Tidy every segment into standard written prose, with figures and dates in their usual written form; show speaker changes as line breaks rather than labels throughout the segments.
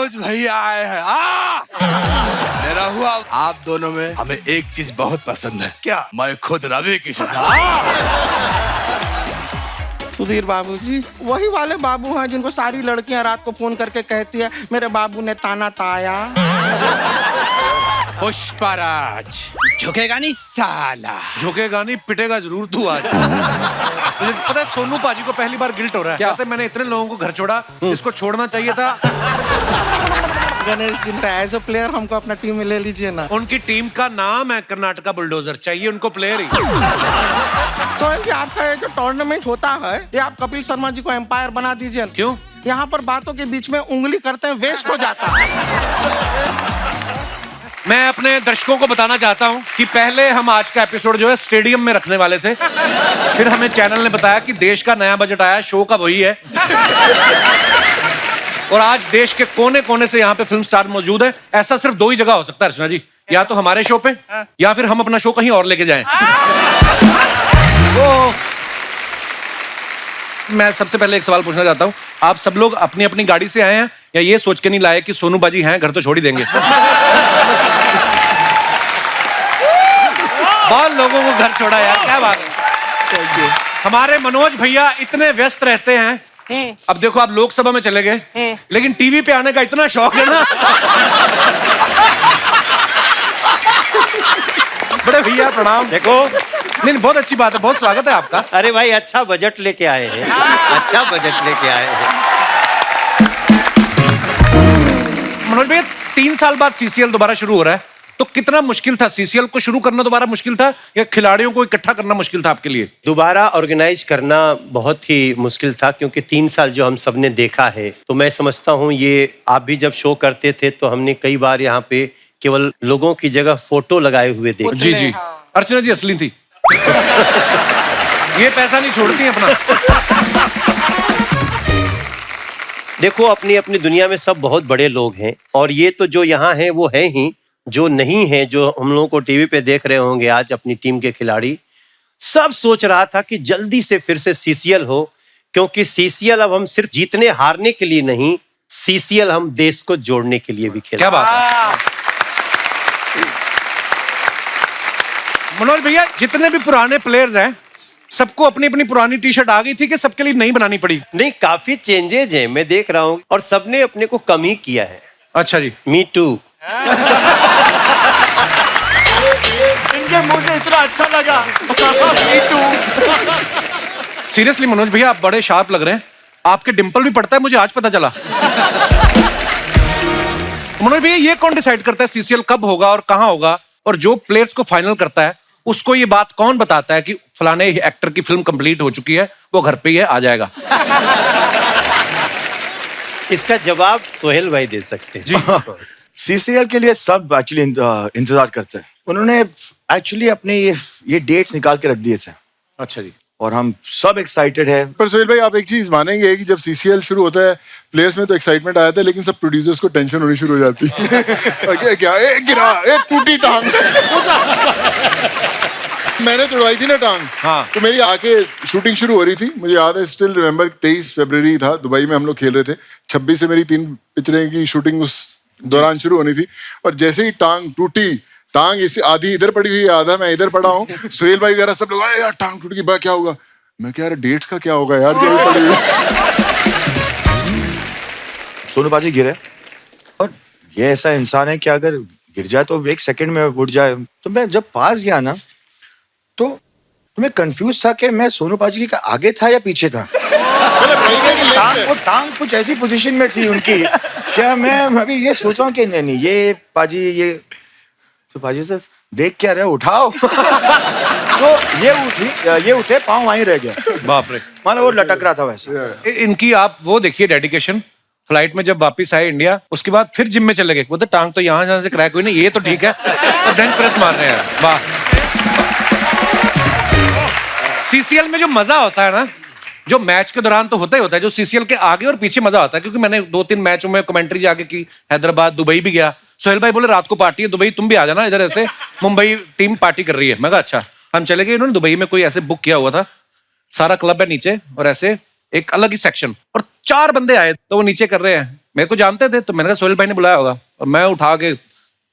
मनोज भैया आए हैं। मेरा हुआ आप दोनों में हमें एक चीज बहुत पसंद है। क्या? मैं खुद रवि किशन।
सुधीर बाबू जी वही वाले बाबू हैं जिनको सारी लड़कियां रात को फोन करके कहती है मेरे बाबू ने ताना ताया।
पुष्पराज झुकेगा नहीं साला।
झुकेगा नहीं, पिटेगा जरूर तू आज। मुझे पता है सोनू पाजी को पहली बार गिल्ट हो रहा है। कहते मैंने इतने लोगों को घर छोड़ा, इसको छोड़ना चाहिए था।
Ganesh ji as a player हमको अपना टीम में ले लीजिए ना।
उनकी टीम का नाम है कर्नाटका बुलडोजर, चाहिए उनको प्लेयर ही।
सोहेल जी आपका ये जो टूर्नामेंट होता है ये आप कपिल शर्मा जी को एम्पायर बना दीजिए।
क्यों?
यहाँ पर बातों के बीच में उंगली करते हैं, वेस्ट हो जाता है।
मैं अपने दर्शकों को बताना चाहता हूं कि पहले हम आज का एपिसोड जो है स्टेडियम में रखने वाले थे, फिर हमें चैनल ने बताया कि देश का नया बजट आया, शो का वही है। और आज देश के कोने कोने से यहाँ पे फिल्म स्टार मौजूद है। ऐसा सिर्फ दो ही जगह हो सकता है अर्चना जी, या तो हमारे शो पे या फिर हम अपना शो कहीं और लेके जाएं। तो मैं सबसे पहले एक सवाल पूछना चाहता हूं, आप सब लोग अपनी अपनी गाड़ी से आए हैं या ये सोच के नहीं लाए कि सोनू बाजी हैं घर तो छोड़ ही देंगे? बहुत लोगों को घर छोड़ा यार, क्या बात है। हमारे मनोज भैया इतने व्यस्त रहते हैं। अब देखो आप लोकसभा में चले गए, लेकिन टीवी पे आने का इतना शौक है ना। बड़े भैया प्रणाम।
देखो
नहीं बहुत अच्छी बात है, बहुत स्वागत है आपका।
अरे भाई अच्छा बजट लेके आए हैं, अच्छा बजट लेके आए हैं।
मनोज भैया 3 साल बाद सीसीएल दोबारा शुरू हो रहा है, तो कितना मुश्किल था सीसीएल को शुरू करना? दोबारा मुश्किल था या खिलाड़ियों को इकट्ठा करना मुश्किल था आपके लिए?
दोबारा ऑर्गेनाइज करना बहुत ही मुश्किल था, क्योंकि 3 साल जो हम सबने देखा है, तो मैं समझता हूँ ये आप भी जब शो करते थे तो हमने कई बार यहाँ पे केवल लोगों की जगह फोटो लगाए हुए देखे।
जी जी, अर्चना जी असली थी। ये पैसा नहीं छोड़ती अपना।
देखो अपनी अपनी दुनिया में सब बहुत बड़े लोग हैं, और ये तो जो यहाँ हैं वो है ही, जो नहीं है, जो हम लोगों को टीवी पे देख रहे होंगे आज अपनी टीम के खिलाड़ी, सब सोच रहा था कि जल्दी से फिर से सीसीएल हो, क्योंकि सीसीएल अब हम सिर्फ जीतने हारने के लिए नहीं, सीसीएल हम देश को जोड़ने के लिए भी खेल।
क्या बात है मनोज भैया, जितने भी पुराने प्लेयर्स हैं सबको अपनी अपनी पुरानी टी शर्ट आ गई थी कि सबके लिए नई बनानी पड़ी?
नहीं, काफी चेंजेज हैं मैं देख रहा हूँ, और सबने अपने को कम ही किया है।
अच्छा जी,
मी टू।
इनके मुंह से इतना अच्छा लगा। Me too।
सीरियसली मनोज भैया आप बड़े शार्प लग रहे हैं। आपके डिंपल भी पड़ता है, मुझे आज पता चला। मनोज भैया ये कौन डिसाइड करता है सीसीएल कब होगा और कहाँ होगा, और जो प्लेयर्स को फाइनल करता है उसको ये बात कौन बताता है कि फलाने एक्टर की फिल्म कंप्लीट हो चुकी है, वो घर पे ही है, आ जाएगा?
इसका जवाब सोहेल भाई दे सकते हैं।
जी।
सीसीएल के लिए सब एक्चुअली इंतजार करते हैं। उन्होंने एक्चुअली अपने ये डेट्स निकाल के रख दिए थे।
अच्छा जी।
और हम सब एक्साइटेड है।
पर सोहेल भाई आप एक चीज मानेंगे कि जब सीसीएल शुरू होता है प्लेयर्स में तो एक्साइटमेंट आया था, लेकिन सब प्रोड्यूसर्स को टेंशन होनी शुरू हो जाती है। क्या गिरा, टूटी टांग। मैंने तोड़वाई थी ना टांग।
हाँ।
तो मेरी आके शूटिंग शुरू हो रही थी, मुझे याद है, स्टिल रिमेम्बर 23 फरवरी था, दुबई में हम लोग खेल रहे थे। 26 से मेरी 3 पिक्चरें की शूटिंग उस दौरान शुरू होनी थी, और जैसे ही टांग टूटी, टांग इसी आधी इधर पड़ी हुई है, आधा मैं इधर पड़ा हूँ। सोहेल भाई वगैरह सब लोग, यार टांग टूट गई, क्या होगा? मैं क्या, डेट्स का क्या होगा यार, क्या पड़ी हुई।
सोनू बाजी गिरे, और ये ऐसा इंसान है कि अगर गिर जाए तो 1 सेकंड में उठ जाए। तो मैं जब पास गया ना, तो मैं कंफ्यूज था कि मैं सोनू बाजी के आगे था या पीछे था। टांग कुछ ऐसी पोजीशन में थी उनकी, क्या मैं अभी ये सोच रहा हूँ कि नहीं ये पाजी, ये तो पाजी से देख क्या रहे, उठाओ। तो ये उठे, पाँव वहीं रह गया।
बाप रे।
मतलब वो लटक रहा था वैसे।
इनकी आप वो देखिए डेडिकेशन। फ्लाइट में जब वापस आए इंडिया, उसके बाद फिर जिम में चले गए। वो तो टांग तो यहाँ से क्रैक हुई ना, ये तो ठीक है, और बेंच प्रेस मार रहे हैं। वाह। सीसीएल में जो मजा होता है ना, जो मैच के दौरान तो होता ही होता है, जो सीसीएल के आगे और पीछे मजा आता है। क्योंकि मैंने 2-3 मैचों में कमेंट्री जाके की, हैदराबाद, दुबई भी गया। सोहेल भाई बोले रात को पार्टी है दुबई, तुम भी आ जाना इधर, ऐसे मुंबई टीम पार्टी कर रही है। मैं कहा अच्छा। हम चले गए, इन्होंने दुबई में कोई ऐसे बुक किया हुआ था, सारा क्लब है नीचे और ऐसे एक अलग ही सेक्शन, और 4 बंदे आए तो वो नीचे कर रहे हैं मेरे को जानते थे, तो मैंने कहा सोहेल भाई ने बुलाया होगा, और मैं उठा के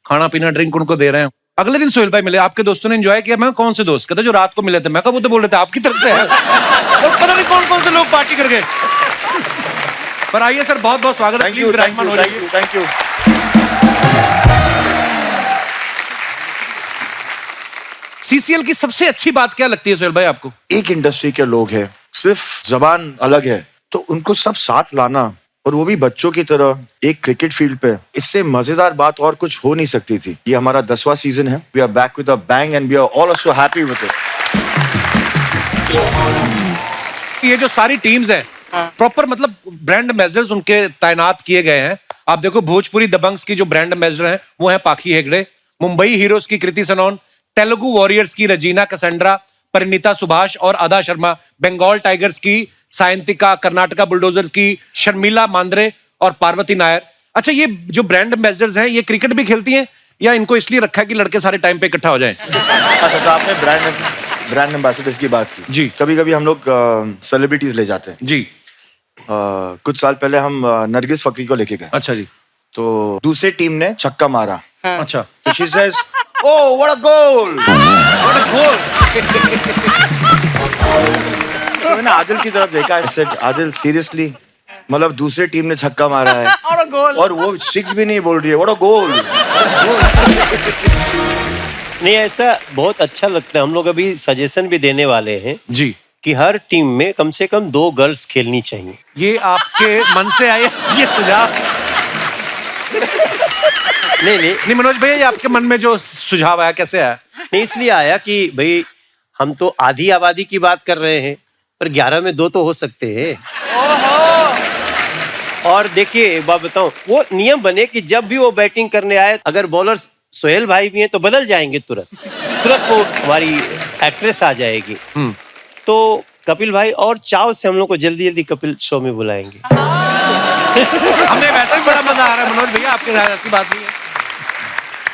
खाना पीना ड्रिंक उनको दे रहे हैं। अगले दिन सोहेल भाई मिले, आपके दोस्तों ने एंजॉय किया? मैं कौन से दोस्त? कहते जो रात को मिले थे। मैं कहा वो तो बोल रहे थे आपकी तरफ से है। तो पता नहीं कौन कौन से लोग पार्टी कर गए। पर आइए सर, बहुत बहुत स्वागत है, प्लीज विराजमान हो जाइए।
Thank you.
सीसीएल की सबसे अच्छी बात क्या लगती है सोहेल भाई आपको?
एक इंडस्ट्री के लोग हैं, सिर्फ जबान अलग है, तो उनको सब साथ लाना, और वो भी बच्चों की तरह एक क्रिकेट फील्ड पे, इससे मजेदार बात और कुछ हो नहीं सकती थी। ये हमारा 10वां सीजन है। We are back with a bang and we are all so happy with it.
ये जो सारी टीम्स हैं, प्रॉपर मतलब ब्रांड एम्बेसडर्स उनके तैनात किए गए हैं। आप देखो भोजपुरी दबंग्स की जो ब्रांड एम्बेसडर हैं वो है पाखी हेगड़े, मुंबई हीरोज की कृति सनोन, तेलुगु वॉरियर्स की रजीना कैसेंड्रा, परिणीता सुभाष और अदा शर्मा, बंगाल टाइगर्स की सायंतिका, कर्नाटका बुलडोजर की शर्मिला मांद्रे और पार्वती नायर। अच्छा, ये जो ब्रांड एम्बेसडर्स हैं ये क्रिकेट भी खेलती हैं या इनको इसलिए रखा है कि लड़के सारे टाइम पे इकट्ठा हो जाएं?
अच्छा, तो आपने ब्रांड एम्बेसडर्स की बात की
जी।
कभी कभी हम लोग सेलिब्रिटीज ले जाते हैं
जी।
कुछ साल पहले हम नरगिस फकरी को लेके गए।
अच्छा जी।
तो दूसरी टीम ने छक्का मारा।
अच्छा।
तो she says, "Oh, what a goal!" तो मैंने आदिल की तरफ देखा। I said, आदिल सीरियसली, मतलब दूसरी टीम ने छक्का मारा है और वो 6 भी नहीं बोल रही है, what a goal!
नहीं, ऐसा बहुत अच्छा लगता है। हम लोग अभी सजेशन भी देने वाले हैं
जी
कि हर टीम में कम से कम 2 गर्ल्स खेलनी चाहिए।
ये आपके मन से आए ये सुझाव? नहीं मनोज भैया, ये आपके मन में जो सुझाव आया कैसे आया?
नहीं, इसलिए आया कि भाई हम तो आधी आबादी की बात कर रहे हैं, पर 11 में 2 तो हो सकते हैं। और देखिए एक बात बताऊं, वो नियम बने कि जब भी वो बैटिंग करने आए, अगर बॉलर सोहेल भाई भी हैं तो बदल जाएंगे तुरंत वो हमारी एक्ट्रेस आ जाएगी। तो कपिल भाई और चाव से हम लोग को जल्दी जल्दी कपिल शो में बुलाएंगे।
हमें वैसे भी बड़ा मजा आ रहा है मनोज भैया, आपके साथ ऐसी बात नहीं है।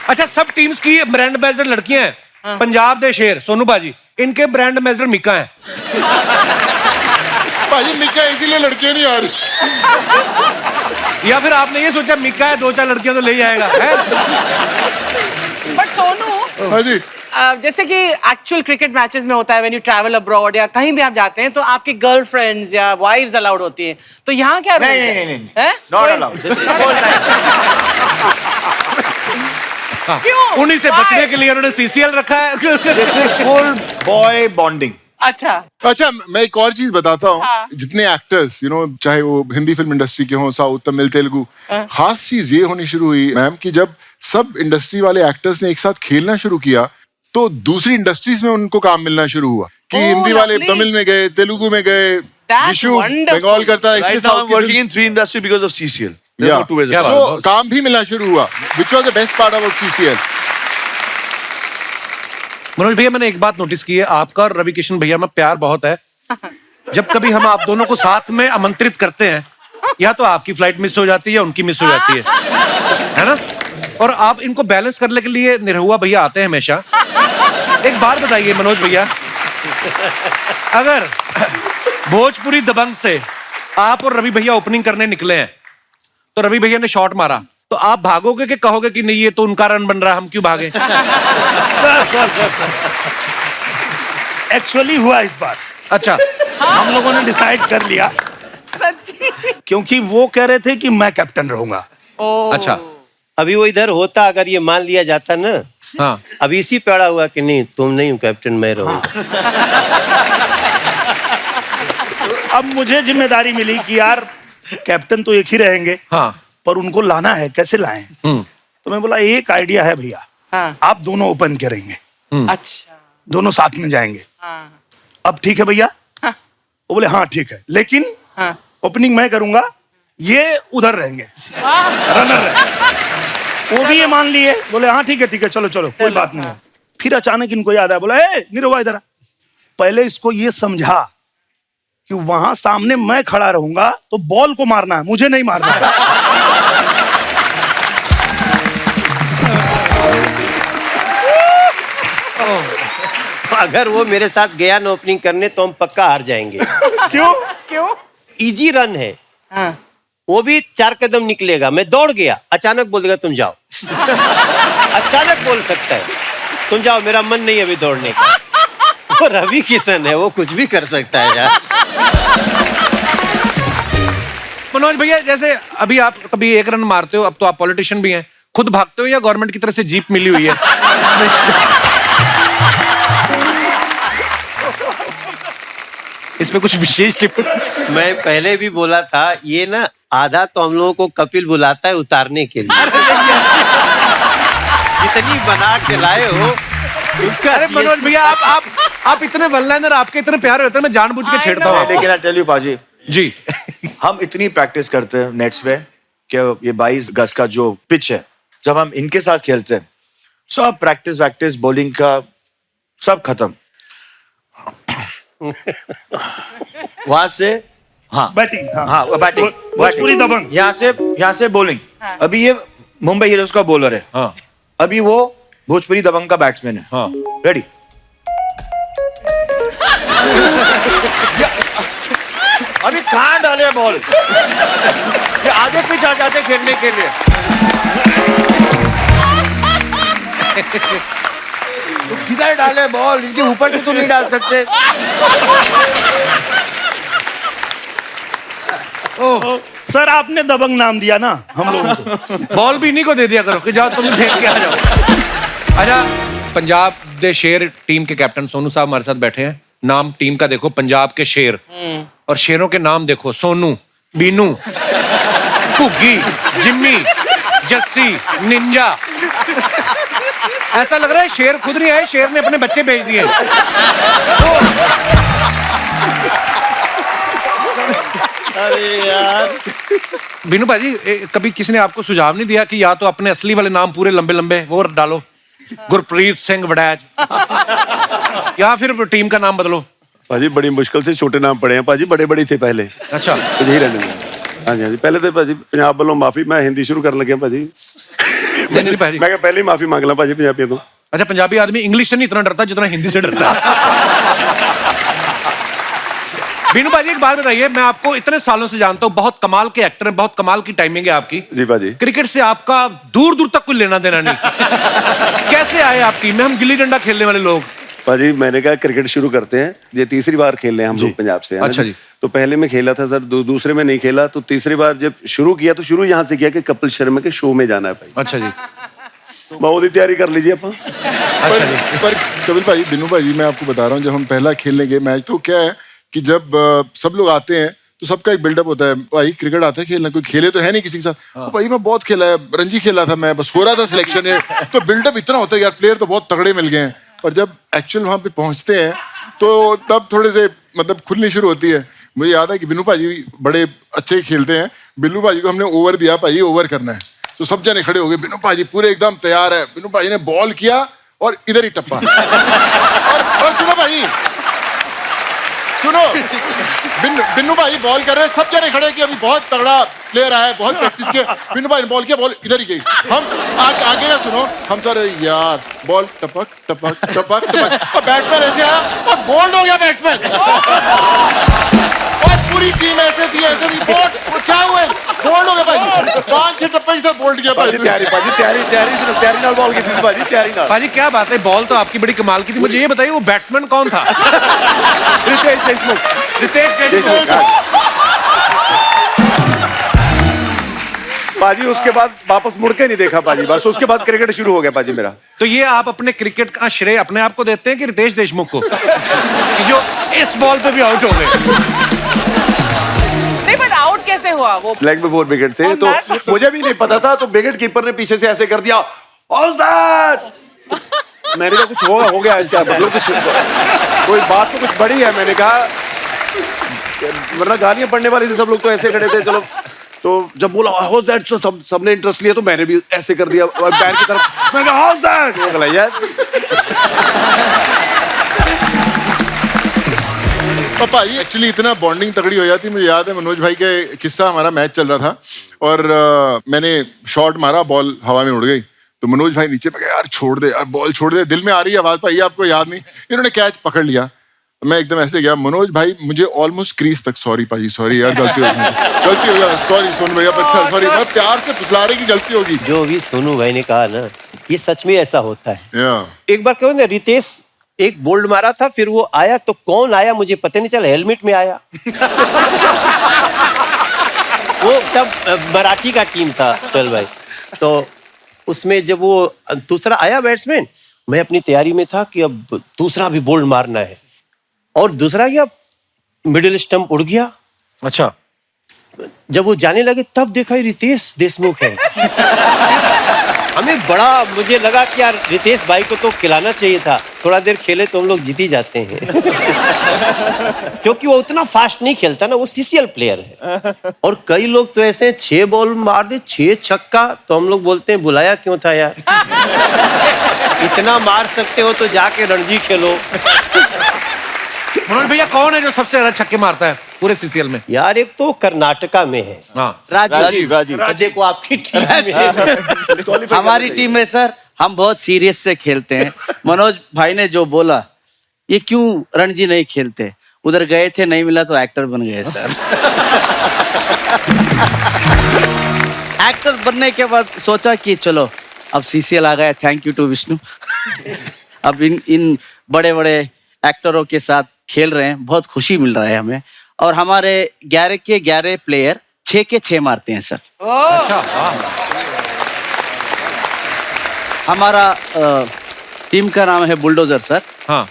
अच्छा, सब टीम्स की ब्रांड एम्बेसडर लड़कियां हैं। पंजाब दे शेर सोनू बाजी, इनके ब्रांड एम्बेसडर मिका हैं।
भाई मिका इसीलिए लड़कियां नहीं आ रही।
या फिर आपने ये सोचा मिका है 2-4 लड़कियां तो ले जाएगा है?
बट सोनू,
हाँ जी,
जैसे कि एक्चुअल क्रिकेट मैचेस में होता है, व्हेन यू ट्रैवल अब्रॉड या कहीं भी आप जाते हैं तो आपकी गर्लफ्रेंड्स या वाइफ्स अलाउड होती हैं, तो यहाँ क्या रूल है?
नहीं,
हैं?
not allowed. This is full time.
क्यों?
उन्हीं से बचने के लिए उन्होंने सीसीएल रखा है।
This is full boy bonding.
अच्छा,
मैं एक और चीज बताता हूँ।
हाँ।
जितने एक्टर्स चाहे वो हिंदी फिल्म इंडस्ट्री के हों, साउथ, तमिल, तेलुगु, खास चीज ये होनी शुरू हुई मैम कि जब सब इंडस्ट्री वाले एक्टर्स ने एक साथ खेलना शुरू किया तो दूसरी इंडस्ट्रीज में उनको काम मिलना शुरू हुआ कि हिंदी वाले
lovely.
तमिल में गए, तेलुगु में गए,
That's
विशु
wonderful.
बंगाल करता है, इसलिए
Right now
south
I'm working in 3 industry because of CCL. There
Yeah.
are 2 ways.
क्या
of
बात
it.
है?
So, काम भी मिलना शुरू हुआ, which was the best part about CCL.
Manoj भैया, मैंने एक बात नोटिस की है, आपका और रवि किशन भैया में प्यार बहुत है। जब कभी हम आप दोनों को साथ में आमंत्रित करते हैं, या तो आपकी फ्लाइट मिस हो जाती है या उनकी मिस हो जाती है ना? और आप इनको बैलेंस करने के लिए निरहुआ भैया आते हैं हमेशा। एक बात बताइए मनोज भैया, अगर भोजपुरी दबंग से आप और रवि भैया ओपनिंग करने निकले हैं, तो रवि भैया ने शॉट मारा, तो आप भागोगे कि कहोगे कि नहीं ये तो उनका रन बन रहा है, हम क्यों भागे?
एक्चुअली हुआ इस बार।
अच्छा,
हम लोगों ने डिसाइड कर लिया
सच्ची?
क्योंकि वो कह रहे थे कि मैं कैप्टन रहूंगा।
अच्छा,
अभी वो इधर होता, अगर ये मान लिया जाता ना,
हाँ,
अभी इसी पे अड़ा हुआ कि नहीं तुम नहीं हो कैप्टन, मैं रहूं।
अब मुझे जिम्मेदारी मिली कि यार कैप्टन तो एक ही रहेंगे,
हाँ,
पर उनको लाना है, कैसे लाएं? तो मैं बोला एक आइडिया है भैया,
हाँ,
आप दोनों ओपन करेंगे,
अच्छा,
दोनों साथ में जाएंगे।
हाँ,
अब ठीक है भैया?
हाँ,
वो बोले हाँ ठीक है, लेकिन
हाँ,
ओपनिंग मैं करूंगा, ये उधर रहेंगे, रनर रहेंगे। वो भी ये मान लिए, बोले हाँ ठीक है चलो कोई बात नहीं है। फिर अचानक इनको याद आया, बोला ए निरहुआ इधर आ। पहले इसको ये समझा कि वहां सामने मैं खड़ा रहूंगा तो बॉल को मारना है, मुझे नहीं मारना है।
अगर वो मेरे साथ गया ना ओपनिंग करने तो हम पक्का हार जाएंगे।
क्यों?
क्यों?
इजी रन है,
हाँ,
वो भी 4 कदम निकलेगा, मैं दौड़ गया, अचानक बोल देगा तुम जाओ। अचानक बोल सकता है तुम जाओ, मेरा मन नहीं है अभी दौड़ने का। वो रवि किशन है, वो कुछ भी कर सकता है यार।
मनोज भैया, जैसे अभी आप कभी 1 रन मारते हो, अब तो आप पॉलिटिशियन भी हैं, खुद भागते हो या गवर्नमेंट की तरफ से जीप मिली हुई है? इसमें कुछ विशेष टिप्पणी?
मैं पहले भी बोला था, ये ना आधा तो हम लोगों को कपिल बुलाता है उतारने के लिए। जितनी बना के लाए हो उसका।
अरे मनोज भैया, आप इतने वन लाइनर, आपके इतने प्यारे होते हैं, मैं जानबूझ के छेड़ता हूँ।
लेकिन आई टेल यू पाजी
जी,
हम इतनी प्रैक्टिस करते हैं नेट्स पे कि ये 22 गज का जो पिच है, जब हम इनके साथ खेलते हैं सब प्रैक्टिस वैक्टिस बॉलिंग का सब खत्म। वहां से हाँ
बैटिंग,
हाँ बैटिंग,
भोजपुरी दबंग।
यहाँ से बॉलिंग। अभी ये मुंबई हिरोज का बॉलर है,
हाँ,
अभी वो भोजपुरी दबंग का बैट्समैन है।
हाँ,
रेडी? अभी कहाँ डाले बॉल, ये आगे पिच आ जाते खेलने के लिए। तो किधर डाले बॉल, इनके ऊपर से तो नहीं डाल सकते।
सर आपने दबंग नाम दिया ना हम लोगों को।
बॉल भी इन्हीं को दे दिया करो कि जाओ तुम खेल के आ जाओ। अच्छा, पंजाब दे शेर टीम के कैप्टन सोनू साहब हमारे साथ बैठे हैं। नाम टीम का देखो, पंजाब के शेर, और शेरों के नाम देखो, सोनू, बीनू, घुग्गी, जिम्मी, जस्सी, निंजा। ऐसा लग रहा है शेर खुद नहीं आए, शेर ने अपने बच्चे भेज दिए।
अरे यार,
बीनू भाजी, कभी किसी ने आपको सुझाव नहीं दिया कि या तो अपने असली वाले नाम पूरे लंबे लंबे वो डालो, गुरप्रीत सिंह वड़ैच, या फिर टीम का नाम बदलो?
पाजी बड़ी मुश्किल से छोटे नाम पड़े हैं पाजी, बड़े बड़े थे पहले।
अच्छा,
तो यही रहने में। हाँ जी, हाँ जी, पहले तो पाजी पंजाब वालों माफी, मैं हिंदी शुरू करने लगे पाजी।
नहीं भाजी,
मैं पहले ही माफी मांग ला पाजी पंजाबियों तो।
अच्छा, पंजाबी आदमी इंग्लिश से नहीं इतना डरता जितना हिंदी से डरता। बीनू भाजी, एक बात बताइए, मैं आपको इतने सालों से जानता हूँ, बहुत कमाल के एक्टर हैं, बहुत कमाल की टाइमिंग है आपकी।
जी पाजी।
क्रिकेट से आपका दूर दूर तक कोई लेना देना नहीं। कैसे आए आप टीम में? हम गिल्ली डंडा खेलने वाले लोग।
पाजी मैंने कहा क्रिकेट शुरू करते हैं, ये तीसरी बार खेल रहे हैं हम लोग पंजाब से।
अच्छा जी।
तो पहले में खेला था सर, दूसरे में नहीं खेला, तो तीसरी बार जब शुरू किया तो शुरू यहाँ से किया कि कपिल शर्मा के शो में जाना है भाई।
अच्छा जी,
बहुत ही तैयारी कर लीजिए अपन।
अच्छा जी।
पर कपिल भाई, बिनू भाई, मैं आपको बता रहा हूँ, जब हम पहला खेलने गए मैच, तो क्या है कि जब सब लोग आते हैं तो सबका एक बिल्डअप होता है, भाई क्रिकेट आता है खेलना, कोई खेले तो है नहीं किसी के साथ। तो भाई मैं बहुत खेला है, रणजी खेला था मैं, बस हो रहा था सिलेक्शन है, तो बिल्डअप इतना होता है यार, प्लेयर तो बहुत तगड़े मिल गए हैं। और जब एक्चुअल वहाँ पे पहुँचते हैं तो तब थोड़े से मतलब खुलनी शुरू होती है। मुझे याद है कि बिनू भाजी बड़े अच्छे खेलते हैं, बिल्लू भाजी को हमने ओवर दिया, भाई ओवर करना है, तो सब जने खड़े हो गए, बिनू भाजी पूरे एकदम तैयार है। बिनू भाजी ने बॉल किया और इधर ही टप्पा। और सुनो भाई, सुनो, बिन्नू भाई बॉल कर रहे हैं, सब जने खड़े कि अभी बहुत तगड़ा प्लेयर आया है, बहुत प्रैक्टिस किया। बिन्नू भाई ने बॉल किया, बॉल इधर ही गई। हम आगे का सुनो, हम सर यार बॉल टपक टपक टपक टपक, और बैट्समैन ऐसे आया और बोल्ड हो गया बैट्समैन, और पूरी टीम ऐसे थी बोल्ड, क्या हुए, बोल्ड हो गया भाई, 5-6 टप्पे से बोल्ड किया भाई।
तैयारी ना बॉल की थी पाजी, तैयारी ना।
पाजी क्या बात है, बॉल तो आपकी बड़ी कमाल की थी। मुझे ये बताइए वो बैट्समैन कौन था?
रितेश देशमुख।
रितेश देशमुख।
पाजी उसके बाद वापस मुड़ के नहीं देखा पाजी, बस उसके बाद क्रिकेट शुरू हो गया पाजी मेरा।
तो ये आप अपने क्रिकेट का श्रेय अपने आप को देते हैं कि रितेश देशमुख को, कि जो इस बॉल पे भी आउट हो गए?
नहीं, बट आउट कैसे हुआ वो?
लेग में 4 विकेट थे, तो मुझे भी नहीं पता था, तो विकेट कीपर ने पीछे से ऐसे कर दिया, ऑल दैट। मैंने कहा कुछ हो गया इसका मतलब, कुछ कोई बात तो कुछ बड़ी है। मैंने कहा, वरना गालियां पड़ने वाली थी, सब लोग तो ऐसे खड़े थे। चलो, तो जब बोला हाउस दैट, तो सबने इंटरेस्ट लिया, तो मैंने भी ऐसे कर दिया और बैट की तरफ, मैंने कहा हाउस दैट, वो बोला यस।
पापा ये एक्चुअली इतना बॉन्डिंग तगड़ी हो जाती है। मुझे याद है मनोज भाई के किस्सा, हमारा मैच चल रहा था और मैंने शॉट मारा, बॉल हवा में उड़ गई, तो मनोज भाई नीचे पे गए, यार छोड़ दे यार, बॉल छोड़ दे, दिल में आ रही है आवाज, भाई आपको याद नहीं, इन्होंने कैच पकड़ लिया। मैं एकदम ऐसे गया, मनोज भाई मुझे ऑलमोस्ट क्रीज तक, सॉरी भाई, सॉरी यार, गलती हो गई, गलती हो गया, सॉरी सोनू भैया, अच्छा सॉरी, मैं प्यार से फुसला रही कि गलती होगी।
जो भी सोनू भाई ने कहा ना, ये सच में ऐसा होता है।
या
एक बार क्यों ना रितेश एक बोल्ड मारा था, फिर वो आया तो कौन आया मुझे पता नहीं चला, हेलमेट में आया। वो तब मराठी का टीम था सोहेल भाई, तो उसमें जब वो दूसरा आया बैट्समैन, मैं अपनी तैयारी में था कि अब दूसरा भी बोल्ड मारना है, और दूसरा क्या मिडिल स्टंप उड़ गया।
अच्छा,
जब वो जाने लगे तब देखा रितेश देशमुख है। हमें बड़ा, मुझे लगा कि यार रितेश भाई को तो खिलाना चाहिए था, थोड़ा देर खेले तो हम लोग जीत ही जाते हैं। क्योंकि वो उतना फास्ट नहीं खेलता ना, वो सीसीएल प्लेयर है। और कई लोग तो ऐसे 6 बॉल मार दे, 6 छक्का, तो हम लोग बोलते हैं बुलाया क्यों था यार। इतना मार सकते हो तो जाके रणजी खेलो।
मनोज भैया कौन है जो सबसे ज्यादा छक्के मारता है पूरे सीसीएल में?
यार एक तो कर्नाटका में है,
हाँ,
राजीव।
देखो आपकी टीम में।
हमारी टीम में सर हम बहुत सीरियस से खेलते हैं। मनोज भाई ने जो बोला, ये क्यों रणजी नहीं खेलते, उधर गए थे नहीं मिला तो एक्टर बन गए सर। एक्टर बनने के बाद सोचा कि चलो अब सीसीएल आ गया, थैंक यू टू विष्णु। अब इन बड़े बड़े एक्टरों के साथ खेल रहे हैं, बहुत खुशी मिल रहा है हमें। और हमारे 11 के 11 प्लेयर 6 के 6 मारते हैं सर।
अच्छा,
हमारा टीम का नाम है बुलडोजर सर।
हाँ,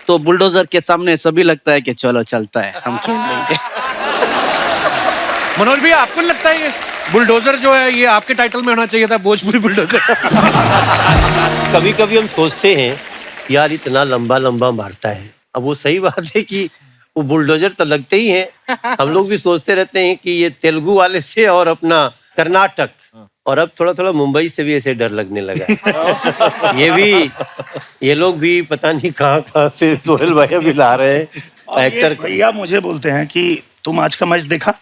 तो बुलडोजर के सामने सभी लगता है कि चलो चलता है, हम खेल लेंगे।
मनोज भैया आपको नहीं लगता है ये बुलडोजर जो है ये आपके टाइटल में होना चाहिए था, भोजपुरी बुलडोजर?
कभी कभी हम सोचते हैं यार इतना लंबा लंबा मारता है। अब वो सही बात है कि वो बुलडोजर तो लगते ही हैं। हम लोग भी सोचते रहते हैं कि ये तेलुगु वाले से और अपना कर्नाटक, और अब थोड़ा थोड़ा मुंबई से भी ऐसे डर लगने लगा। ये लोग भी पता नहीं कहाँ से सोहेल भैया भी ला रहे हैं एक्टर।
भैया मुझे बोलते हैं कि तुम आज का मैच देखा,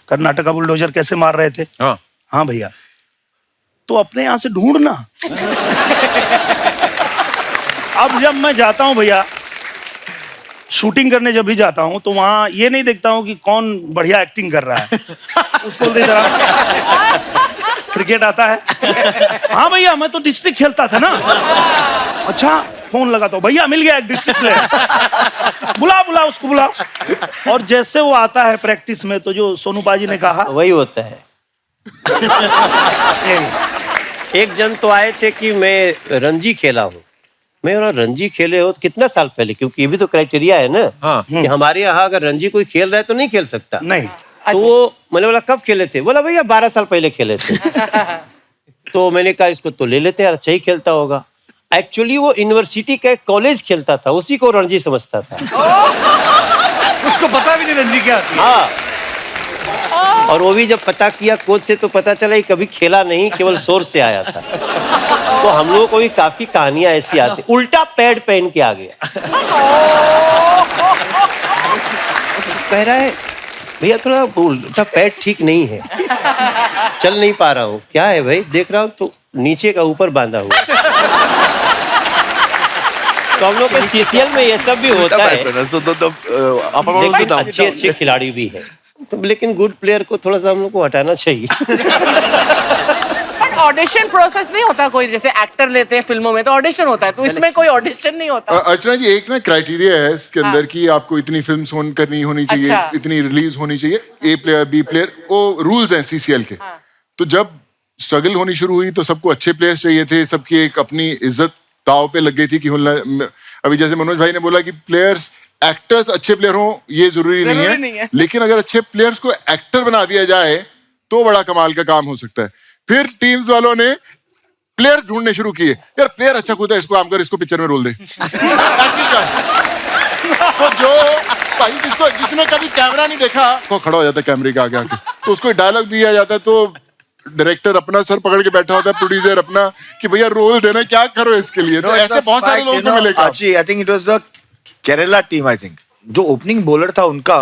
कर्नाटका बुलडोजर कैसे मार रहे थे? हाँ भैया, तो अपने यहाँ से ढूंढना। अब जब मैं जाता हूँ भैया शूटिंग करने, जब भी जाता हूँ तो वहाँ ये नहीं देखता हूँ कि कौन बढ़िया एक्टिंग कर रहा है, उसको दे जरा क्रिकेट आता है। हाँ भैया, मैं तो डिस्ट्रिक्ट खेलता था ना। अच्छा, फोन लगाता हूँ, भैया मिल गया एक डिस्ट्रिक्ट प्लेयर, बुला उसको बुला। और जैसे वो आता है प्रैक्टिस में, तो जो सोनू पाजी ने कहा
वही होता है। एक जन तो आए थे कि मैं रणजी खेला हूँ। मैं रणजी खेले हो तो कितना साल पहले, क्योंकि ये भी तो क्राइटेरिया है ना कि हमारे यहाँ अगर रणजी कोई खेल रहा है तो नहीं खेल सकता।
नहीं,
तो वो मैंने बोला कब खेले थे? बोला भैया 12 साल पहले खेले थे। तो मैंने कहा इसको तो ले लेते हैं, अच्छा ही खेलता होगा। एक्चुअली वो यूनिवर्सिटी का एक कॉलेज खेलता था, उसी को रणजी समझता था।
उसको पता भी नहीं रणजी क्या होती है।
हाँ, और वो भी जब पता किया कोच से तो पता चला कि कभी खेला नहीं, केवल सोर्स से आया था। तो हम लोगों को भी काफी कहानियां ऐसी आती। उल्टा पैड पहन के आ गया, कह रहा है भैया थोड़ा उल्टा पैड ठीक नहीं है, चल नहीं पा रहा हूँ। क्या है भाई? देख रहा हूँ तो नीचे का ऊपर बांधा हुआ। तो हम लोग के सीसीएल में ये सब भी होता है, लेकिन अच्छे अच्छे खिलाड़ी भी हैं। तो लेकिन गुड प्लेयर को थोड़ा सा हम लोग को हटाना चाहिए।
ऑडिशन प्रोसेस नहीं होता कोई, जैसे एक्टर लेते हैं फिल्मों में तो ऑडिशन होता है, तो इसमें कोई ऑडिशन नहीं होता?
अर्चना जी, एक ना क्राइटेरिया है इसके अंदर कि आपको इतनी फिल्म करनी होनी चाहिए,
अच्छा।
इतनी रिलीज होनी चाहिए, ए प्लेयर बी प्लेयर, वो रूल्स हैं सीसीएल के। तो जब स्ट्रगल होनी शुरू हुई तो सबको अच्छे प्लेयर्स चाहिए थे, सबकी एक अपनी इज्जत दाव पे लग गई थी कि अभी जैसे मनोज भाई ने बोला कि प्लेयर्स एक्टर्स अच्छे प्लेयर हो ये जरूरी नहीं है, लेकिन अगर अच्छे प्लेयर्स को एक्टर बना दिया जाए तो बड़ा कमाल का काम हो सकता है। फिर टीम्स वालों ने प्लेयर्स ढूंढने शुरू किए, यार प्लेयर अच्छा कूदा है, इसको काम कर, इसको पिक्चर में रोल दे। तो जो भाई जिसने कभी कैमरा नहीं देखा वो खड़ा हो जाता है कैमरे के आगे आके, तो उसको डायलॉग दिया जाता है, तो डायरेक्टर अपना सर पकड़ के बैठा होता है, प्रोड्यूसर अपना, कि भैया रोल देना, क्या करो इसके लिए। तो ऐसे बहुत सारे लोगों को मिलेगा।
I think it was the Kerala team, I think जो ओपनिंग बॉलर था उनका,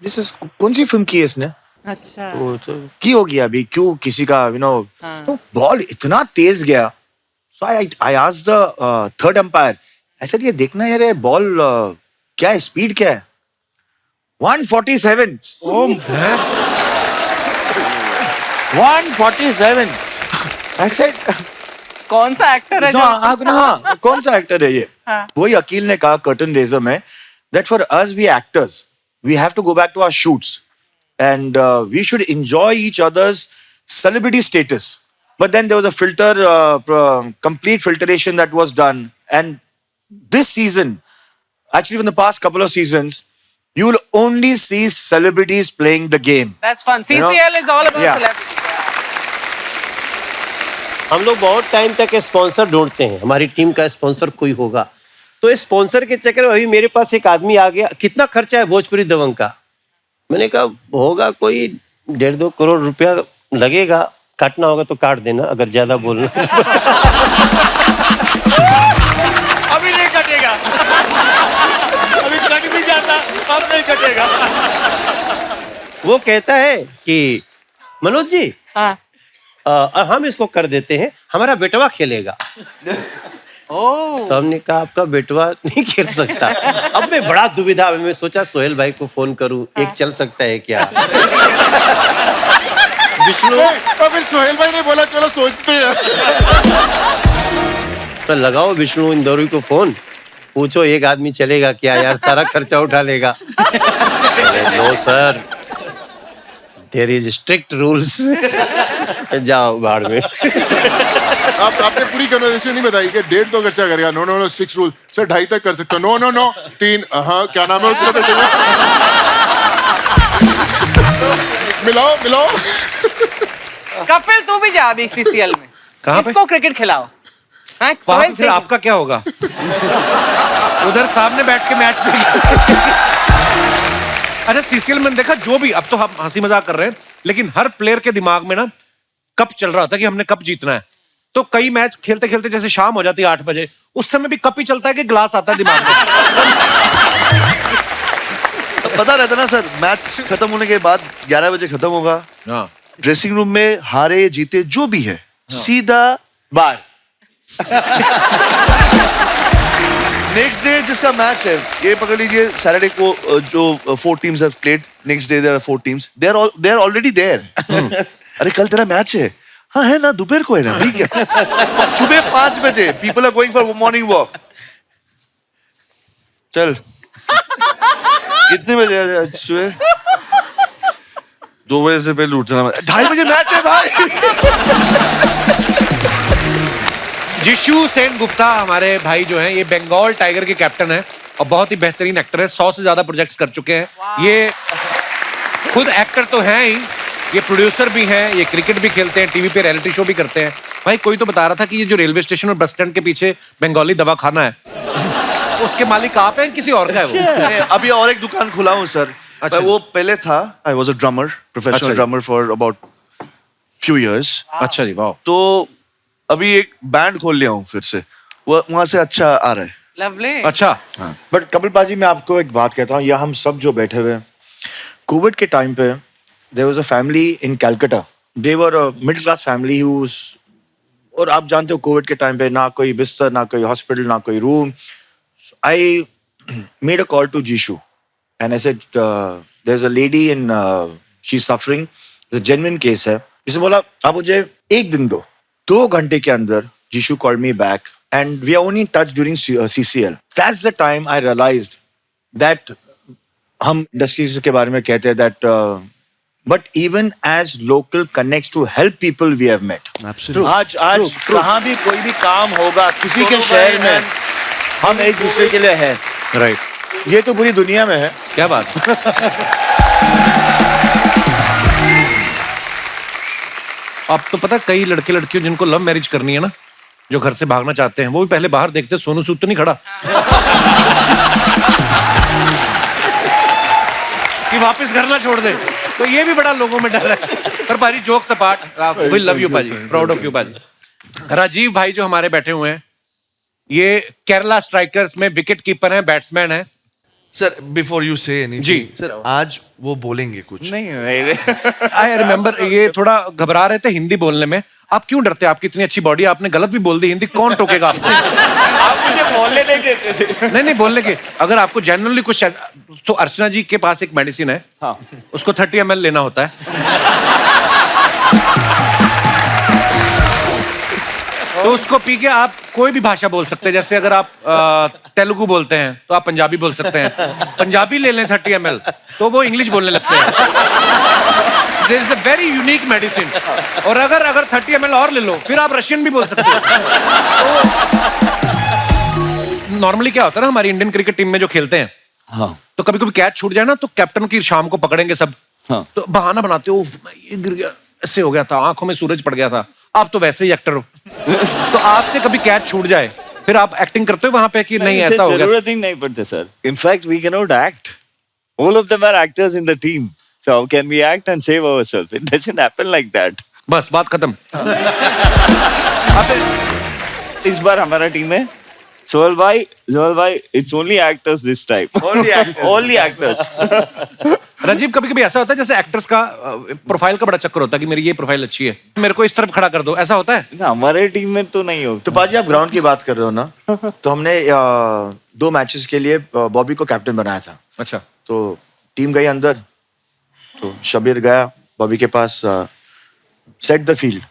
कौन सी फिल्म की है इसने?
अच्छा,
की होगी अभी, क्यों किसी का तो बॉल इतना तेज गया। So I asked the third umpire, ऐसा ये देखना यार बॉल क्या है स्पीड क्या है 147 147 ऐसे
कौन सा एक्टर है जो
हाँ कौन सा एक्टर है ये
हाँ.
वही अकील ने कहा कर्टन रेजर में that for us we actors we have to go back to our shoots and we should enjoy each other's celebrity status but then there was a complete filtration that was done and this season actually in the past couple of seasons you will only see celebrities playing the game.
That's fun.
You know?
CCL is all about
Yeah.
celebrity.
हम लोग बहुत time तक sponsor ढूंढते हैं, हमारी team का sponsor कोई होगा, तो स्पॉन्सर के चक्कर में अभी मेरे पास एक आदमी आ गया, कितना खर्चा है भोजपुरी दबंग का? मैंने कहा होगा कोई 1.5-2 करोड़ रुपया लगेगा, काटना होगा तो काट देना अगर ज्यादा बोल रहे
अभी नहीं कटेगा अभी कट भी जाता अब नहीं कटेगा।
वो कहता है कि मनोज जी
हाँ.
हम इसको कर देते हैं, हमारा बेटवा खेलेगा। तो हमने कहा आपका बेटवा नहीं खेल सकता। अब मैं बड़ा दुविधा में, मैं सोचा सोहेल भाई को फोन करूं, एक चल सकता है क्या? विष्णु
तो फिर सोहेल भाई ने बोला चलो सोचते हैं।
तो लगाओ विष्णु इंदौरी को फोन, पूछो एक आदमी चलेगा क्या यार, सारा खर्चा उठा लेगा। No sir, there is strict rules. जाओ बाहर में।
आपने पूरी कन्वर्सेशन नहीं बताई कि 1.5 तो खर्चा करेगा। No no no strict rule sir, 2.5 तक कर सकते हो। नो नो नो 3 हाँ क्या नाम है उसका बेटे का? मिलाओ मिलाओ।
कपिल तू भी जा अभी CCL में।
कहाँ पे?
इसको क्रिकेट खिलाओ। हाँ,
वहां
सोहेल
पे फिर आपका क्या होगा? उधर सामने बैठ के मैच देखेंगे। अच्छा CCL में देखा जो भी, अब तो हम हंसी मजाक कर रहे हैं, लेकिन हर प्लेयर के दिमाग में ना कप चल रहा होता है कि हमने कप जीतना है। तो कई मैच खेलते खेलते जैसे शाम हो जाती है 8 बजे, उस समय भी कप ही चलता है कि ग्लास आता है दिमाग में।
पता रहता ना सर, मैच खत्म होने के बाद 11 बजे खत्म होगा, ड्रेसिंग रूम में हारे जीते जो भी है सीधा बाहर। नेक्स्ट डे जिसका मैच है, ये पकड़ लीजिए सैटरडे को जो 4 teams have played, next day there are 4 teams, they are already there. अरे कल तेरा मैच है? हाँ है ना, दोपहर को है ना, ठीक है। सुबह 5 बजे people are going for morning walk. चल कितने बजे सुबह? 2 बजे से पहले उठना, 2:30 बजे मैच है भाई।
जिशु सेन गुप्ता हमारे भाई जो हैं, ये बंगाल टाइगर के कैप्टन हैं और बहुत ही बेहतरीन एक्टर है, 100 से ज्यादा प्रोजेक्ट्स कर चुके हैं। ये खुद एक्टर तो हैं ही, ये प्रोड्यूसर भी हैं, ये क्रिकेट भी खेलते हैं, टीवी पे रियलिटी शो भी करते हैं। भाई कोई तो बता रहा था कि ये जो रेलवे स्टेशन और बस स्टैंड के पीछे बंगाली दवा खाना है, उसके मालिक आप हैं किसी और का है वो?
अभी और एक दुकान खुला हूँ सर।
अच्छा।
वो पहले था, I was a drummer, professional drummer for about few years.
अच्छा जी, वाह।
तो अभी एक बैंड खोल लिया हूँ फिर से, वो वहां से अच्छा आ रहा है।
लवली।
अच्छा
बट कपिल पाजी मैं आपको एक बात कहता हूँ, यहाँ हम सब जो बैठे हुए हैं, कोविड के टाइम पे there was a family in Calcutta, they were a middle class family whose, और आप जानते हो कोविड के टाइम पे ना कोई बिस्तर, ना कोई हॉस्पिटल, ना कोई room. I made a call to Jishu and I said there is a lady in, she is suffering, it's a genuine case है। इसने बोला आप मुझे 1 दिन दो, 2 घंटे के अंदर Jishu called me back and we are only in touch during CCL. That's the time I realized that हम industries के बारे में कहते हैं that but even as local connects to help people we have met.
Absolutely.
आज कहाँ भी कोई भी काम होगा किसी के शहर में, हम एक दूसरे के लिए हैं।
राइट,
ये तो पूरी दुनिया में है।
क्या बात। अब तो पता कई लड़के लड़कियों जिनको लव मैरिज करनी है ना, जो घर से भागना चाहते हैं, वो भी पहले बाहर देखते सोनू सूद तो नहीं खड़ा कि वापस घर ना छोड़ दे। तो ये भी बड़ा लोगों में डर है। पर भाई jokes apart, we love you पाजी, प्राउड ऑफ यू पाजी। राजीव भाई जो हमारे बैठे हुए हैं, ये केरला स्ट्राइकर्स में विकेट कीपर हैं, बैट्समैन हैं,
सर बिफोर यू से एनीथिंग,
जी।
सर आज वो बोलेंगे कुछ
नहीं
आई रिमेम्बर ये थोड़ा घबरा रहे थे हिंदी बोलने में। आप क्यों डरते हैं? आपकी इतनी अच्छी बॉडी, आपने गलत भी बोल दी हिंदी, कौन टोकेगा आपको?
आप मुझे बोलने नहीं देते थे।
नहीं बोलने के, अगर आपको जेन्युइनली कुछ तो अर्चना जी के पास एक मेडिसिन है,
हाँ।
उसको 30 ml लेना होता है। तो उसको पी के आप कोई भी भाषा बोल सकते हैं। जैसे अगर आप तेलुगु बोलते हैं तो आप पंजाबी बोल सकते हैं। पंजाबी ले लें 30 ml तो वो इंग्लिश बोलने लगते हैं। There is a very unique medicine। और अगर 30 ml और ले लो फिर आप रशियन भी बोल सकते हैं। नॉर्मली क्या होता है ना, हमारी इंडियन क्रिकेट टीम में जो खेलते हैं,
हाँ।
तो कभी कभी कैच छूट जाए ना, तो कैप्टन की शाम को पकड़ेंगे सब,
हाँ।
तो बहाना बनाते हो, ये गिर गया, ऐसे हो गया था, आंखों में सूरज पड़ गया था। आप तो वैसे ही एक्टर हो। तो आपसे कभी कैच छूट जाए फिर आप एक्टिंग करते हो वहां पे कि नहीं ऐसा हो गया?
जरूरत ही नहीं पड़ता sir. In fact we can not act, all of them are actors in the team, so how can we act and save ourselves? It doesn't happen like that.
बस बात खत्म।
इस बार हमारा टीम है सोहल भाई, it's only actors this time, only actors.
Rajeev, कभी कभी ऐसा होता है जैसे एक्टर्स का प्रोफाइल का बड़ा चक्कर होता है कि मेरी ये प्रोफाइल अच्छी है, मेरे को इस तरफ खड़ा कर दो, ऐसा होता है?
हमारे टीम में तो नहीं होता।
तो पाजी आप ग्राउंड की बात कर रहे हो ना, तो हमने 2 मैचेस के लिए बॉबी को कैप्टन बनाया था।
अच्छा।
तो टीम गई अंदर, तो शबीर गया बॉबी के पास, सेट द फील्ड।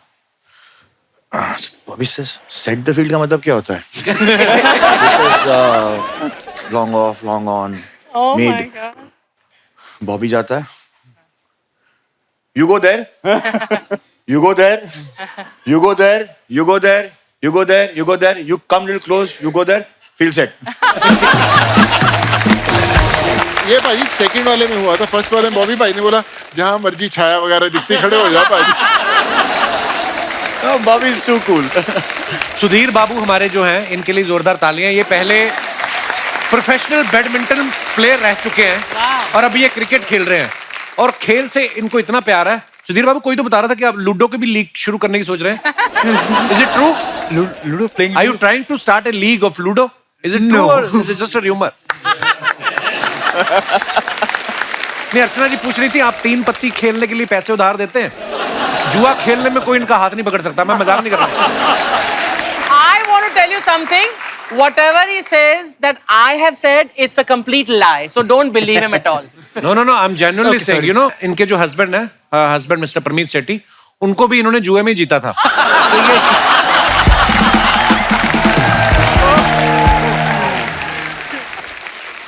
बॉबी से सेट द फील्ड का मतलब क्या होता है? Long off, long on, mid. Bobby जाता है, you go there, you go there, you go there, you go there, you go there, you go there, you come little close, you go there, field set.
ये भाई second वाले में हुआ था। First वाले में बॉबी भाई ने बोला जहां मर्जी छाया वगैरह दिखती खड़े हो जा भाई।
Bobby is too cool.
Sudhir Babu हमारे जो हैं, इनके लिए जोरदार तालियां। ये पहले प्रोफेशनल बैडमिंटन प्लेयर रह चुके हैं और अभी ये क्रिकेट खेल रहे हैं और खेल से इनको इतना प्यार है। सुधीर बाबू, कोई तो बता रहा था कि आप लूडो की भी लीग शुरू करने की सोच रहे हैं। Is it true?
Ludo playing,
are you trying to start a league of ludo? Is it true और is it just a rumour? नहीं, अर्चना जी पूछ रही थी आप 3 पत्ती खेलने के लिए पैसे उधार देते हैं? जुआ खेलने में कोई इनका हाथ नहीं पकड़ सकता। मैं मजाक नहीं कर रहा।
I want to tell you something. Whatever he says that I have said, it's a complete lie. So don't believe him at all.
No, I'm genuinely saying, you know, इनके जो हस्बैंड है, हस्बैंड मिस्टर परमीत सेठी, उनको भी इन्होंने जुए में ही जीता था। तो ये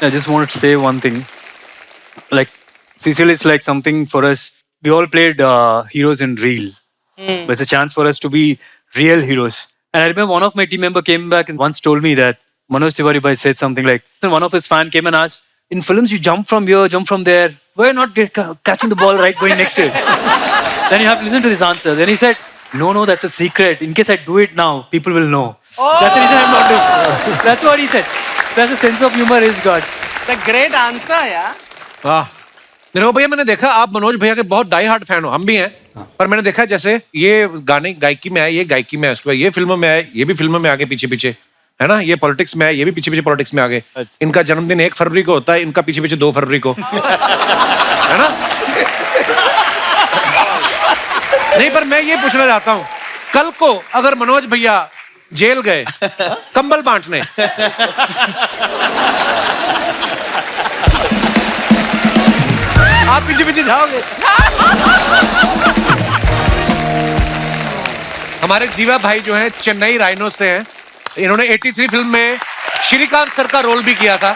I just wanted to say one thing. Like, CCL is like something for us. We all played heroes in real. But it's a chance for us to be real heroes. And I remember one of my team member came back and once told me that Manoj Tiwari bhai said something like, one of his fan came and asked, in films you jump from here, jump from there. Why not catching the ball right going next to it? Then you have to listen to this answer. Then he said, no, that's a secret. In case I do it now, people will know. That's the reason I'm not doing it. That's what he said. That's a sense of humor he's got.
The great answer, yeah.
वाह। मेरे को भैया, मैंने देखा आप मनोज भैया के बहुत डाई हार्ड फैन हो, हम भी हैं। पर मैंने देखा जैसे ये गाने गायकी में आए, ये गायकी में आए, उसके बाद ये फिल्मों में आए, ये भी फिल्मों में आगे पीछे पीछे, है ना? ये पॉलिटिक्स में आए, ये भी पीछे पीछे पॉलिटिक्स में आगे। इनका जन्मदिन 1 फरवरी को होता है, इनका पीछे पीछे 2 फरवरी को, है ना? नहीं, पर मैं ये पूछना चाहता हूँ, कल को अगर मनोज भैया जेल गए कंबल बांटने, आप पीछे पीछे जाओगे? हमारे जीवा भाई जो हैं चेन्नई राइनो से हैं, इन्होंने 83 फिल्म में श्रीकांत सर का रोल भी किया था।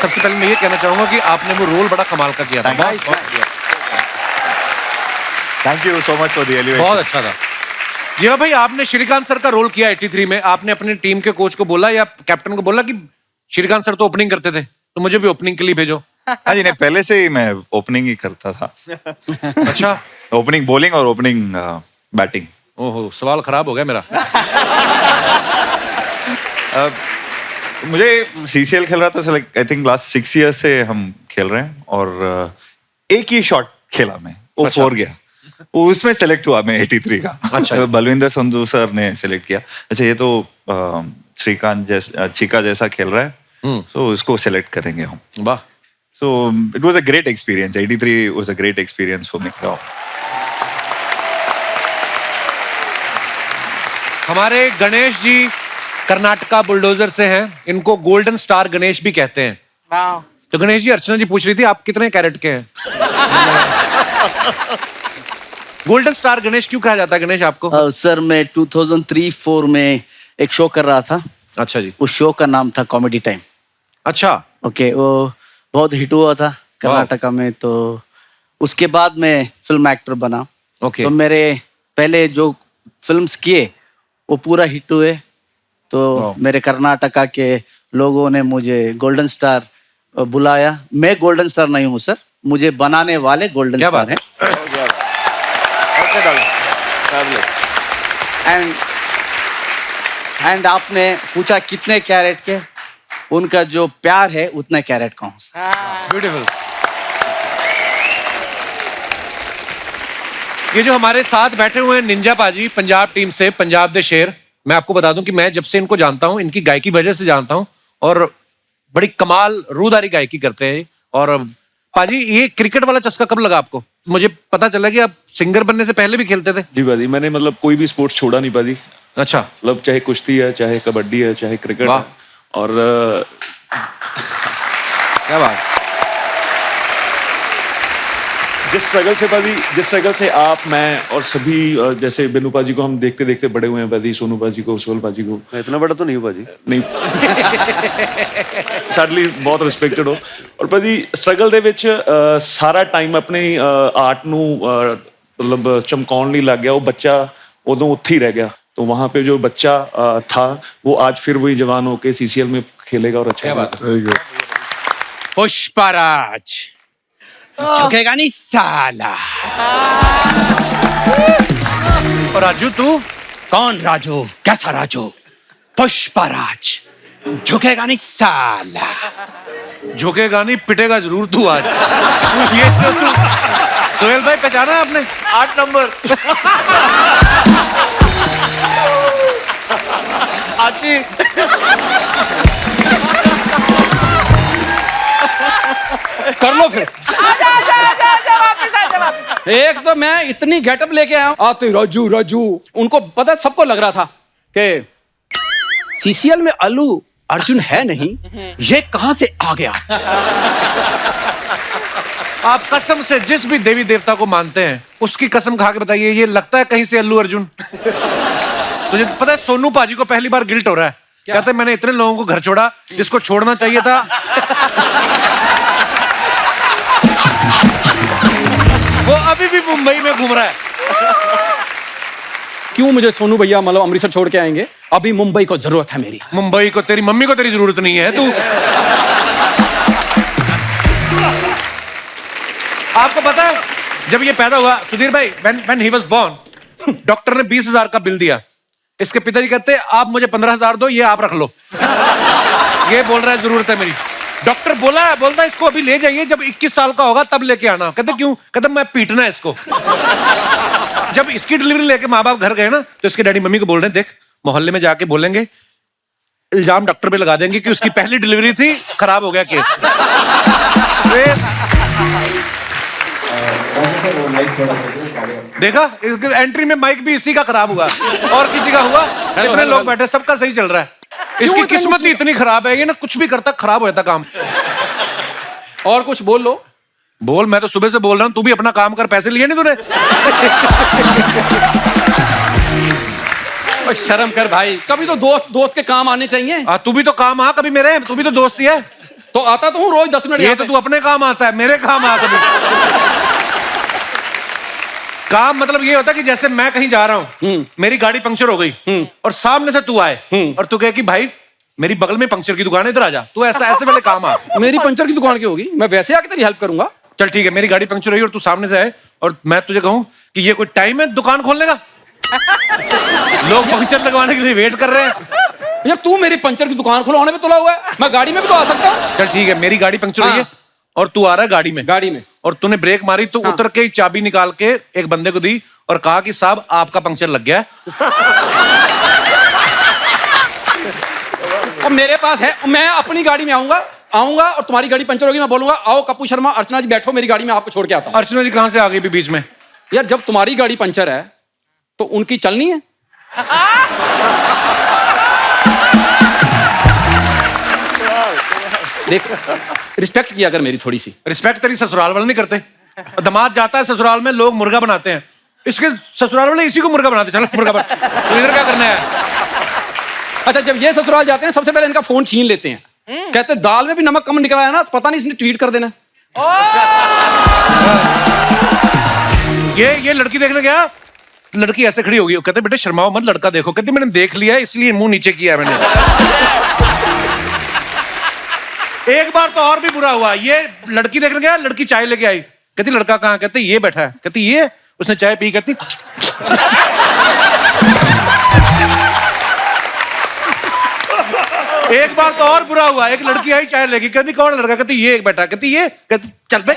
सबसे पहले मैं ये कहना चाहूंगा कि आपने वो रोल बड़ा कमाल का किया था।
Thank you so much for the elevation.
बहुत अच्छा था। जीवा भाई, आपने श्रीकांत सर का रोल किया 83 में, आपने अपने टीम के कोच को बोला या कैप्टन को बोला कि श्रीकांत सर तो ओपनिंग करते थे, तो मुझे भी ओपनिंग के लिए भेजो?
हाँ जी, नहीं, पहले से ही मैं ओपनिंग ही करता था।
अच्छा,
ओपनिंग बॉलिंग और ओपनिंग बैटिंग।
ओहो, सवाल खराब हो गया मेरा।
मुझे सीसीएल खेल रहा था, आई थिंक लास्ट 6 ईयर्स से हम खेल रहे हैं और एक ही शॉट खेला मैं, वो 4 गया, वो उसमें सेलेक्ट हुआ मैं 83 का। अच्छा। बलविंदर संधू सर ने सेलेक्ट किया। अच्छा, ये तो श्रीकांत जैसा, चीका जैसा खेल रहा है, तो इसको सेलेक्ट करेंगे हम.
वाह.
So it was a great experience. 83 was a great experience for me.
हमारे गणेश जी कर्नाटका बुलडोजर से हैं. इनको गोल्डन स्टार गणेश भी कहते हैं.
वाह.
तो गणेश जी, अर्चना जी पूछ रही थी आप कितने कैरेट के हैं? गोल्डन स्टार गणेश क्यों कहा जाता है गणेश आपको?
सर मैं 2003-4 में एक शो कर रहा था.
अच्छा जी.
उस शो का नाम था कॉमेडी टाइम.
अच्छा.
ओके, वो बहुत हिट हुआ था कर्नाटका में. तो उसके बाद मैं फिल्म एक्टर बना.
ओके.
तो मेरे पहले जो फिल्म्स किए वो पूरा हिट हुए. तो मेरे कर्नाटका के लोगों ने मुझे गोल्डन स्टार बुलाया. मैं गोल्डन स्टार नहीं हूँ सर, मुझे बनाने वाले गोल्डन स्टार हैं. एंड आपने पूछा कितने कैरेट के, उनका जो प्यार है उतने कैरेट का हूँ.
ब्यूटीफुल. ये जो हमारे साथ बैठे हुए हैं निंजा पाजी, पंजाब टीम से, पंजाब दे शेर. मैं आपको बता दूं कि मैं जब से इनको जानता हूं, इनकी गायकी वजह से जानता हूं, और बड़ी कमाल रूदारी गायकी करते हैं. और पाजी, ये क्रिकेट वाला चस्का कब लगा आपको? मुझे पता चला कि आप सिंगर बनने से पहले भी खेलते थे.
जी पाजी, मैंने मतलब कोई भी स्पोर्ट्स छोड़ा नहीं पाजी.
अच्छा.
मतलब चाहे कुश्ती है, चाहे कबड्डी है, चाहे क्रिकेट है. और
क्या बात.
जिस स्ट्रगल से पाजी, जिस स्ट्रगल से आप, मैं और सभी जैसे बिनू पाजी को हम देखते देखते बड़े हुए हैं पाजी, सोनू पाजी को, सोहल पाजी को.
मैं इतना बड़ा तो नहीं हूँ पाजी.
नहीं. सैडली बहुत रिस्पेक्टेड हो. और पाजी स्ट्रगल ਦੇ ਵਿੱਚ ਸਾਰਾ ਟਾਈਮ ਆਪਣੇ ਆਰਟ ਨੂੰ मतलब चमकाਉਣ ਲਈ ਲੱਗ ਗਿਆ. ਉਹ ਬੱਚਾ ਉਦੋਂ ਉੱਥੇ ਹੀ ਰਹਿ ਗਿਆ. तो वहाँ पे जो बच्चा था वो आज फिर वही जवान होके सीसीएल में खेलेगा और अच्छा बात.
पुष्पराज झुकेगा नहीं साला.
और राजू तू?
कौन राजू? कैसा राजू? पुष्पराज झुकेगा नहीं साला.
झुकेगा नहीं, पिटेगा जरूर तू आज. ये जो तू सोहेल भाई पहचाना आपने? 8 नंबर.
आची.
कर लो फिर. एक तो मैं इतनी गेटअप लेके आया हूं, आते राजू राजू. उनको पता, सबको लग रहा था कि सीसीएल में अल्लू अर्जुन है नहीं, ये कहां से आ गया.
आप कसम से जिस भी देवी देवता को मानते हैं उसकी कसम खा के बताइए, ये लगता है कहीं से अल्लू अर्जुन? तुझे पता है सोनू पाजी को पहली बार गिल्ट हो रहा है. कहते हैं मैंने इतने लोगों को घर छोड़ा जिसको छोड़ना चाहिए था. वो अभी भी मुंबई में घूम रहा है.
क्यों मुझे सोनू भैया मतलब अमृतसर छोड़ के आएंगे? अभी मुंबई को जरूरत है मेरी.
मुंबई को तेरी मम्मी को तेरी जरूरत नहीं है. तू आपको पता है जब ये पैदा हुआ सुधीर भाई, when he was born, doctor ने 20,000 का बिल दिया. इसके पिताजी कहते आप मुझे 15,000 दो, ये आप रख लो. ये बोल रहा है जरूरत है मेरी. डॉक्टर बोलता है इसको अभी ले जाइए, जब 21 साल का होगा तब लेके आना. कहते क्यों? कहते मैं पीटना है इसको. जब इसकी डिलीवरी लेके माँ बाप घर गए ना, तो इसके डैडी मम्मी को बोल रहे हैं देख मोहल्ले में जाके बोलेंगे, इल्जाम डॉक्टर पे लगा देंगे कि उसकी पहली डिलीवरी थी, खराब हो गया केस. देखा, एंट्री में माइक भी इसी का खराब हुआ और किसी का हुआ. इतने लोग बैठे, सबका सही चल रहा है. इसकी किस्मत ही इतनी खराब है, ये ना कुछ भी करता खराब हो जाता काम.
और कुछ बोल लो.
बोल, मैं तो सुबह से बोल रहा हूँ, तू भी अपना काम कर. पैसे लिए नहीं तूने?
शर्म कर भाई, कभी तो दोस्त के काम आने चाहिए.
तू भी तो काम आ कभी मेरे, तू भी तो दोस्त ही है.
तो आता तो हूँ रोज 10 मिनट.
ये तो तू अपने काम आता है, मेरे काम आ कभी. काम मतलब ये होता है कि जैसे मैं कहीं जा रहा हूँ, मेरी गाड़ी पंक्चर हो गई और सामने से तू आए और तू कहे कि भाई मेरी बगल में पंक्चर की दुकान है, इधर आ जा. तू ऐसे वाले काम आ.
मेरी पंक्चर की दुकान की होगी, मैं वैसे आके तेरी हेल्प करूंगा.
चल ठीक है, मेरी गाड़ी पंक्चर हुई और तू सामने से आए और मैं तुझे कहूं कि ये कोई टाइम है दुकान खोलने का? लोग पंक्चर लगवाने के लिए वेट कर रहे हैं.
यार तू मेरी पंक्चर की दुकान खुलवाने पे तुला हुआ है, मैं गाड़ी में भी तो आ सकता हूँ.
चल ठीक है, मेरी गाड़ी पंक्चर हुई है और तू आ रहा है गाड़ी में और तूने ब्रेक मारी, तो उतर के चाबी निकाल के एक बंदे को दी और कहा कि साहब आपका पंक्चर लग गया है.
और मेरे पास है, मैं अपनी गाड़ी में आऊंगा और तुम्हारी गाड़ी पंचर होगी, मैं बोलूंगा आओ कपूर शर्मा, अर्चना जी बैठो मेरी गाड़ी में, आपको छोड़ के आता हूं।
अर्चना जी कहां से आ गई भी बीच में?
यार जब तुम्हारी गाड़ी पंचर है तो उनकी चलनी है। देख रिस्पेक्ट किया अगर मेरी थोड़ी सी।
रिस्पेक्ट तेरी ससुराल वाले नहीं करते। दामाद जाता है ससुराल में, लोग मुर्गा बनाते हैं, इसके ससुराल वाले इसी को मुर्गा बनाते। चलो मुर्गा बना, तो इधर क्या करना है?
अच्छा जब ये ससुराल जाते हैं सबसे पहले इनका फोन छीन लेते हैं, कहते दाल में भी नमक कम निकला है ना, पता नहीं इसने ट्वीट कर देना।
ये लड़की देखने गया, लड़की ऐसे खड़ी होगी, कहते बेटे शर्माओ मत, लड़का देखो। कहते मैंने देख लिया इसलिए मुंह नीचे किया मैंने। एक बार तो और भी बुरा हुआ, ये लड़की देखने गया, लड़की चाय लेके आई, कहती लड़का कहाँ? कहते ये बैठा है। कहती ये, उसने चाय पी, कहती एक बार तो और बुरा हुआ, एक लड़की आई चाय लेके, कहती कौन लड़का? कहती ये एक बैठा। कहती ये, कहती चल बे।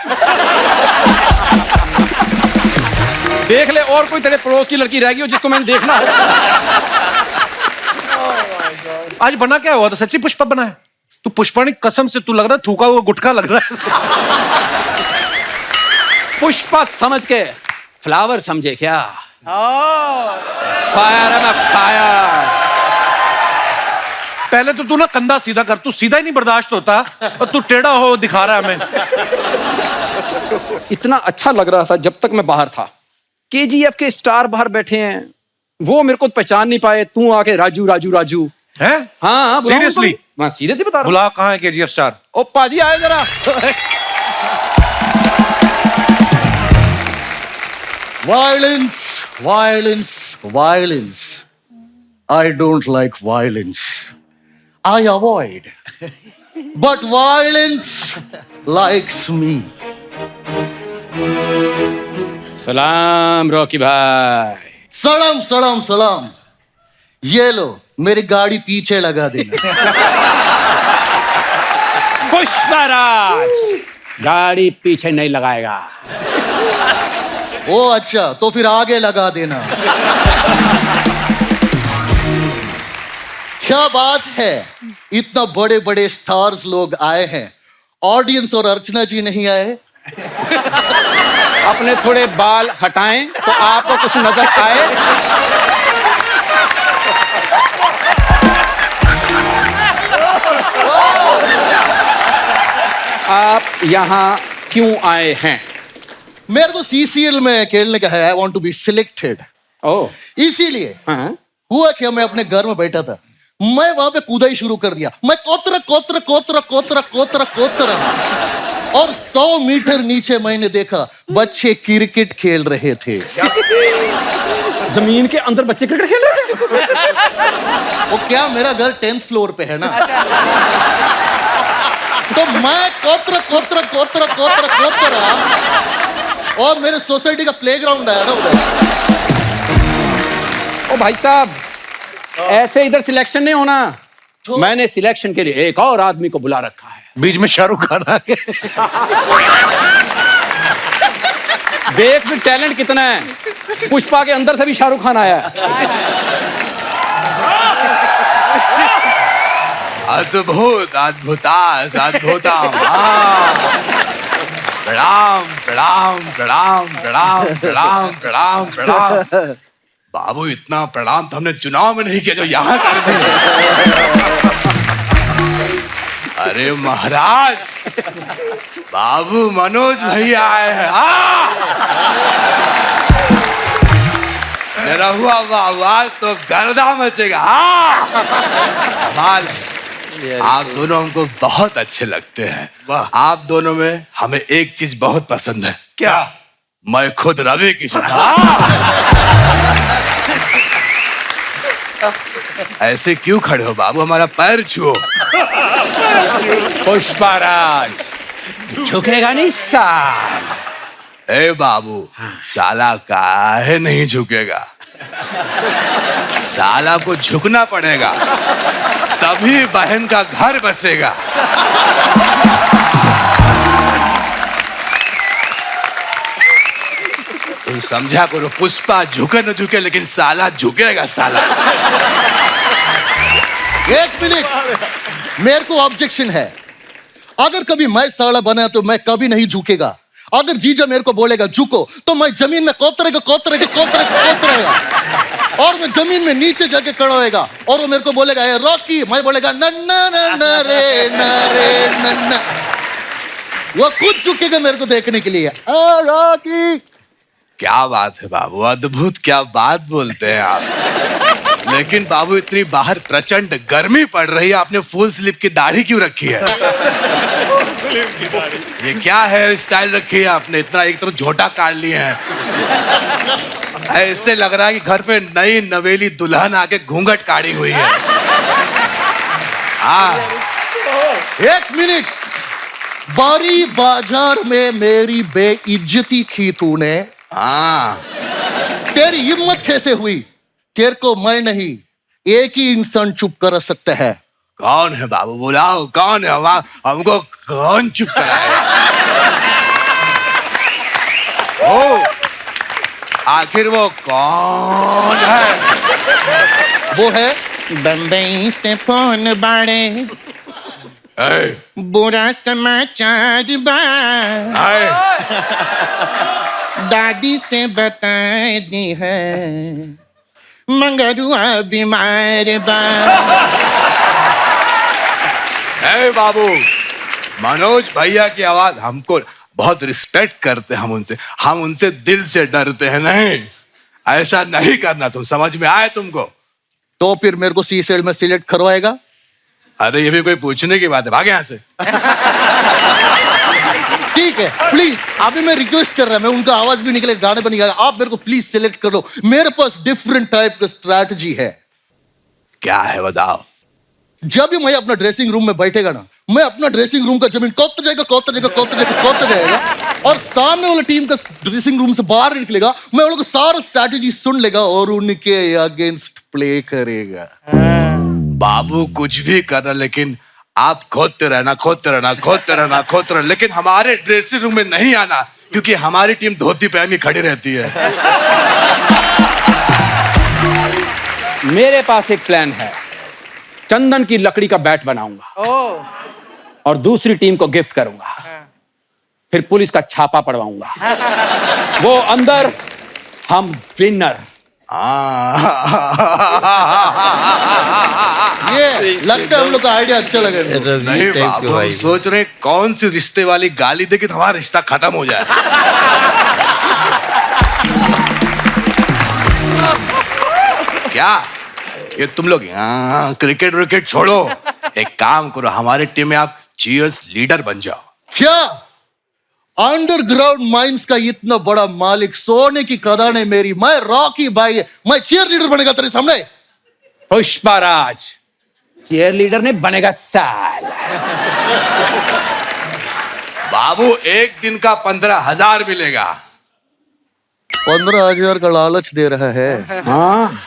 देख ले और कोई तेरे पड़ोस की लड़की रह गई हो जिसको मैंने देखना है।
आज बना क्या हुआ? तो सच्ची पुष्पा बना है तू। पुष्पाणी कसम से तू लग रहा है थूका हुआ गुटखा लग रहा है।
पुष्पा समझ के फ्लावर समझे क्या? फायर है, मैं फायर।
पहले तो तू ना कंधा सीधा कर, तू सीधा ही नहीं बर्दाश्त होता और तू टेढ़ा हो दिखा रहा है हमें।
इतना अच्छा लग रहा था जब तक मैं बाहर था। केजीएफ के स्टार बाहर बैठे हैं, वो मेरे को पहचान नहीं पाए, तू आके राजू राजू राजू
है?
हाँ
सीरियसली?
मैं सीरियसली बता रहा हूँ।
बुला, कहाँ है केजीएफ स्टार?
ओ पाजी आए जरा।
Violence, violence, violence. I don't like violence. I avoid. But violence likes me.
सलाम रॉकी भाई।
सलाम सलाम सलाम। ये लो मेरी गाड़ी पीछे लगा देना।
पुष्पराज गाड़ी पीछे नहीं लगाएगा।
ओ अच्छा, तो फिर आगे लगा देना। क्या बात है, इतना बड़े बड़े स्टार्स लोग आए हैं, ऑडियंस और अर्चना जी नहीं आए?
अपने थोड़े बाल हटाएं तो आपको कुछ नजर आए। आप यहाँ क्यों आए हैं?
मेरे को सीसीएल में खेलने का है, I want to be selected.
Oh,
इसीलिए हुआ क्या, मैं अपने घर में बैठा था, मैं वहां पे कूदा ही शुरू कर दिया। मैं कोतरा कोतरा कोतरा कोतरा कोतरा कोतरा, और 100 मीटर नीचे मैंने देखा बच्चे क्रिकेट खेल रहे थे।
जमीन के अंदर बच्चे क्रिकेट खेल रहे थे?
वो क्या, मेरा घर 10th फ्लोर पे है ना। तो मैं कोतरा कोतरा कोतरा कोतरा कोतरा, और मेरे सोसाइटी का प्लेग्राउंड है ना उधर।
ओ भाई साहब, ऐसे इधर सिलेक्शन नहीं होना। मैंने सिलेक्शन के लिए एक और आदमी को बुला रखा है।
बीच में शाहरुख खान आ गए।
देख भी टैलेंट कितना है, पुष्पा के अंदर से भी शाहरुख खान आया है।
अद्भुत अद्भुतास अद्भुतम। प्रणाम प्रणाम प्रणाम प्रणाम प्रणाम प्रणाम प्रणाम। बाबू इतना प्रणाम तो हमने चुनाव में नहीं किया जो यहाँ कर दे। अरे महाराज, बाबू मनोज भैया आए हैं। मेरा हुआ आवाज तो गर्दा मचेगा। कमाल, आप दोनों हमको बहुत अच्छे लगते हैं। आप दोनों में हमें एक चीज बहुत पसंद है। क्या? मैं खुद रवि किशन। ऐसे क्यों खड़े हो बाबू, हमारा पैर छुओ।
पुष्पराज झुकेगा नहीं साल।
ए बाबू, साला काहे नहीं झुकेगा? साला को झुकना पड़ेगा, तभी बहन का घर बसेगा। तुम समझा करो, पुष्पा झुके न झुके लेकिन साला झुकेगा। साला
1 मिनट, मेरे को ऑब्जेक्शन है। अगर कभी मैं साला बना तो मैं कभी नहीं झुकेगा। अगर जीजा मेरे को बोलेगा झुको तो मैं जमीन में कोतरेगा और मैं जमीन में नीचे जाके खड़ा होएगा और वो मेरे को बोलेगा ए रॉकी, मैं बोलेगा नन्ना नन्ना रे नन्ना। वो खुद झुकेगा मेरे को देखने के लिए। रॉकी,
क्या बात है बाबू, अद्भुत, क्या बात बोलते हैं आप। लेकिन बाबू इतनी बाहर प्रचंड गर्मी पड़ रही है, आपने फुल स्लीव की दाढ़ी क्यों रखी है? ये क्या हेयर स्टाइल रखी है आपने? इतना एक तरफ झोटा काट लिए हैं। ऐसे लग रहा है कि घर पे नई नवेली दुल्हन आके घूंघट काढ़ी हुई है। हाँ,
एक मिनट, बारी बाजार में मेरी बेइज्जती की तूने।
हाँ,
तेरी हिम्मत कैसे हुई? तेरे को मैं नहीं, एक ही इंसान चुप कर सकता है।
कौन है बाबू, बुलाओ, कौन है? हमको कौन चुप कराएगा? ओ, आखिर वो कौन है?
वो है बम्बई से फोन बाड़े, बुरा समाचार बा, दादी से बता दी है मंगरुआ बीमार बा।
ए बाबू, मनोज भैया की आवाज हमको बहुत रिस्पेक्ट करते हैं, हम उनसे दिल से डरते हैं। नहीं, ऐसा नहीं करना। तुम समझ में आए तुमको?
तो फिर मेरे को सीसेल में सिलेक्ट करवाएगा?
अरे ये भी कोई पूछने की बात है? भाग यहाँ से।
ठीक है, प्लीज, अभी मैं रिक्वेस्ट कर रहा हूं, मैं उनका आवाज भी निकले, गाने बन गया, आप मेरे को प्लीज सिलेक्ट कर लो। मेरे पास डिफरेंट टाइप का स्ट्रैटेजी है।
क्या है बताओ?
जब भी मैं अपना ड्रेसिंग रूम में बैठेगा ना, मैं अपना ड्रेसिंग रूम का जमीन कोत जाएगा और सामने वाला टीम का ड्रेसिंग रूम से बाहर निकलेगा, मैं उन लोगों को सारा स्ट्रैटेजी सुन लेगा और उनके अगेंस्ट प्ले करेगा।
बाबू कुछ भी करना, लेकिन आप खोदते रहना, लेकिन हमारे ड्रेसिंग रूम में नहीं आना, क्योंकि हमारी टीम धोती पहन के खड़ी रहती है।
मेरे पास एक प्लान है। चंदन की लकड़ी का बैट बनाऊंगा और दूसरी टीम को गिफ्ट करूंगा, फिर पुलिस का छापा पड़वाऊंगा। वो अंदर, हम विनर।
ये लगता है हम लोग का आइडिया अच्छा लगेगा।
नहीं बाबू, हम सोच रहे कौन सी रिश्ते वाली गाली दे कि हमारा रिश्ता खत्म हो जाए। क्या ये तुम लोग यहाँ क्रिकेट विकेट छोड़ो, एक काम करो, हमारे टीम में आप चीयर्स लीडर बन जाओ।
क्या अंडरग्राउंड माइंस का इतना बड़ा मालिक, सोने की खदान है मेरी, मैं रॉकी भाई, मैं चीयर लीडर बनेगा तेरे सामने?
पुष्पाराज चीयर लीडर ने बनेगा साल।
बाबू एक दिन का 15,000 मिलेगा।
15,000 का लालच दे रहा है?
हाँ,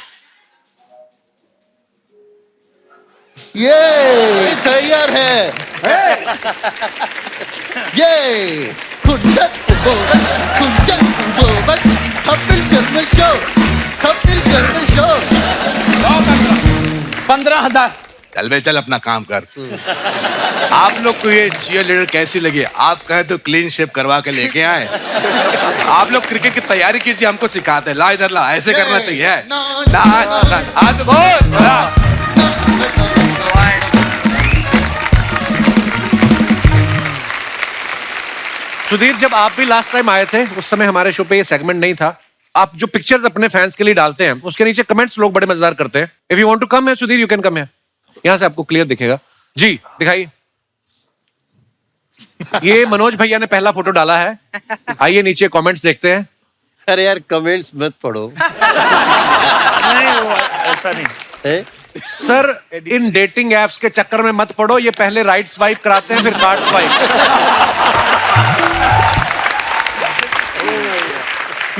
ये तैयार है। ये कपिल शर्मा शो।
15,000।
चल बे, चल अपना काम कर। आप लोग को ये चीयर लीडर कैसी लगी? आप कहें तो क्लीन शेप करवा के लेके आए। आप लोग क्रिकेट की तैयारी कीजिए, हमको सिखाते हैं। ला इधर ला, ऐसे करना चाहिए।
सुधीर, जब आप भी लास्ट टाइम आए थे उस समय हमारे शो पे ये सेगमेंट नहीं था। आप जो पिक्चर्स अपने फैंस के लिए डालते हैं उसके नीचे कमेंट्स लोग बड़े मजेदार करते हैं। If you want to come है सुधीर, यू कैन कम है। यहां से आपको क्लियर दिखेगा जी, दिखाइए। ये मनोज भैया ने पहला फोटो डाला है। आइए नीचे कमेंट्स देखते हैं।
अरे यार कमेंट्स मत पढ़ो।
नहीं, ऐसा नहीं
सर, इन डेटिंग एप्स के चक्कर में मत पड़ो। ये पहले राइट स्वाइप कराते हैं, फिर कार्ड स्वाइप।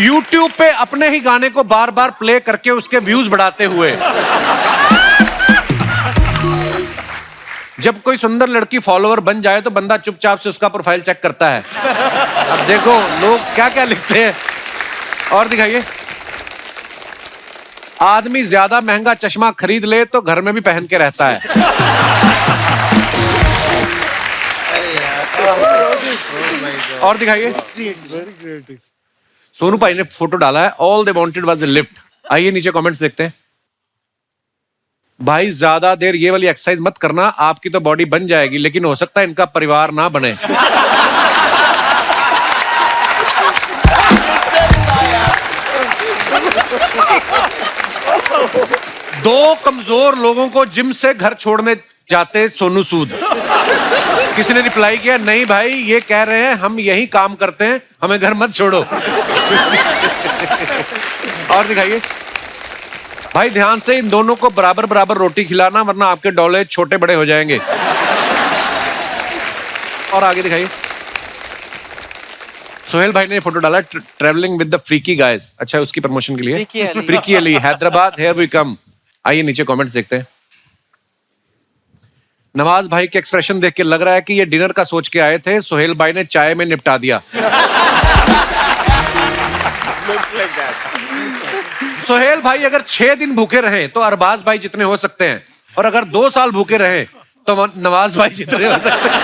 YouTube पे अपने ही गाने को बार बार प्ले करके उसके व्यूज बढ़ाते हुए। जब कोई सुंदर लड़की फॉलोअर बन जाए तो बंदा चुपचाप से उसका प्रोफाइल चेक करता है। अब देखो लोग क्या क्या लिखते हैं। और दिखाइए। आदमी ज्यादा महंगा चश्मा खरीद ले तो घर में भी पहन के रहता है। और दिखाइए। सोनू भाई ने फोटो डाला है, all they wanted was a lift. आइए नीचे कमेंट्स देखते हैं। भाई ज्यादा देर ये वाली एक्सरसाइज मत करना, आपकी तो बॉडी बन जाएगी, लेकिन हो सकता है इनका परिवार ना बने। दो कमजोर लोगों को जिम से घर छोड़ने जाते सोनू सूद। किसी ने रिप्लाई किया, नहीं भाई ये कह रहे हैं हम यही काम करते हैं, हमें घर मत छोड़ो। और दिखाइए भाई, ध्यान से इन दोनों को बराबर बराबर रोटी खिलाना, वरना आपके डोले छोटे बड़े हो जाएंगे। और आगे दिखाइए। सोहेल भाई ने फोटो डाला, travelling with the freaky guys. अच्छा, उसकी प्रमोशन के लिए Freaky Ali Hyderabad, here we come. आइए नीचे कमेंट्स देखते हैं। नवाज भाई के एक्सप्रेशन देख के लग रहा है कि ये डिनर का सोच के आए थे, सोहेल भाई ने चाय में निपटा दिया। सोहेल भाई अगर 6 दिन भूखे रहे तो अरबाज भाई जितने हो सकते हैं, और अगर 2 साल भूखे रहे तो नवाज भाई जितने हो सकते हैं।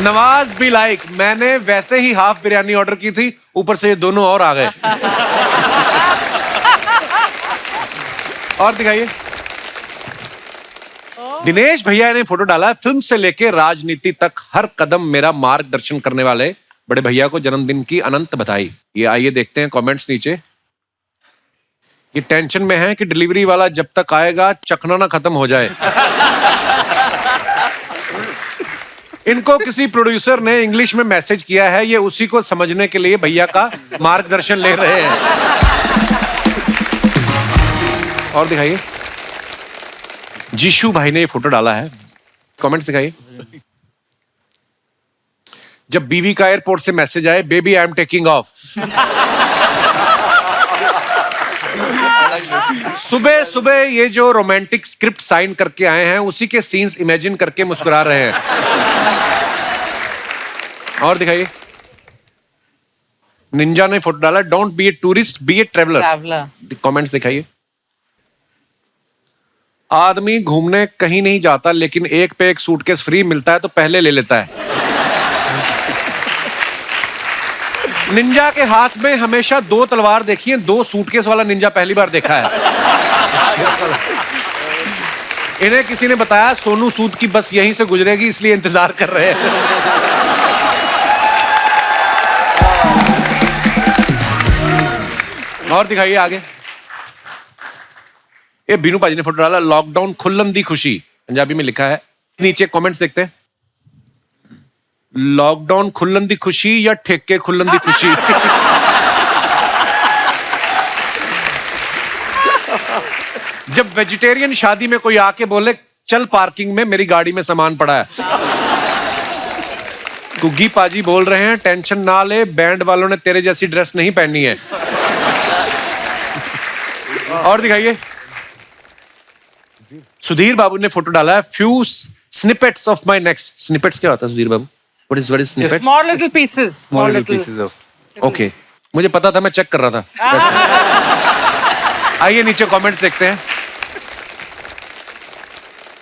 नवाज भी लाइक, मैंने वैसे ही हाफ बिरयानी ऑर्डर की थी, ऊपर से ये दोनों और आ गए। और दिखाइए। दिनेश भैया ने फोटो डाला, फिल्म से लेके राजनीति तक हर कदम मेरा मार्गदर्शन करने वाले बड़े भैया को जन्मदिन की अनंत बधाई। ये आइए देखते हैं कमेंट्स नीचे। ये टेंशन में है कि डिलीवरी वाला जब तक आएगा चखना ना खत्म हो जाए। इनको किसी प्रोड्यूसर ने इंग्लिश में मैसेज किया है, ये उसी को समझने के लिए भैया का मार्गदर्शन ले रहे हैं। और दिखाइए। जीशु भाई ने ये फोटो डाला है, कमेंट्स दिखाइए। जब बीवी का एयरपोर्ट से मैसेज आए, baby I am taking of. सुबह सुबह ये जो रोमांटिक स्क्रिप्ट साइन करके आए हैं, उसी के सीन्स इमेजिन करके मुस्कुरा रहे हैं। और दिखाइए। निंजा ने फोटो डाला, don't be a tourist be a traveller. Comments दिखाइए। आदमी घूमने कहीं नहीं जाता, लेकिन एक पे एक सूटकेस फ्री मिलता है तो पहले ले लेता है। निंजा के हाथ में हमेशा 2 तलवार देखी है, 2 सूटकेस वाला निंजा पहली बार देखा है। इन्हें किसी ने बताया सोनू सूद की बस यहीं से गुजरेगी, इसलिए इंतजार कर रहे हैं। और दिखाइए आगे। ये बीनू पाजी ने फोटो डाला, लॉकडाउन खुल्लन दी खुशी, पंजाबी में लिखा है। नीचे कमेंट्स देखते हैं। लॉकडाउन खुल्लन दी खुशी या ठेके खुल्लन दी खुशी। जब वेजिटेरियन शादी में कोई आके बोले चल पार्किंग में, मेरी गाड़ी में सामान पड़ा है। कुग्गी पाजी बोल रहे हैं, टेंशन ना ले, बैंड वालों ने तेरे जैसी ड्रेस नहीं पहनी है। और दिखाइए। सुधीर बाबू ने फोटो डाला है, few snippets of my next. Snippets क्या होता है सुधीर बाबू? What is snippet?
Small little pieces.
Small little pieces of.
Okay. मुझे पता था, मैं चेक कर रहा था। आइए नीचे कमेंट्स देखते हैं।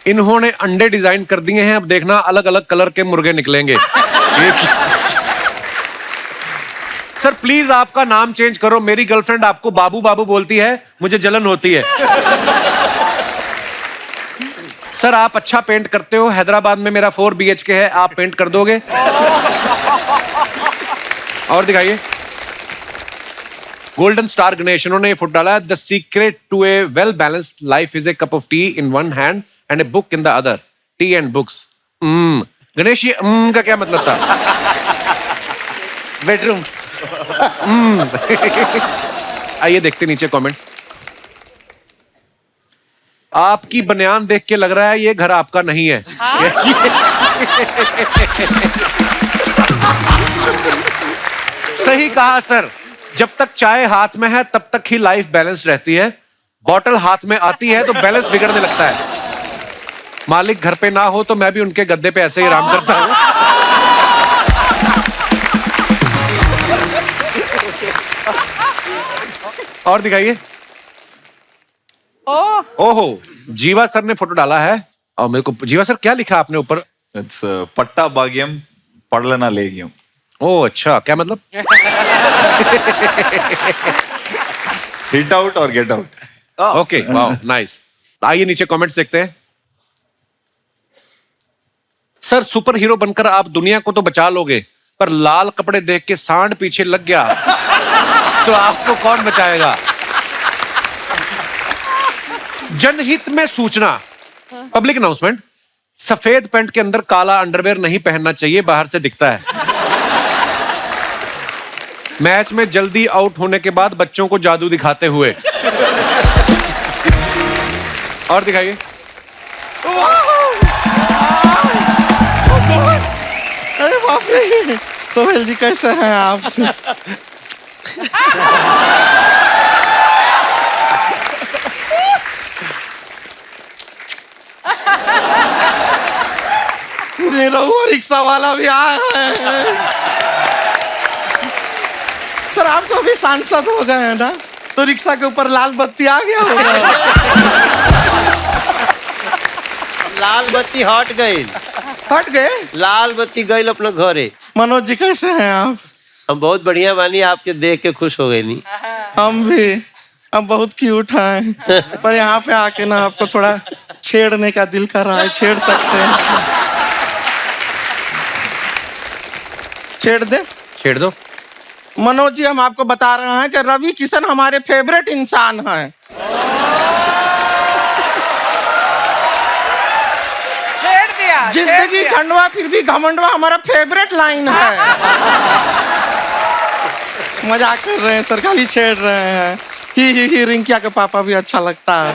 इन्होंने अंडे डिजाइन कर दिए हैं, अब देखना अलग अलग कलर के मुर्गे निकलेंगे। सर प्लीज आपका नाम चेंज करो, मेरी गर्लफ्रेंड आपको बाबू बाबू बोलती है, मुझे जलन होती है। सर आप अच्छा पेंट करते हो, हैदराबाद में मेरा 4 BHK है, आप पेंट कर दोगे? और दिखाइए। गोल्डन स्टार गणेश, उन्होंने ये फोटो डाला, the secret to a well balanced life is a cup of tea in one hand and a book in the other, tea and books. Ganesh ये का क्या मतलब था? बेडरूम। आइए देखते नीचे कमेंट्स। आपकी बनियान देख के लग रहा है ये घर आपका नहीं है। सही कहा सर, जब तक चाय हाथ में है तब तक ही लाइफ बैलेंस रहती है, बॉटल हाथ में आती है तो बैलेंस बिगड़ने लगता है। मालिक घर पे ना हो तो मैं भी उनके गद्दे पे ऐसे ही आराम करता हूं। और दिखाइए। ओहो, जीवा सर ने फोटो डाला है, और मेरे को जीवा सर क्या लिखा आपने ऊपर?
इट्स पट्टा भाग्यम पड़लना लेगियम।
ओह अच्छा, क्या मतलब?
हिट आउट और get out.
Okay, wow, nice. आइए नीचे कमेंट्स देखते हैं। सर, सुपर हीरो बनकर आप दुनिया को तो बचा लोगे, पर लाल कपड़े देख के सांड पीछे लग गया तो आपको कौन बचाएगा? जनहित में सूचना, पब्लिक अनाउंसमेंट, सफेद पैंट के अंदर काला अंडरवेयर नहीं पहनना चाहिए, बाहर से दिखता है। मैच में जल्दी आउट होने के बाद बच्चों को जादू दिखाते हुए। और दिखाइए।
अरे बाप रे, सोहेल जी कैसे हैं आप? निरहुआ रिक्शा वाला भी आया है। सर, आप तो अभी सांसद हो गए हैं ना, तो रिक्शा के ऊपर लाल बत्ती आ गया होगा।
लाल बत्ती हट गई।
हट गए?
लाल बत्ती गई अपने घरे।
मनोज जी कैसे हैं आप?
हम बहुत बढ़िया बानी, आपके देख के खुश हो गए नी।
हम भी, हम बहुत क्यूट हैं, पर यहाँ पे आके ना आपको थोड़ा छेड़ने का दिल कर रहा है। छेड़ सकते हैं? छेड़ दे?
छेड़ दो।
मनोज जी, हम आपको बता रहे हैं कि रवि किशन हमारे फेवरेट इंसान हैं।
छेड़ दिया।
जिंदगी झंडवा फिर भी घमंडवा हमारा फेवरेट लाइन है। मजाक कर रहे हैं सर, खाली छेड़ रहे हैं। ही रिंकिया के पापा भी अच्छा लगता है।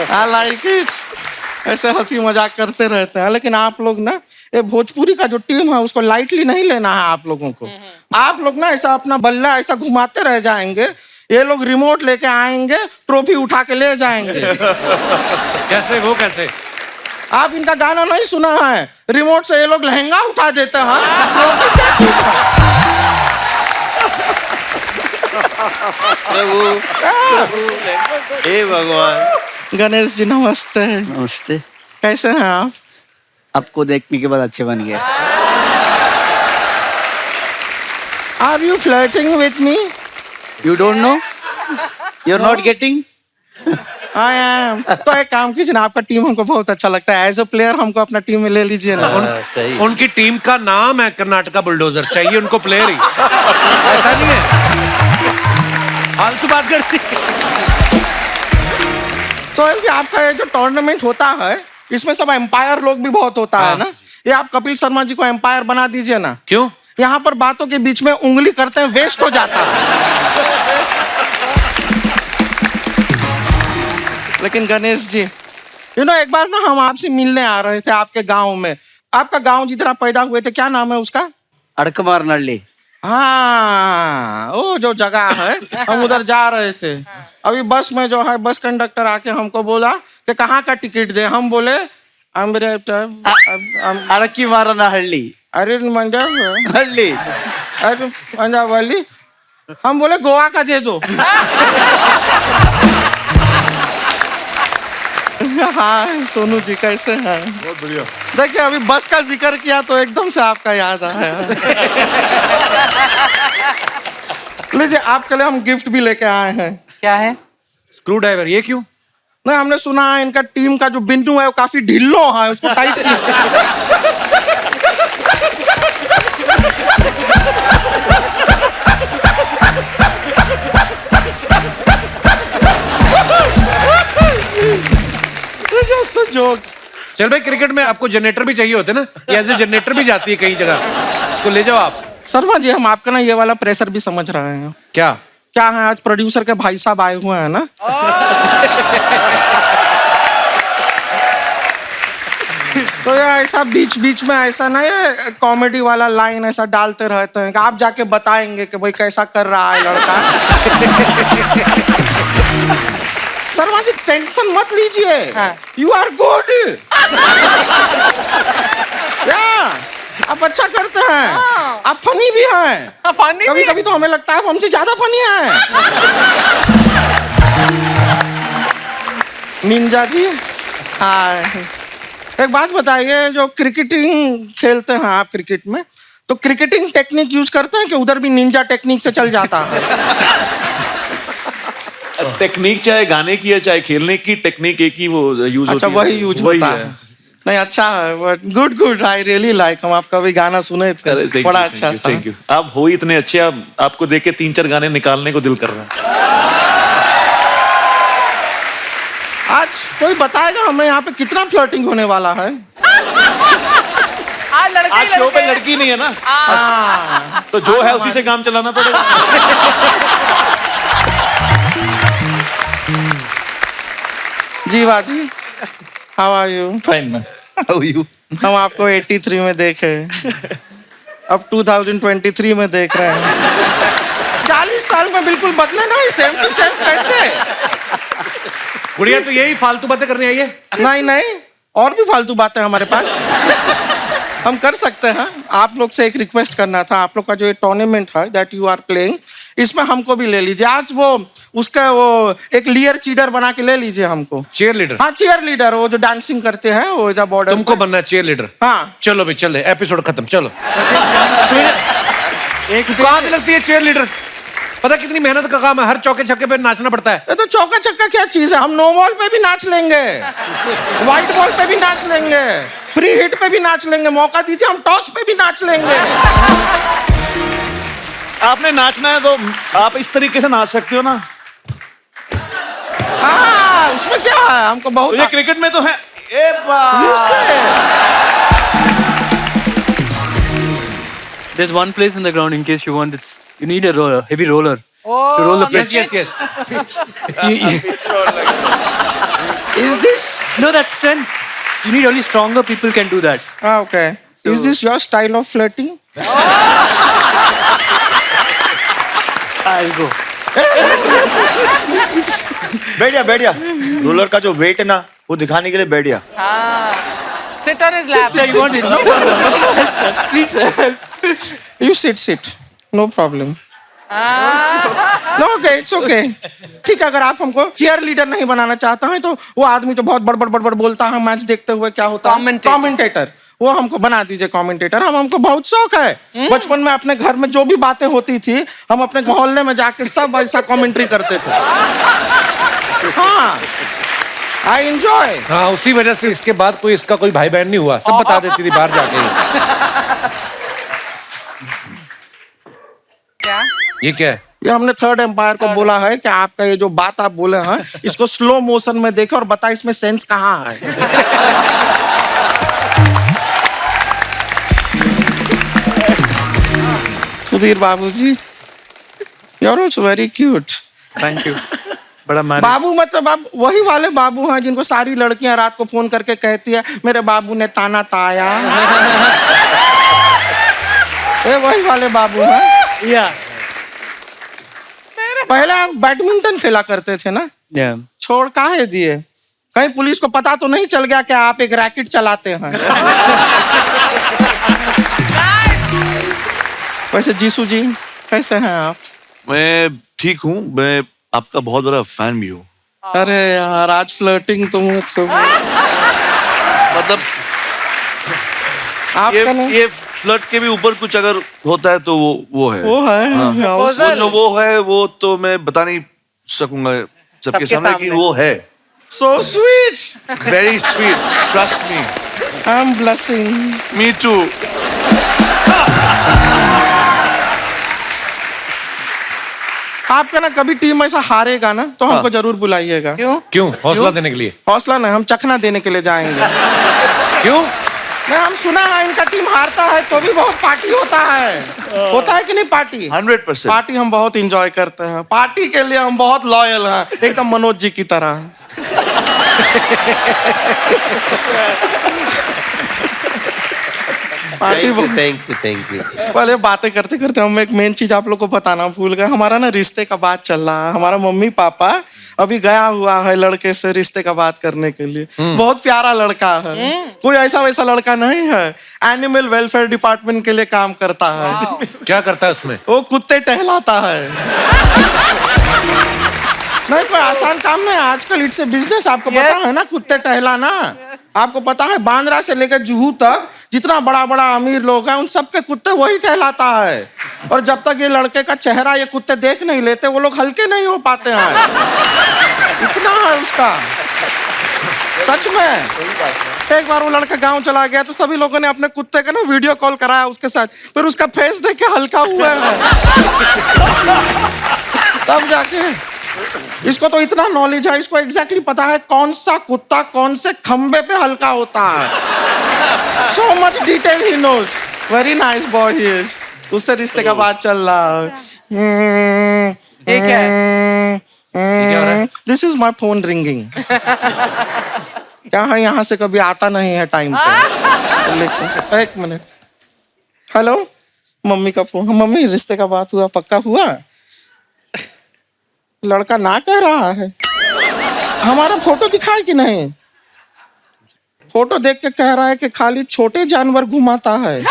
I like it. ऐसे हंसी मजाक करते रहते हैं, लेकिन आप लोग ना ये भोजपुरी का जो टीम है उसको लाइटली नहीं लेना है आप लोगों को। आप लोग ना ऐसा अपना बल्ला ऐसा घुमाते रह जाएंगे, ये लोग रिमोट लेके आएंगे, ट्रॉफी उठा के ले जाएंगे।
कैसे? वो कैसे?
आप इनका गाना नहीं सुना है? रिमोट से ये लोग लहंगा उठा देते हैं, ट्रॉफी क्या चीज है?
प्रभु, हे भगवान।
गणेश जी नमस्ते।
नमस्ते।
कैसे हैं आप?
आपको देखने के बाद अच्छे बन गए।
Are you flirting with me?
You don't know? You're not getting?
I am. तो एक काम कीजिए ना, आपका टीम हमको बहुत अच्छा लगता है। एज ए प्लेयर हमको अपना टीम में ले लीजिए ना।
उनकी टीम का नाम है कर्नाटका बुलडोजर, चाहिए उनको प्लेयर ही। ऐसा नहीं है, फालतू बात करती।
सोहेल जी, आपका ये जो टूर्नामेंट होता है इसमें सब एम्पायर लोग भी बहुत होता है ना, ये आप कपिल शर्मा जी को एम्पायर बना दीजिए ना।
क्यों?
यहाँ पर बातों के बीच में उंगली करते हैं, वेस्ट हो जाता है। लेकिन गणेश जी, एक बार ना हम आपसे मिलने आ रहे थे आपके गांव में। आपका गांव जितना पैदा हुए थे, क्या नाम है उसका?
अड़कमार नल्ली।
हाँ, वो जो जगह है, हम उधर जा रहे थे। अभी बस में जो है बस कंडक्टर आके हमको बोला कि कहाँ का टिकट दे। हम बोले
अड़की मारना हल्ली।
अरे मंजा
हल्ली,
अरे मंजा वाली। हम बोले गोवा का दे दो। हाँ सोनू जी कैसे हैं?
बहुत बढ़िया।
देखिए, अभी बस का जिक्र किया तो एकदम से आपका याद आया। लीजिए, आपके लिए हम गिफ्ट भी लेके आए हैं।
क्या है?
Screw driver. ये क्यों?
नहीं, हमने सुना है इनका टीम का जो बिंदु है वो काफी ढिल्लो है, उसको टाइट जोक्स।
चल भाई, क्रिकेट में आपको जनरेटर भी चाहिए होते ना, ऐसे जनरेटर भी जाती है कई जगह, इसको ले जाओ आप।
शर्मा जी, हम आपका ना ये वाला प्रेशर भी समझ रहे हैं।
क्या
क्या है, आज प्रोड्यूसर के भाई साहब आए हुए हैं ना। तो ये ऐसा बीच बीच में ऐसा ना ये कॉमेडी वाला लाइन ऐसा डालते रहते हैं कि आप जाके बताएंगे कि भाई कैसा कर रहा है लड़का। शर्मा जी, टेंशन मत लीजिए, यू आर गुड। आप अच्छा करते हैं, आप फनी भी हैं। कभी कभी तो हमें लगता है हमसे ज्यादा फनी हैं। निंजा जी, हाय। एक बात बताइए, जो क्रिकेटिंग खेलते हैं आप क्रिकेट में, तो क्रिकेटिंग टेक्निक यूज करते हैं कि उधर भी निंजा टेक्निक से चल जाता है?
टेक्निक चाहे गाने की है चाहे खेलने की, टेक्निक एक ही वो यूज
अच्छा,
होती है।
वही यूज होता है। नहीं, अच्छा है, good good, I really like. हम आपका भी गाना सुने थे, बड़ा अच्छा था।
Thank you. आप हो इतने अच्छे, आपको देख के 3-4 गाने निकालने को दिल कर रहा है।
आज कोई बताएगा हमें यहाँ पे कितना फ्लर्टिंग होने वाला है?
आज शो पे लड़की नहीं है ना, तो जो है उसी से काम चलाना पड़ेगा।
Jeeva ji, how are you?
Fine ma'am, how you?
हम आपको 83 में देखे, अब 2023 में देख रहे हैं। 40 साल में बिल्कुल बदले नहीं, सेम टू सेम कैसे?
गुड़िया तो यही फालतू बातें करने आई है?
नहीं नहीं, और भी फालतू बातें हमारे पास हम कर सकते हैं। आप लोग से एक रिक्वेस्ट करना था, आप लोग का जो ये टूर्नामेंट है दैट यू आर प्लेइंग, इसमें हमको भी ले लीजिए। आज वो उसका वो एक लियर चीडर बना के ले लीजिए हमको।
Chair leader?
हाँ, चेयर लीडर, वो जो डांसिंग करते हैं वो जो बॉर्डर।
तुमको बनना है चेयर लीडर?
हाँ
चलो भाई, चल एपिसोड खत्म, चलो। एक कहाँ पे लगती है चेयर लीडर? पता कितनी मेहनत का काम है, हर चौके छक्के पे नाचना पड़ता है।
तो चौका छक्का क्या चीज है? हम नो बॉल पे भी नाच लेंगे, व्हाइट बॉल पे भी नाच लेंगे, फ्री हिट पे भी नाच लेंगे, मौका दीजिए हम टॉस पे भी नाच लेंगे।
आपने नाचना है तो आप इस तरीके से नाच सकते हो ना।
हाँ, उसमें क्या है, हमको बहुत
ये क्रिकेट में तो है।
There's one place in the ground in case you want this. You need a roller, heavy roller to roll the pitch.
Yes.
Is this?
No, that's strength. You need only stronger people can do that.
Okay. Is this your style of flirting?
I'll go.
बैठ जा। Roller का जो wait है ना, वो दिखाने के लिए बैठ जा।
Sit on his lap.
You sit. No problem. No, okay, it's okay. ठीक है, अगर आप हमको चेयर लीडर नहीं बनाना चाहते हैं तो वो आदमी तो बहुत बड़ बोलता है मैच देखते हुए, क्या होता है, कमेंटेटर, वो हमको बना दीजिए कमेंटेटर। हमको बहुत शौक है, बचपन में अपने घर में जो भी बातें होती थी हम अपने मोहल्ले में जाके सब ऐसा कमेंट्री करते थे। हाँ, आई एंजॉय।
हाँ, उसी वजह से इसके बाद कोई इसका कोई भाई बहन नहीं हुआ, सब बता देती थी बाहर जाके।
क्या?
ये क्या है?
ये हमने थर्ड एम्पायर को बोला है कि आपका ये जो बात आप बोले हैं इसको स्लो मोशन में देखे और बताए इसमें सेंस कहाँ है। Sudhir Babu ji, you are also very cute.
Thank you. बड़ा man.
बाबू मतलब आप वही वाले बाबू हैं जिनको सारी लड़कियां रात को फोन करके कहती है मेरे बाबू ने ताना ताया। ये वही वाले बाबू हैं।
Yeah.
पहले आप बैडमिंटन खेला करते थे ना?
Yeah.
छोड़ काहे दिए? कहीं पुलिस को पता तो नहीं चल गया कि आप एक रैकेट चलाते हैं? वैसे जीसू जी कैसे हैं आप?
मैं ठीक हूँ, मैं आपका बहुत बड़ा फैन भी हूँ।
अरे यार, आज फ्लर्टिंग तो मतलब
ये फ्लर्ट के भी ऊपर कुछ अगर होता है तो वो है।
वो है।
हाँ।
Proposal।
वो है वो तो मैं बता नहीं सकूंगा सबके सामने कि वो है।
So sweet.
Very sweet. Trust me.
I'm blushing.
Me too.
आपका ना कभी टीम ऐसा हारेगा ना तो हमको जरूर बुलाइएगा।
क्यों? हौसला देने के लिए?
हौसला नहीं, हम चखना देने के लिए जाएंगे।
क्यों?
नहीं, हम सुना है इनका टीम हारता है तो भी बहुत पार्टी होता है। होता है कि नहीं पार्टी?
100%।
पार्टी हम बहुत इंजॉय करते हैं, पार्टी के लिए हम बहुत लॉयल हैं, एकदम मनोज जी की तरह।
Thank you.
पहले बातें करते करते हम एक मेन चीज आप लोग को बताना भूल गए। हमारा ना रिश्ते का बात चल रहा है। हमारा मम्मी पापा अभी गया हुआ है लड़के से रिश्ते का बात करने के लिए। बहुत प्यारा लड़का है, कोई ऐसा वैसा लड़का नहीं है। एनिमल वेलफेयर डिपार्टमेंट के लिए काम करता है।
क्या करता है उसमें?
वो कुत्ते टहलाता है। नहीं, कोई आसान काम नहीं, आजकल इट्स बिजनेस, आपको पता है ना, कुत्ते टहलाना आपको पता है बांद्रा से लेकर जुहू तक जितना बड़ा बड़ा अमीर लोग हैं उन सबके कुत्ते वही टहलाता है। और जब तक ये लड़के का चेहरा ये कुत्ते देख नहीं लेते वो लोग हल्के नहीं हो पाते हैं। इतना है उसका, सच में। एक बार वो लड़का गांव चला गया तो सभी लोगों ने अपने कुत्ते का ना वीडियो कॉल कराया उसके साथ, फिर उसका फेस देख के हल्का हुआ है। तब जाके इसको तो इतना नॉलेज है, इसको एग्जैक्टली पता है कौन सा कुत्ता कौन से खंबे पे हल्का होता है। So much detail he knows. Very nice boy he is. उससे रिश्ते का बात चल रहा है।
ये क्या है?
This is my phone ringing. क्या है यहाँ से कभी आता नहीं है टाइम पे। लेकिन एक मिनट। हेलो, मम्मी का फोन। मम्मी रिश्ते का बात हुआ, पक्का हुआ? लड़का ना कह रहा है। हमारा फोटो दिखाए कि नहीं? फोटो देख के कह रहा है कि खाली छोटे जानवर घुमाता है।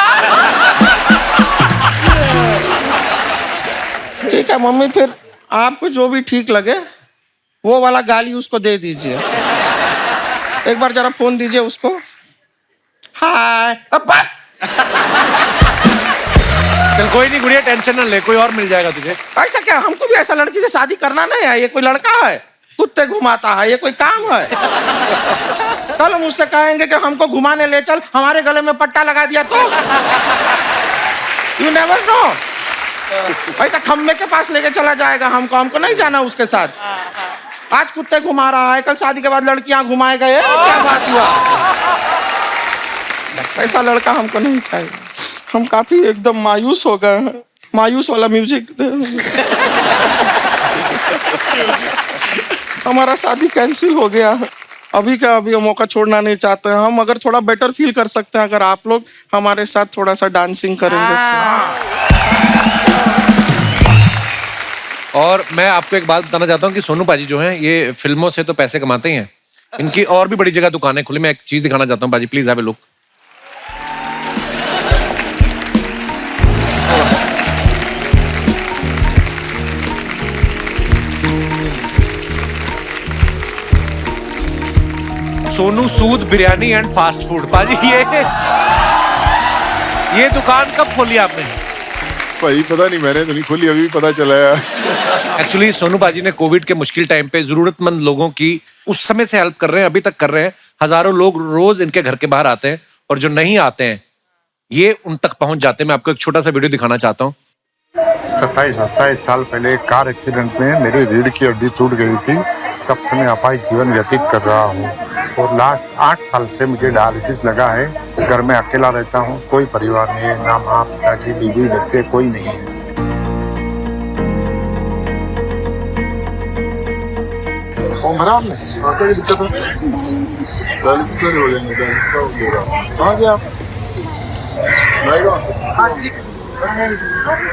ठीक है मम्मी, फिर आपको जो भी ठीक लगे वो वाला गाली उसको दे दीजिए। एक बार जरा फोन दीजिए उसको। हाय।
चल कोई नहीं गुड़िया, टेंशन ना ले, कोई और मिल जाएगा तुझे।
ऐसा क्या, हमको भी ऐसा लड़की से शादी करना नहीं है। ये कोई लड़का है कुत्ते घुमाता है, ये कोई काम है? कल मुझसे कहेंगे कि हमको घुमाने ले चल, हमारे गले में पट्टा लगा दिया तो? You never know. ऐसा खम्बे के पास लेके चला जाएगा हमको नहीं जाना उसके साथ। आज कुत्ते घुमा रहा है, कल शादी के बाद लड़कियां घुमाएगा। ये क्या बात हुआ? ऐसा लड़का हमको नहीं चाहिए। हम काफी एकदम मायूस हो गए हैं। मायूस वाला म्यूजिक। हमारा शादी कैंसिल हो गया है। अभी का अभी मौका छोड़ना नहीं चाहते हैं हम। अगर थोड़ा बेटर फील कर सकते हैं अगर आप लोग हमारे साथ थोड़ा सा डांसिंग करेंगे तो।
और मैं आपको एक बात बताना चाहता हूँ कि सोनू पाजी जो हैं ये फिल्मों से तो पैसे कमाते ही हैं, इनकी और भी बड़ी जगह दुकानें खुली। मैं एक चीज दिखाना चाहता हूँ पाजी, please have a look. Sonu Sood biryani and fast food. पाजी ये दुकान कब खोली आपने?
भाई पता नहीं, मैंने तो नहीं खोली, अभी पता चला यार।
एक्चुअली सोनू पाजी ने कोविड के मुश्किल टाइम पे जरूरतमंद लोगों की उस समय से हेल्प कर रहे हैं, अभी तक कर रहे हैं। हजारों लोग रोज इनके घर के बाहर आते हैं और जो नहीं आते हैं ये उन तक पहुंच जाते हैं। मैं आपको एक छोटा सा वीडियो दिखाना चाहता हूँ।
27 साल पहले एक कार एक्सीडेंट में मेरी रीढ़ की हड्डी टूट गई थी। तब से मैं अपाहिज जीवन व्यतीत कर रहा हूँ और लास्ट 8 साल से मुझे डायलिसिस लगा है। घर में अकेला रहता हूँ, कोई परिवार नहीं है, ना माँ पिताजी बीवी बच्चे कोई नहीं है। दिक्कत है।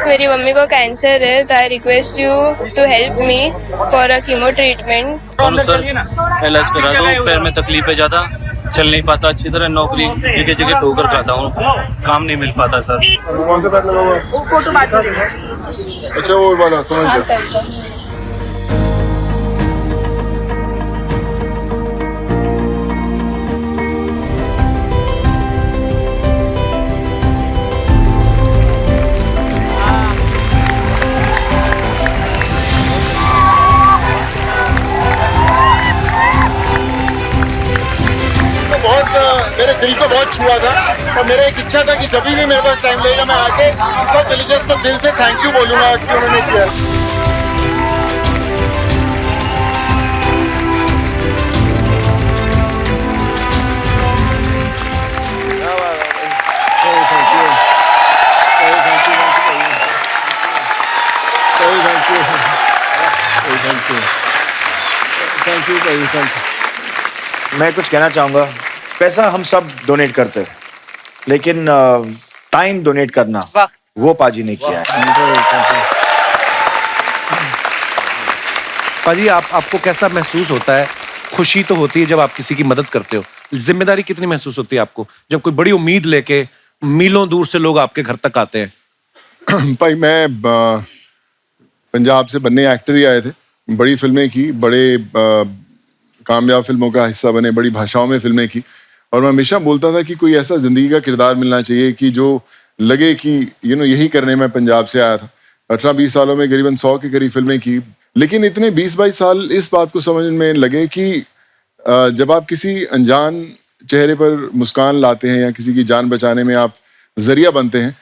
मेरी मम्मी को कैंसर है तो I request you to help me for a chemo treatment.
Sir इलाज करा दो, पैर में तकलीफ है ज़्यादा, चल नहीं पाता अच्छी तरह, नौकरी जगह जगह ठोकर खाता हूँ, काम नहीं मिल पाता सर।
कौन सा पैर लगा हुआ?
वो फोटो बात करेंगे।
अच्छा वो वाला समझ गया। मेरे दिल को बहुत छुआ था और मेरा एक इच्छा था कि जब भी मेरे पास टाइम लगेगा मैं आके सब विलेजर्स को दिल से थैंक यू बोलूंगा कि उन्होंने किया।
Thank you. मैं कुछ कहना चाहूँगा। पैसा हम सब डोनेट करते हैं, लेकिन टाइम डोनेट करना वो पाजी ने किया है।
पाजी आपको कैसा महसूस होता है? खुशी तो होती है जब आप किसी की मदद करते हो, जिम्मेदारी कितनी महसूस होती है आपको जब कोई बड़ी उम्मीद लेके मीलों दूर से लोग आपके घर तक आते हैं?
भाई मैं पंजाब से बनने एक्टर ही आए थे, बड़ी फिल्में की, बड़े कामयाब फिल्मों का हिस्सा बने, बड़ी भाषाओं में फिल्में की और मैं हमेशा बोलता था कि कोई ऐसा जिंदगी का किरदार मिलना चाहिए कि जो लगे कि यही करने मैं पंजाब से आया था। 18-20 सालों में करीबन 100 के करीब फिल्में की, लेकिन इतने 20-22 साल इस बात को समझ में लगे कि जब आप किसी अनजान चेहरे पर मुस्कान लाते हैं या किसी की जान बचाने में आप जरिया बनते हैं,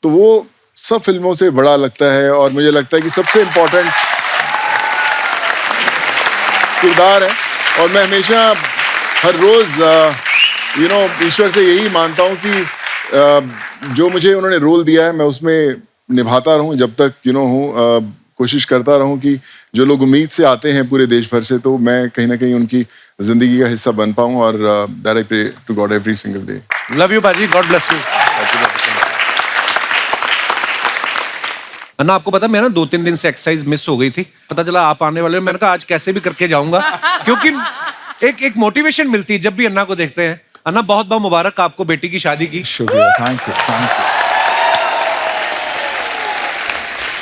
तो वो सब फिल्मों से बड़ा लगता है। और मुझे लगता है कि सबसे इम्पोर्टेंट किरदार है। और मैं हमेशा हर रोज ईश्वर से यही मानता हूँ कि जो मुझे उन्होंने रोल दिया है मैं उसमें निभाता रहूं जब तक हूँ, कोशिश करता रहूं कि जो लोग उम्मीद से आते हैं पूरे देश भर से, तो मैं कहीं ना कहीं उनकी जिंदगी का हिस्सा बन पाऊं। और that I pray to God every single day.
Love you बाजी, गॉड ब्लेस यू। अन्ना, आपको पता मैं ना 2-3 दिन से एक्सरसाइज मिस हो गई थी। पता चला आप आने वाले हो, मैंने कहा आज कैसे भी करके जाऊंगा, क्योंकि एक मोटिवेशन मिलती है जब भी अन्ना को देखते हैं। अन्ना, बहुत बहुत मुबारक आपको बेटी की शादी की।
शुक्रिया, थैंक यू।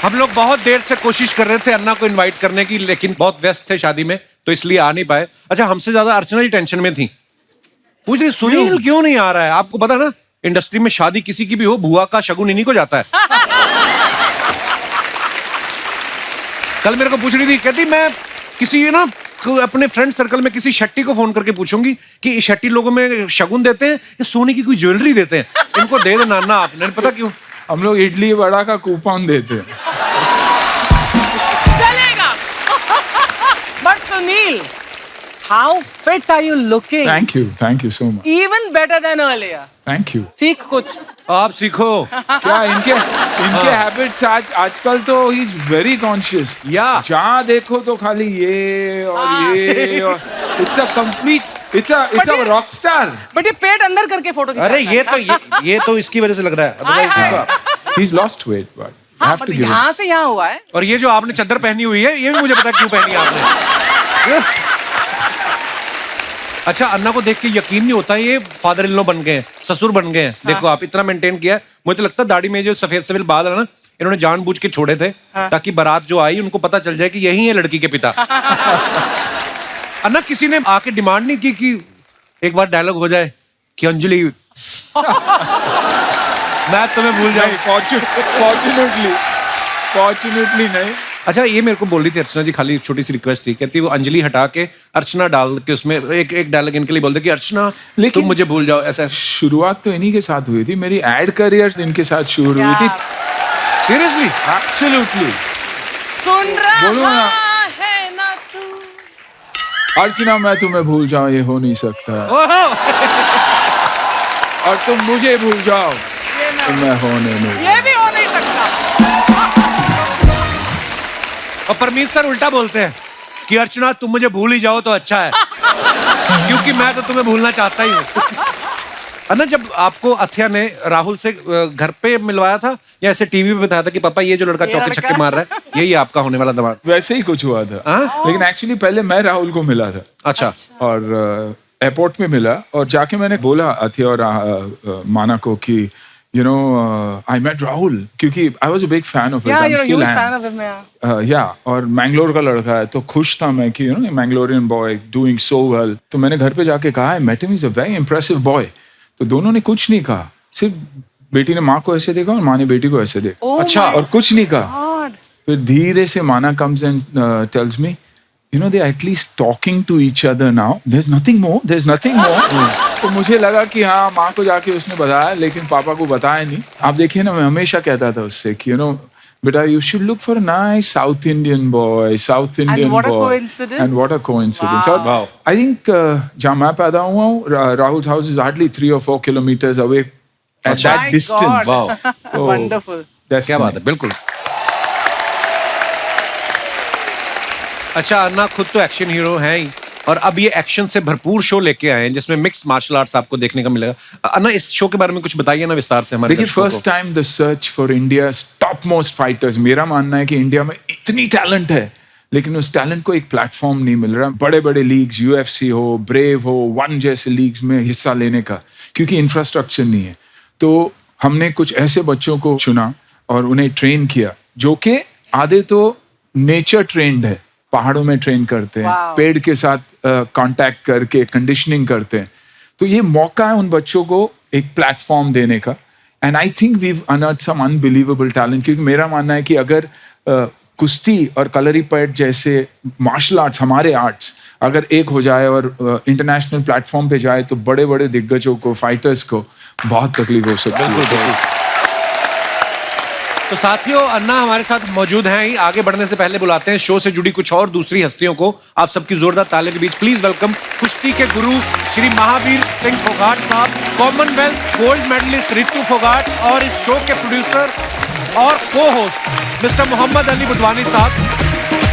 हम लोग बहुत देर से कोशिश कर रहे थे अन्ना को इनवाइट करने की, लेकिन बहुत व्यस्त थे शादी में, तो इसलिए आ नहीं पाए। अच्छा, हमसे ज्यादा अर्चना जी टेंशन में थी, पूछ रही सुनील क्यों नहीं आ रहा है। आपको पता ना, इंडस्ट्री में शादी किसी की भी हो, बुआ का शगुन इन्हीं को जाता है। कल मेरे को पूछ रही थी, कहती मैं किसी अपने फ्रेंड सर्कल में किसी शेट्टी को फोन करके पूछूंगी कि शेट्टी लोगों में शगुन देते हैं या सोने की कोई ज्वेलरी देते हैं, इनको दे देना अन्ना आपने। पता क्यों?
हम लोग इडली वड़ा का कूपन देते हैं।
चलेगा। But Sunil, how fit are you looking?
Thank you so much.
Even better than earlier.
Thank you.
सीख कुछ।
आप सीखो।
क्या इनके हैबिट्स आजकल तो ही इज वेरी कॉन्शियस। जहाँ देखो तो खाली ये और ये और it's a complete it's a rock star.
But ये पेट अंदर करके फोटो खिंचाता
अरे ये तो इसकी वजह से लग रहा है।
He is lost weight but
हाँ, यहाँ से यहाँ हुआ है।
और ये जो आपने चादर पहनी हुई है, ये भी मुझे पता क्यों पहनी आपने। अच्छा, अन्ना को देख के यकीन नहीं होता ये फादर इन लॉ बन गए हैं, ससुर बन गए हैं। देखो आप इतना मेंटेन किया है। मुझे तो लगता है दाढ़ी में जो सफेद बाल है ना, इन्होंने जानबूझ के छोड़े थे ताकि बारात जो आई उनको पता चल जाए कि यही है लड़की के पिता। अन्ना, किसी ने आके डिमांड नहीं की कि एक बार डायलॉग हो जाए कि अंजलि मैं तुम्हें भूल जाऊं?
फॉर्चुनेटली नहीं।
अच्छा, ये मेरे को बोल रही थी अर्चना जी, खाली छोटी सी रिक्वेस्ट थी, कहती वो अंजलि हटा के अर्चना डाल के उसमें एक डायलॉग इनके लिए बोल दे कि अर्चना तुम मुझे भूल जाओ। ऐसा
शुरुआत तो इन्हीं के साथ हुई थी, मेरी एड करियर इनके साथ शुरू हुई थी।
सीरियसली?
एब्सोल्युटली।
सुन रहा
बोलो ना।
है ना तू।
अर्चना, मैं तुम्हें भूल जाऊं ये हो नहीं सकता, और तुम मुझे भूल जाओ तो मैं होने नहीं।
ये भी हो नहीं सकता।
और परमीत सर उल्टा बोलते हैं कि अर्चना तुम मुझे भूल ही जाओ तो अच्छा है, क्योंकि मैं तो तुम्हें भूलना चाहता ही हूँ। अन्ना, जब आपको अथिया ने राहुल से घर पे मिलवाया था या ऐसे टीवी पे बताया था कि पापा ये जो लड़का चौके छक्के मार रहा है यही आपका होने वाला दामाद?
वैसे ही कुछ हुआ था। लेकिन एक्चुअली पहले मैं राहुल को मिला था।
अच्छा।
और एयरपोर्ट में मिला और जाके मैंने बोला अथिया और माना को कि I met राहुल, क्योंकि I was a big fan of his.
Yeah,
I'm
you're a
still
huge
am.
fan of him, yeah.
Yeah, और मैंगलोर का लड़का है तो खुश था मैं कि Mangalorean boy doing so well. तो मैंने घर पे जाके कहा I met him, he's a very impressive boy। तो दोनों ने कुछ नहीं कहा, सिर्फ बेटी ने माँ को ऐसे देखा और माँ ने बेटी को ऐसे देखा।
अच्छा।
और कुछ नहीं कहा। फिर धीरे से माना comes and tells me, they're at least talking to each other now. There's nothing more. तो मुझे लगा कि हाँ, माँ को जाके उसने बताया, लेकिन पापा को बताया नहीं। आप देखिए ना, मैं हमेशा कहता था उससे कि बेटा, you should look for a nice South Indian boy,
And what a coincidence.
And what a coincidence.
Wow.
और I think जहाँ मैं पैदा हुआ हूँ, Rahul's house is hardly 3 or 4 kilometers away at that distance.
Wow.
So,
Wonderful.
क्या बात है, बिल्कुल। अच्छा, अन्ना खुद तो एक्शन हीरो है ही, और अब ये एक्शन से भरपूर शो लेके आए हैं जिसमें मिक्स मार्शल आर्ट्स आपको देखने का मिलेगा। अन्ना, इस शो के बारे में कुछ बताइए ना विस्तार से हमारे।
देखिए, first time the search for India's top most fighters. मेरा मानना है कि इंडिया में इतनी टैलेंट है, लेकिन उस टैलेंट को एक प्लेटफॉर्म नहीं मिल रहा। बड़े बड़े लीग्स, UFC हो, ब्रेव हो, वन जैसे लीग्स में हिस्सा लेने का, क्योंकि इंफ्रास्ट्रक्चर नहीं है। तो हमने कुछ ऐसे बच्चों को चुना और उन्हें ट्रेन किया, जो कि आधे तो नेचर ट्रेंड है, पहाड़ों में ट्रेन करते हैं, पेड़ के साथ कांटेक्ट करके कंडीशनिंग करते हैं।
तो ये मौका है उन बच्चों को एक प्लेटफॉर्म देने का. And I think we've unearthed some unbelievable talent. क्योंकि मेरा मानना है कि अगर कुश्ती और कलरीपयट जैसे मार्शल आर्ट्स, हमारे आर्ट्स अगर एक हो जाए और इंटरनेशनल प्लेटफॉर्म पे जाए तो बड़े बड़े दिग्गजों को, फाइटर्स को बहुत तकलीफ हो सकती है.
तो साथियों, अन्ना हमारे साथ मौजूद हैं ही. आगे बढ़ने से पहले बुलाते हैं शो से जुड़ी कुछ और दूसरी हस्तियों को. आप सबकी जोरदार तालियों के बीच प्लीज वेलकम कुश्ती के गुरु श्री महावीर सिंह फोगाट साहब, Commonwealth gold medallist Ritu Phogat और इस शो के प्रोड्यूसर और co-host mister Mohammed Ali Budhwani साहब.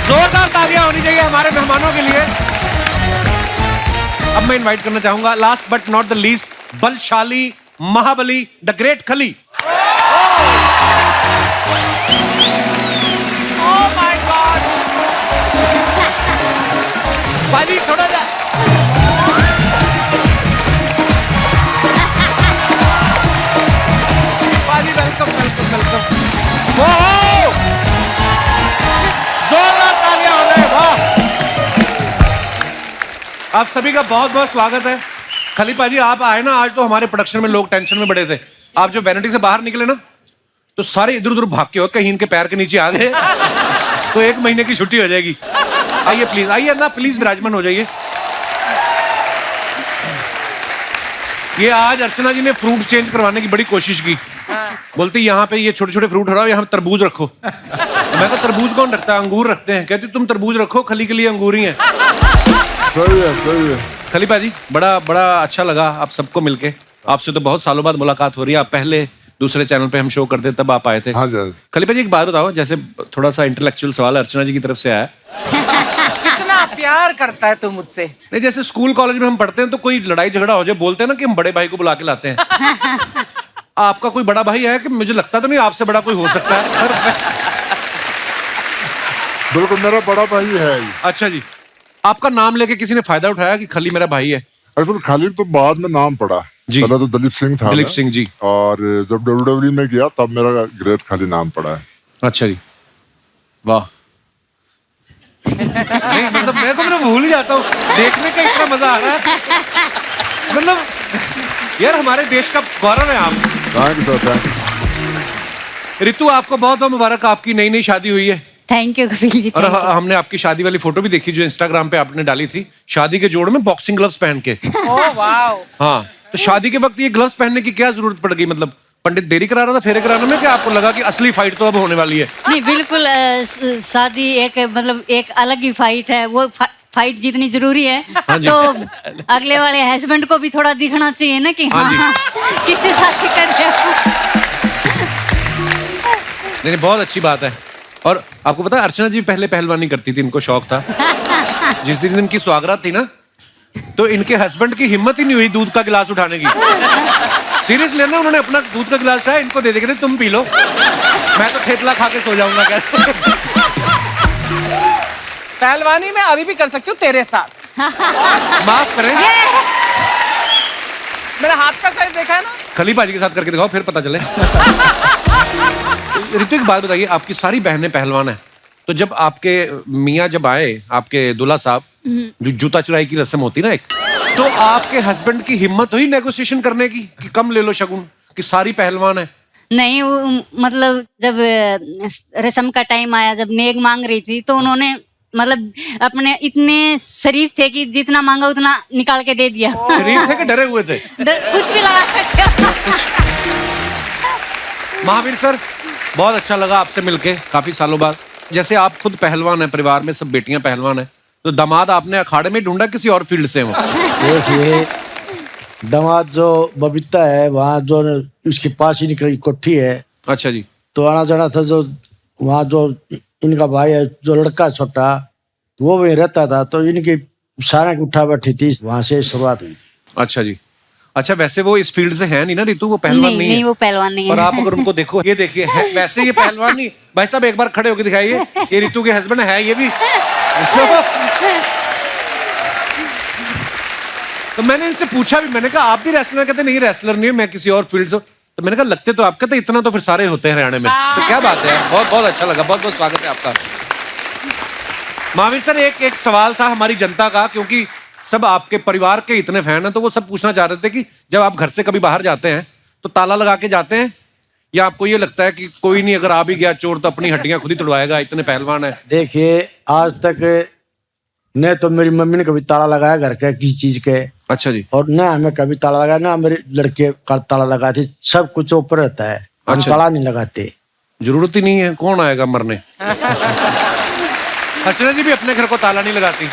जोरदार तालियां होनी चाहिए हमारे मेहमानों के लिए. अब मैं इनवाइट करना चाहूंगा last but not the least, बलशाली महाबली द ग्रेट खली.
Oh my God!
बाजी थोड़ा जा. बाजी वेलकम वेलकम वेलकम. जोरदार तालियां हो रहे. वाह, आप सभी का बहुत बहुत स्वागत है. खली पाजी आप आए ना, आज तो हमारे प्रोडक्शन में लोग टेंशन में बड़े थे. आप जो वैनिटी से बाहर निकले ना तो सारे इधर उधर भाग के हो, कहीं इनके पैर के नीचे आ गए तो 1 महीने की छुट्टी हो जाएगी. आइए प्लीज, आइए ना प्लीज, विराजमान हो जाइए. ये आज अर्चना जी ने फ्रूट चेंज करवाने की बड़ी कोशिश की. बोलती यहाँ पे ये छोटे छोटे फ्रूट हटाओ, यहाँ तरबूज रखो. मैं तो तरबूज कौन रखता है, अंगूर रखते हैं. कहती तुम तरबूज रखो, खली के लिए अंगूर ही है.
सही है, सही है.
खली पाजी बड़ा बड़ा अच्छा लगा आप सबको मिलके. आपसे तो बहुत सालों बाद मुलाकात हो रही है. आप पहले दूसरे चैनल पे हम शो करते तब आप आए थे.
हाँ जी.
खली पाजी एक बात बताओ, जैसे थोड़ा सा इंटेलेक्चुअल सवाल अर्चना जी की तरफ से आया.
कितना प्यार करता है तू मुझसे.
नहीं, जैसे स्कूल कॉलेज में हम पढ़ते हैं तो कोई लड़ाई झगड़ा हो जाए, बोलते हैं ना कि हम बड़े भाई को बुला के लाते हैं. आपका कोई बड़ा भाई है कि? मुझे लगता तो नहीं आपसे बड़ा कोई हो सकता है.
बिल्कुल मेरा बड़ा भाई है.
अच्छा जी, आपका नाम लेके किसी ने फायदा उठाया कि खली मेरा भाई है?
असल खाली तो बाद में नाम पड़ा. पहले तो दलीप सिंह था.
दलीप सिंह जी.
और जब WWE में गया तब मेरा ग्रेट खाली नाम पड़ा है.
अच्छा जी, वाह. नहीं मतलब मैं तो भूल ही जाता हूँ, देखने का इतना मजा आ रहा है. मतलब यार हमारे देश का गौरव है आप.
Thank you sir, thank you.
Ritu आपको बहुत बहुत मुबारक, आपकी नई नई शादी हुई है.
Thank you Kapil ji.
और हमने आपकी शादी वाली फोटो भी देखी जो इंस्टाग्राम पे आपने डाली थी, शादी के जोड़ में बॉक्सिंग ग्लव्स पहन के.
Oh wow.
हाँ, तो शादी के वक्त ये ग्लव्स पहनने की क्या जरूरत पड़ गई? मतलब पंडित देरी करा रहा था फेरे कराने में, कि आपको लगा कि असली फाइट तो अब होने वाली है?
नहीं बिल्कुल, शादी एक मतलब एक अलग ही फाइट है. वो फाइट जितनी जरूरी है तो अगले वाले हस्बैंड को भी थोड़ा दिखना चाहिए ना कि हाँ किससे शादी कर रहे हो.
नहीं, बहुत अच्छी बात है. और आपको पता है अर्चना जी पहले पहलवानी करती थी, इनको शौक था. जिस दिन इनकी स्वागरात थी ना तो इनके हस्बैंड की हिम्मत ही नहीं हुई दूध का गिलास उठाने की. सीरियसली ना, उन्होंने अपना दूध का गिलास उठाया, इनको दे देंगे तुम पी लो, मैं तो थेपला खा के सो जाऊंगा. कैसे?
पहलवानी में अभी भी कर सकती हूँ तेरे साथ.
माफ करें,
मेरा हाथ का साइज देखा है ना.
खली पाजी के साथ करके दिखाओ फिर पता चले. रितु एक बात बताइए, आपकी सारी बहनें पहलवान है, तो जब आपके मियाँ जब आए, आपके दूल्हा साहब, जो जूता चुराई की रस्म होती ना एक, तो आपके हस्बैंड की हिम्मत हुई नेगोशिएशन करने की कि कम ले लो शगुन, कि सारी पहलवान है?
नहीं मतलब जब रस्म का टाइम आया, जब नेक मांग रही थी तो उन्होंने मतलब अपने इतने शरीफ थे कि जितना मांगा उतना निकाल के दे दिया.
शरीफ थे कि डरे हुए थे?
कुछ भी लगा सकते हो.
महावीर सर, बहुत अच्छा लगा आपसे मिलके काफी सालों बाद. जैसे आप खुद पहलवान हैं, परिवार में सब बेटियां पहलवान हैं, तो दामाद आपने अखाड़े में ढूंढा किसी और फील्ड से? वो
देखिए, दामाद जो बबीता है वहाँ जो उसके पास ही निकली कोठी है.
अच्छा जी.
तो आना जाना था, जो वहाँ जो इनका भाई है जो लड़का छोटा, वो वहीं रहता था, तो इनकी सारा उठा बैठी थी, वहां से शुरुआत हुई.
अच्छा जी. अच्छा, वैसे वो इस फील्ड से है नहीं ना रितु, वो पहलवान नहीं है.
नहीं, वो पहलवान नहीं है.
और आप अगर उनको देखो, ये देखिए वैसे ये पहलवान नहीं. भाई साहब एक बार खड़े होकर दिखाइए, ये रितु के हस्बैंड है ये भी. तो मैंने इनसे पूछा भी, मैंने कहा आप भी रेसलर? कहते नहीं रेसलर नहीं है, मैं किसी और फील्ड से. तो मैंने कहा लगते तो आप, कहते इतना तो फिर सारे होते हैं हरियाणा में. तो क्या बात है, बहुत बहुत अच्छा लगा, बहुत बहुत स्वागत है आपका. महावीर सर, एक सवाल था हमारी जनता का, क्योंकि सब आपके परिवार के इतने फैन हैं, तो वो सब पूछना चाह रहे थे कि जब आप घर से कभी बाहर जाते हैं तो ताला लगा के जाते हैं, या आपको ये लगता है कि कोई नहीं, अगर आ भी गया चोर तो अपनी हड्डियां खुद ही तोड़वाएगा, इतने पहलवान है?
देखिए, आज तक न तो मेरी मम्मी ने कभी ताला लगाया घर के किसी चीज के।
अच्छा जी।
और न हमें कभी ताला लगाया, ना मेरे लड़के का ताला लगाते। सब कुछ ऊपर रहता है, हम
अच्छा।
ताला नहीं लगाते।
जरूरत ही नहीं है, कौन आएगा मरने। अर्चना जी भी अपने घर को ताला नहीं लगाती।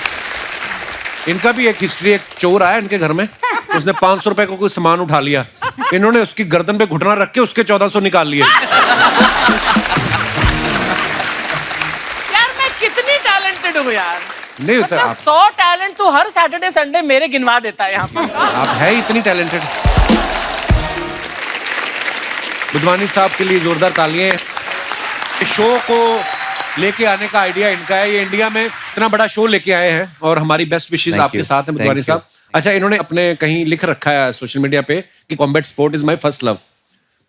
इनका भी एक हिस्ट्री, एक चोर आया इनके घर में, उसने 500 रुपए को कोई सामान उठा लिया, इन्होंने उसकी गर्दन पे घुटना रख के उसके 1400 निकाल लिए।
यार मैं कितनी टैलेंटेड हूँ यार।
नहीं होता
मतलब 100 टैलेंट तो हर सैटरडे संडे मेरे गिनवा देता है यहाँ पर।
आप है इतनी टैलेंटेड। बुधवानी साहब के लिए जोरदार तालियां। इस शो को लेके आने का आइडिया इनका है, ये इंडिया में इतना बड़ा शो लेके आए हैं और हमारी बेस्ट विशेस आपके साथ हैं बुधवानी साहब। अच्छा, इन्होंने अपने कहीं लिख रखा है सोशल मीडिया पे कि combat sport is my first love.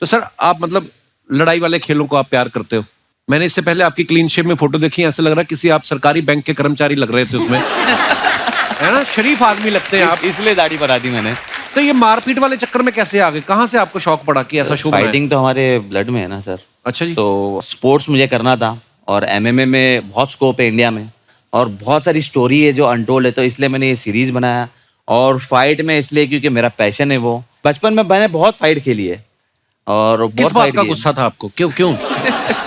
तो सर, आप मतलब लड़ाई वाले खेलों को आप प्यार करते हो। मैंने इससे पहले आपकी क्लीन शेव में फोटो देखी, ऐसे लग रहा है किसी आप सरकारी बैंक के कर्मचारी लग रहे थे उसमें। है ना, शरीफ आदमी लगते हैं आप,
इसलिए दाढ़ी बढ़ा दी मैंने।
तो ये मारपीट वाले चक्कर में कैसे आ गए? कहाँ से आपको शौक पड़ा कि ऐसा शो बनाएं?
फाइटिंग तो हमारे ब्लड में है ना सर।
अच्छा जी।
तो स्पोर्ट्स मुझे करना था और एमएमए में बहुत स्कोप है इंडिया में और बहुत सारी स्टोरी है जो अनटोल्ड है, तो इसलिए मैंने ये सीरीज बनाया। और फाइट में इसलिए क्योंकि मेरा पैशन है वो। बचपन में मैंने बहुत फाइट खेली है और
किस बात का गुस्सा था आपको? क्यों क्यों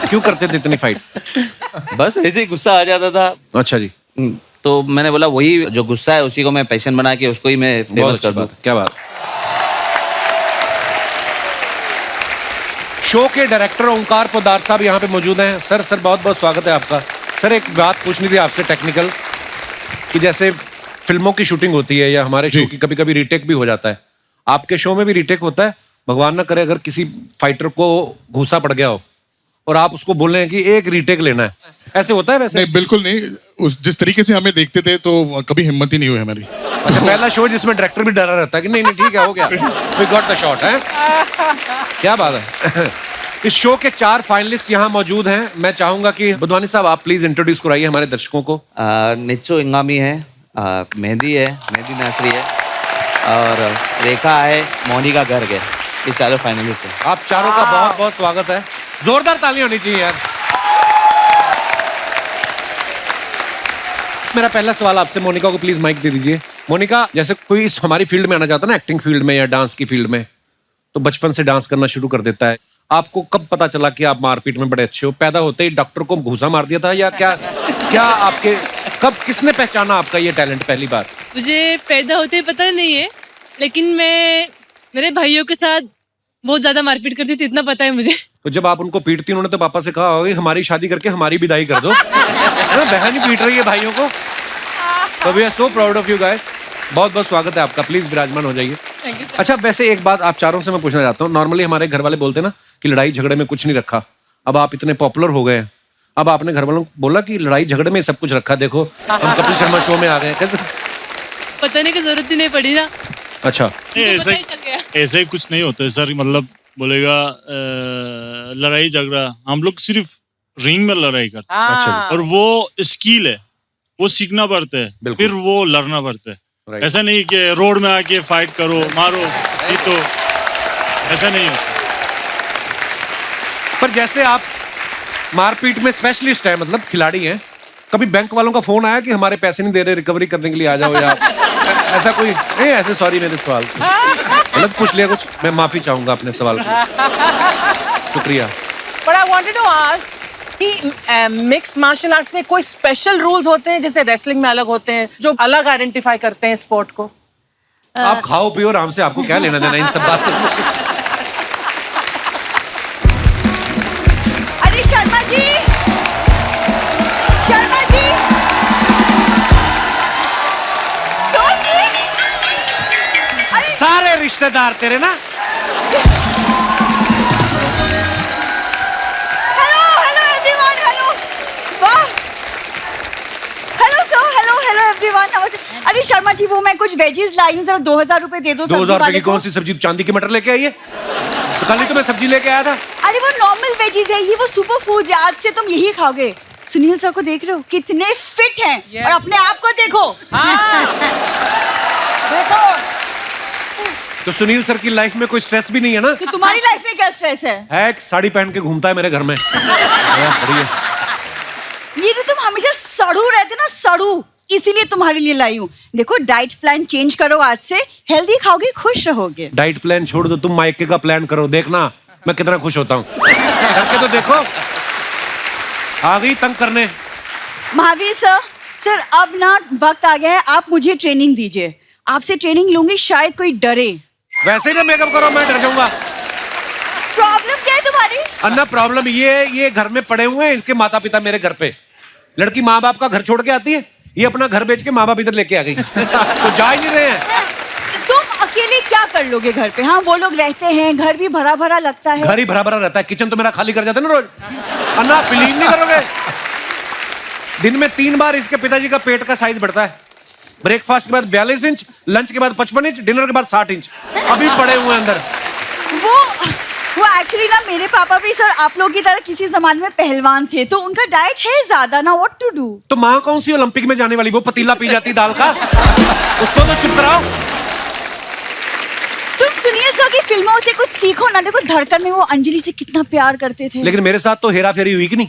क्यों करते थे इतनी फाइट?
बस ऐसे ही गुस्सा आ जाता था।
अच्छा जी।
तो मैंने बोला वही जो गुस्सा है उसी को मैं पैशन बना के उसको ही मैं फेमस कर दूं।
क्या बात। शो के डायरेक्टर ओंकार पोदार साहब यहाँ पे मौजूद हैं। सर बहुत बहुत स्वागत है आपका। सर, एक बात पूछनी थी आपसे टेक्निकल, कि जैसे फिल्मों की शूटिंग होती है या हमारे शो की कभी कभी रीटेक भी हो जाता है, आपके शो में भी रीटेक होता है? भगवान ना करे अगर किसी फाइटर को घूसा पड़ गया हो और आप उसको बोल रहे हैं कि एक रीटेक लेना है, ऐसे होता है? वैसे
नहीं, बिल्कुल नहीं। उस जिस तरीके से हमें देखते थे तो कभी हिम्मत ही नहीं हुई हमारी।
अच्छा, पहला शो जिसमें डायरेक्टर भी डरा रहता है कि नहीं ठीक है, हो गया, वी गॉट द शॉट है। क्या बात है। इस शो के 4 फाइनलिस्ट यहाँ मौजूद हैं। मैं चाहूंगा कि बुधवानी साहब आप प्लीज इंट्रोड्यूस कराइए हमारे दर्शकों को।
निच्चो इंगामी है, मेहंदी है, मेहंदी नासरी है और रेखा है, मोनिका गर्ग है। ये चारों फाइनलिस्ट हैं।
आप चारों का बहुत बहुत स्वागत है। जोरदार तालियां होनी चाहिए यार। मेरा पहला सवाल आपसे, मोनिका को प्लीज माइक दे दीजिए। मोनिका, जैसे कोई इस हमारी फील्ड में आना चाहता है ना, एक्टिंग फील्ड में या डांस की फील्ड में, तो बचपन से डांस करना शुरू कर देता है। आपको कब पता चला कि आप मारपीट में बड़े अच्छे हो? पैदा होते ही डॉक्टर को घूसा मार दिया था या क्या आपके कब किसने पहचाना आपका ये टैलेंट पहली बार?
मुझे पैदा होते ही पता नहीं है, लेकिन मैं मेरे भाइयों के साथ बहुत ज्यादा मारपीट करती थी, इतना पता है मुझे।
तो जब आप उनको पीटती, उन्होंने तो पापा से कहा होगा हमारी शादी करके हमारी विदाई कर दो। बहन ही पीट रही है भाइयों को। तो we are so proud of you guys. बहुत बहुत स्वागत है आपका। प्लीज विराजमान हो जाइए। अच्छा, वैसे एक बात आप चारों से मैं पूछना चाहता हूँ। नॉर्मली हमारे घर वाले बोलते हैं ना कि लड़ाई झगड़े में कुछ नहीं रखा। अब आप इतने पॉपुलर हो गए हैं, अब आपने घर वालों को बोला कि लड़ाई झगड़े में सब कुछ रखा, देखो हम कपिल शर्मा शो में आ गए।
बताने की जरूरत ही नहीं पड़ी ना।
अच्छा,
ऐसे ही कुछ नहीं होता है सर। मतलब बोलेगा लड़ाई झगड़ा, हम लोग सिर्फ रिंग में लड़ाई करते हैं।
अच्छा।
और वो स्किल है, वो सीखना पड़ता है, फिर वो लड़ना पड़ता है। ऐसा नहीं कि रोड में आके फाइट करो, मारो, ये तो ऐसा नहीं होता।
पर जैसे आप मारपीट में स्पेशलिस्ट है, मतलब खिलाड़ी हैं, कभी बैंक वालों का फोन आया कि हमारे पैसे नहीं दे रहे, रिकवरी करने के लिए आ जाओ, या ऐसा कोई नहीं? ऐसे सॉरी मेरे सवाल गलत पूछ लिया कुछ, मैं माफी चाहूंगा अपने सवाल को। शुक्रिया।
But I wanted to ask कि मिक्स मार्शल आर्ट्स में कोई स्पेशल रूल्स होते हैं, जैसे रेसलिंग में अलग होते हैं, जो अलग आइडेंटिफाई करते हैं स्पोर्ट को?
आप खाओ पियो आराम से, आपको क्या लेना देना इन सब बातों से?
अरे शर्मा जी, शर्मा जी,
सारे रिश्तेदार तेरे ना।
अरे शर्मा जी, वो मैं कुछ वेजीज लाई हूँ, जरा 2000 रुपए दे दो।
2000 रुपए की कौन सी सब्जी? चांदी की मटर लेके आई है? तो कल ही तो मैं सब्जी लेके आया था।
अरे वो नॉर्मल वेजीज है, ये वो सुपर फूड है, आज से तुम यही खाओगे। सुनील सर को देख रहे हो कितने फिट हैं, और अपने आप को देखो। देखो
तो सुनील सर की लाइफ में कोई स्ट्रेस भी नहीं है ना?
तो तुम्हारी लाइफ में क्या स्ट्रेस है?
एक साड़ी पहन के घूमता है मेरे घर में। बढ़िया।
ये तो तुम हमेशा सड़ू रहते ना, सड़ू, इसीलिए तुम्हारे लिए लाई हूँ। देखो डाइट प्लान चेंज करो, आज से हेल्दी खाओगे, खुश रहोगे।
डाइट प्लान छोड़ दो, तुम माइके का प्लान करो, देखना मैं कितना खुश होता हूँ। करके तो देखो, आ गई तंग करने।
महावीर सर अब ना वक्त आ गया है, आप मुझे ट्रेनिंग दीजिए। आपसे ट्रेनिंग लूंगी, शायद कोई डरे।
वैसे ही मेकअप करो, मैं डर जाऊंगा।
प्रॉब्लम क्या है तुम्हारी?
अन्ना प्रॉब्लम ये घर में पड़े हुए हैं, इसके माता पिता मेरे घर पे। लड़की माँ बाप का घर छोड़ के आती है, ये अपना घर बेच के माँ बाप इधर लेके आ गई। तो जा ही नहीं रहे हैं।
तुम अकेले क्या कर लोगे घर पे? हाँ वो लोग रहते हैं, घर भी भरा भरा लगता है।
घर ही भरा भरा रहता है, किचन तो मेरा खाली कर जाता है ना रोज। अन्ना बिलीव नहीं करोगे, दिन में 3 बार इसके पिताजी का पेट का साइज बढ़ता है। ब्रेकफास्ट के बाद 42 इंच, लंच के बाद 55 इंच, डिनर के बाद 60 इंच अभी पड़े हुए हैं अंदर।
वो एक्चुअली ना मेरे पापा भी सर आप लोग की तरह किसी जमाने में पहलवान थे, तो उनका डाइट है ज्यादा ना, व्हाट टू डू।
तो माँ कौन सी ओलंपिक में जाने वाली, वो पतीला पी जाती दाल का, उसको तो चुप कराओ।
तुम सुनील सर की फिल्मों से कुछ सीखो ना। देखो धड़कन में वो अंजलि से कितना प्यार करते थे।
लेकिन मेरे साथ तो हेरा फेरी हुई कि नहीं।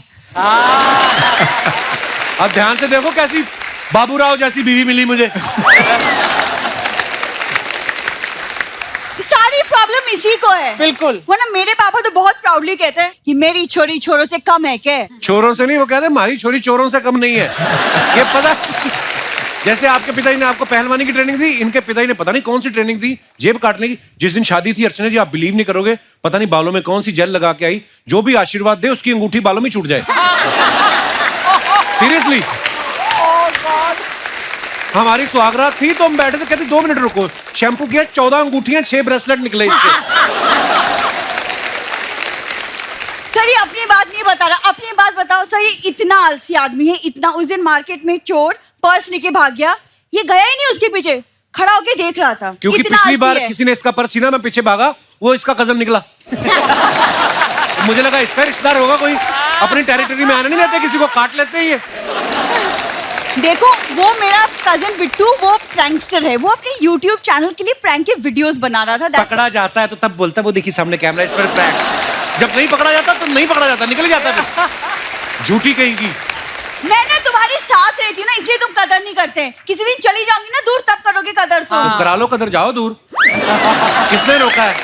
अब ध्यान से देखो कैसी बाबूराव जैसी बीवी मिली मुझे।
सारी प्रॉब्लम इसी को है।
बिल्कुल।
वरना मेरे पापा तो बहुत प्राउडली कहते हैं कि मेरी छोरी छोरों से कम है क्या?
छोरों से नहीं, वो कहते हैं हमारी छोरी चोरों से कम नहीं है। ये पता, जैसे आपके पिताजी ने आपको पहलवानी की ट्रेनिंग दी, इनके पिताजी ने पता नहीं कौन सी ट्रेनिंग दी, जेब काटने की। जिस दिन शादी थी अर्चना जी, आप बिलीव नहीं करोगे, पता नहीं बालों में कौन सी जेल लगा के आई, जो भी आशीर्वाद दे उसकी अंगूठी बालों में छूट जाए। सीरियसली। हमारी सुहागरात थी तो हम बैठे थे, कहते 2 मिनट रुको, शैम्पू किया, 14 अंगूठियां, 6 ब्रेसलेट निकले इसके।
सर ये अपनी बात नहीं बता रहा, अपनी बात बताओ सर। ये इतना आलसी आदमी है, इतना। उस दिन मार्केट में चोर पर्स लेके भाग गया, ये गया ही नहीं उसके पीछे, खड़ा होके देख रहा था।
क्योंकि पिछली बार किसी ने इसका पर्स छीना, मैं पीछे भागा, वो इसका कजन निकला। मुझे लगा इसका रिश्तेदार होगा कोई, अपनी टेरिटरी में आने नहीं देते, किसी को काट लेते हैं ये।
देखो वो मेरा कजन बिट्टू, वो प्रैंकस्टर है, वो अपने YouTube चैनल के लिए प्रैंक के वीडियोस बना रहा था।
पकड़ा जाता है तो तब बोलता है, वो देखिए सामने कैमरा, इस पर प्रैंक। जब नहीं पकड़ा जाता तो नहीं पकड़ा जाता, निकल जाता है। झूठी कहेगी।
मैं तुम्हारे साथ रहती हूँ ना, इसलिए तुम कदर नहीं करते। किसी दिन चली जाऊंगी ना दूर, तब करोगे कदर।
तो करा लो कदर, जाओ दूर। किसने रोका है?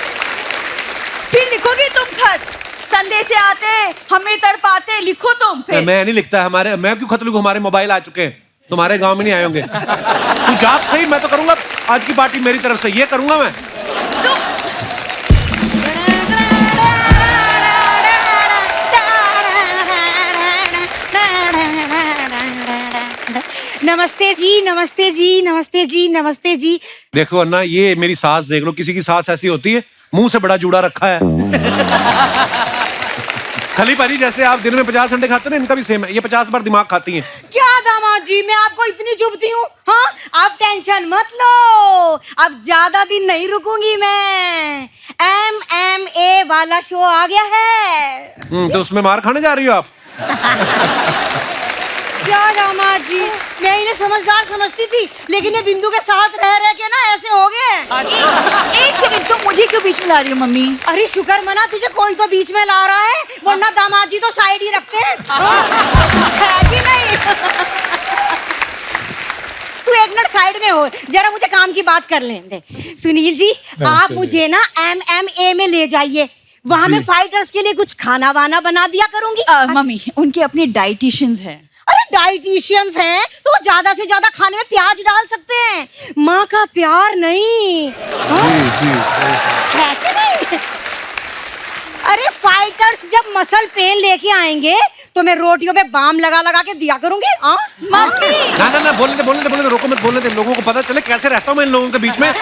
फिर लिखोगे तुम खत, संदेश से आते हमें तड़पाते, लिखो तुम फिर।
मैं नहीं लिखता, हमारे, मैं क्यों खत लिखूं, हमारे मोबाइल आ चुके हैं, तुम्हारे गांव में नहीं आए होंगे। तू जा सही, मैं तो करूंगा आज की पार्टी मेरी तरफ से, ये करूंगा मैं।
नमस्ते जी, नमस्ते जी, नमस्ते जी, नमस्ते जी।
देखो अन्ना, ये मेरी सास देख लो, किसी की सास ऐसी होती है, मुंह से बड़ा जूड़ा रखा है। खली पारी, जैसे आप दिन में 50 अंडे खाते हैं, इनका भी सेम है, ये 50 बार दिमाग खाती हैं।
क्या दामाद जी, मैं आपको इतनी चुभती हूँ? हाँ, आप टेंशन मत लो, अब ज्यादा दिन नहीं रुकूंगी मैं। MMA वाला शो आ गया है।
तो उसमें मार खाने जा रही हो आप?
क्या दामाद जी, मैं इन्हें समझदार समझती थी, लेकिन ये बिंदु के साथ रह रह के ना ऐसे हो गए।
एक सेकंड, तुम मुझे क्यों बीच में ला रही हो मम्मी?
अरे शुक्र मना, तुझे कोई तो बीच में ला रहा है, वरना दामाद जी तो साइड ही रखते हैं। है कि नहीं? तू एक मिनट साइड में हो, जरा मुझे काम की बात कर लेने दे। सुनील जी, आप मुझे ना MMA में ले जाइए, वहाँ मैं फाइटर्स के लिए कुछ खाना वाना बना दिया करूंगी।
मम्मी उनके अपने डाइटिशियंस हैं।
अरे डाइटिशियंस हैं तो ज्यादा से ज्यादा खाने में प्याज डाल सकते हैं, माँ का प्यार नहीं। है कि नहीं? अरे फाइटर्स जब मसल पेन लेके आएंगे तो मैं रोटियों पे बाम लगा लगा के दिया करूंगी। मम्मी
ना बोलने दे, रोको मत, बोलने दे, लोगों को पता चले कैसे रहता हूँ मैं इन लोगों के बीच में।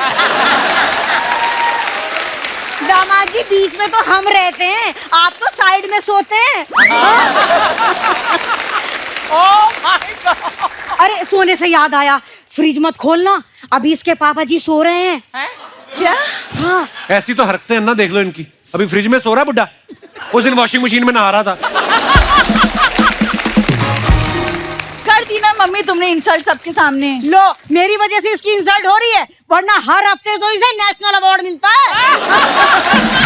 दामाद जी, बीच में तो हम रहते हैं, आप तो साइड में सोते हैं। अरे सोने से याद आया, फ्रिज मत खोलना, अभी इसके पापा जी सो रहे हैं।
क्या?
हाँ,
ऐसी तो हरकतें ना, देख लो इनकी। अभी फ्रिज में सो रहा बुड्ढा, उस दिन वॉशिंग मशीन में नहा रहा था।
कर दी ना मम्मी तुमने इंसल्ट सबके सामने।
लो, मेरी वजह से इसकी इंसल्ट हो रही है, वरना हर हफ्ते तो इसे नेशनल अवार्ड मिलता है।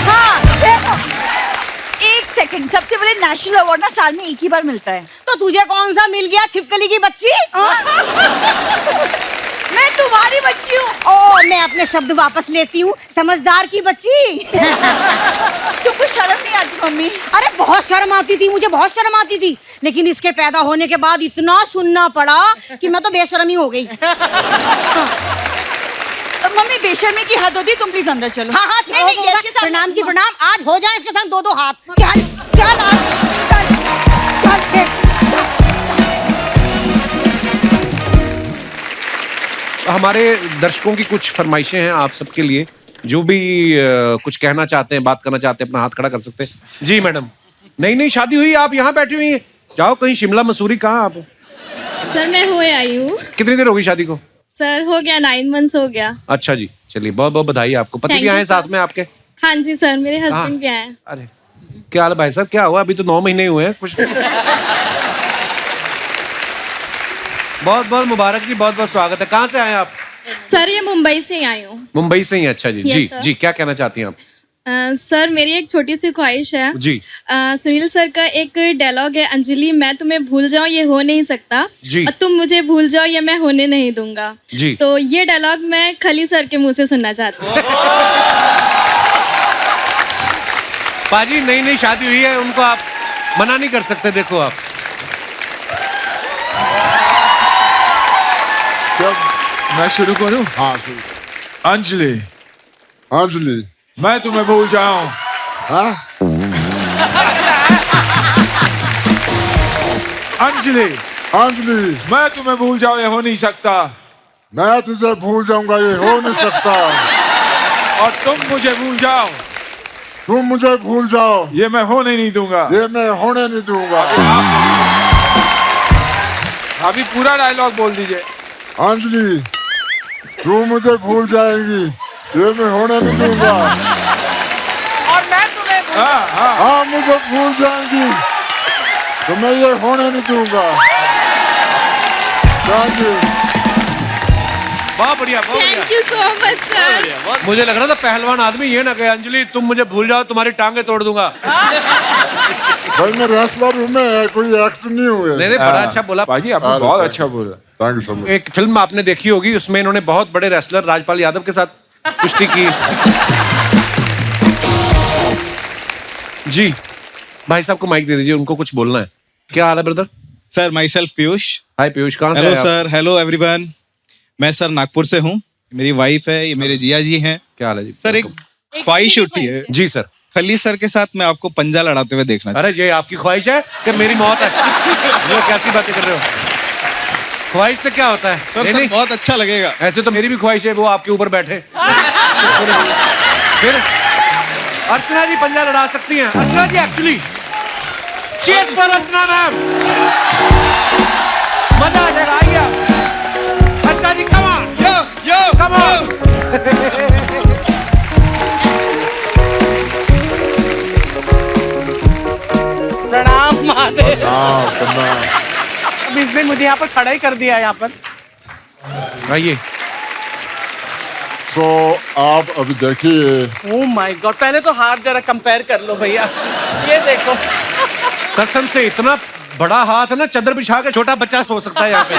हाँ, देखो।
एक सेकंड, सबसे पहले नेशनल अवार्ड ना साल में एक ही बार मिलता है।
तो तुझे कौन सा मिल गया, छिपकली की बच्ची?
मैं तुम्हारी बच्ची हूँ।
ओ, मैं अपने शब्द वापस लेती हूँ, समझदार की बच्ची।
तुमको शर्म नहीं आती मम्मी?
अरे बहुत शर्म आती थी, मुझे बहुत शर्म आती थी, लेकिन इसके पैदा होने के बाद इतना सुनना पड़ा कि मैं तो बेशर्मी हो गई।
मम्मी बेशर्मी की हद होती, तुम प्लीज अंदर चलो।
हाँ हाँ, प्रणाम जी प्रणाम, आज हो जाए इसके साथ 2-2 हाथ। चल चल चल चल देख।
हमारे दर्शकों की कुछ फरमाइशें हैं आप सबके लिए, जो भी कुछ कहना चाहते हैं, बात करना चाहते हैं, अपना हाथ खड़ा कर सकते हैं। जी मैडम। नहीं शादी हुई, आप यहाँ बैठी हुई हैं, जाओ कहीं शिमला मसूरी, कहाँ आप?
सर मैं हुए आई हूँ।
कितनी देर होगी शादी को?
सर हो गया 9 मंथ्स हो गया।
अच्छा जी, चलिए बहुत बहुत बधाई आपको। पति
Thank
भी
you,
आए
sir.
साथ में आपके?
हाँ जी सर, मेरे
हाँ।
हस्बैंड भी आए।
अरे क्या हाल है भाई साहब, क्या हुआ? अभी तो 9 महीने हुए हैं कुछ। बहुत बहुत मुबारक जी, बहुत बहुत स्वागत है। कहाँ से आए आप?
सर ये मुंबई से ही आई हूँ।
मुंबई से ही? अच्छा जी।
Yes,
जी
sir.
जी, क्या कहना चाहती हैं आप?
सर मेरी एक छोटी सी ख्वाहिश है।
जी।
सुनील सर का एक डायलॉग है, अंजलि मैं तुम्हें भूल जाऊं ये हो नहीं सकता,
जी।
और तुम मुझे भूल जाओ ये मैं होने नहीं दूंगा।
जी।
तो ये डायलॉग मैं खली सर के मुंह से सुनना चाहती हूँ।
पाजी नई शादी हुई है, उनको आप मना नहीं कर सकते। देखो आप,
क्या मैं शुरू करूं?
हाँ शुरू।
अंजलि,
अंजलि
मैं तुम्हें भूल जाऊं।
हाँ?
अंजलि,
अंजलि
मैं तुम्हें भूल जाऊं ये हो नहीं सकता,
मैं तुझे भूल जाऊंगा ये हो नहीं सकता,
और तुम मुझे भूल जाओ,
तुम मुझे भूल जाओ
ये मैं होने नहीं दूंगा।
ये मैं होने नहीं दूंगा।
अभी पूरा डायलॉग बोल दीजिए।
अंजलि तू मुझे भूल जाएगी ये मैं होने नहीं दूंगा।
और मैं तुम्हें
हाँ मुझे भूल जाएंगी तो मैं ये होने नहीं दूंगा। Thank you.
बहुत बढ़िया, बहुत बढ़िया।
Thank you so much sir.
मुझे लग रहा था पहलवान आदमी ये ना कहे, अंजलि तुम मुझे भूल जाओ तुम्हारी टांगे तोड़ दूंगा।
भाई मैं रेसलर हूँ, मैं कोई एक्टर नहीं हुए।
नहीं बड़ा अच्छा बोला
बाजी, आपने बहुत अच्छा बोला।
Thank you so much.
एक फिल्म आपने देखी होगी, उसमें इन्होंने बहुत बड़े रेसलर राजपाल यादव के साथ कुश्ती की। जी भाई साहब को माइक दे दीजिए, उनको कुछ बोलना है। क्या हाल है brother?
Sir myself Piyush.
Hi Piyush, कहाँ से?
Hello sir, hello everyone. मैं सर नागपुर से हूँ, मेरी वाइफ है, ये मेरे जिया जी हैं।
क्या हाल है जी?
सर एक ख्वाहिश उठी है।
जी सर।
खली सर के साथ मैं आपको पंजा लड़ाते हुए देखना।
अरे ये आपकी ख्वाहिश है कि मेरी मौत है? ये कैसी बातें कर रहे हो? ख्वाहिश से क्या होता है?
सर, सर बहुत अच्छा लगेगा।
ऐसे तो मेरी भी ख्वाहिश है वो आपके ऊपर बैठे। फिर अर्चना जी पंजा लड़ा सकती हैं। Archana ji actually cheers for Archana ma'am. मजा आ जाएगा, आइए अर्चना जी, come on yo come on.
प्रणाम महादेव।
प्रणाम।
अब इसने मुझे यहाँ पर खड़ा ही कर दिया यहाँ पर।
आइए।
सो आप अभी देखिए।
ओह माय गॉड, पहले तो हाथ जरा कंपेयर कर लो भैया, ये देखो।
कसम से इतना बड़ा हाथ है ना, चादर बिछा के छोटा बच्चा सो सकता है यहाँ पे।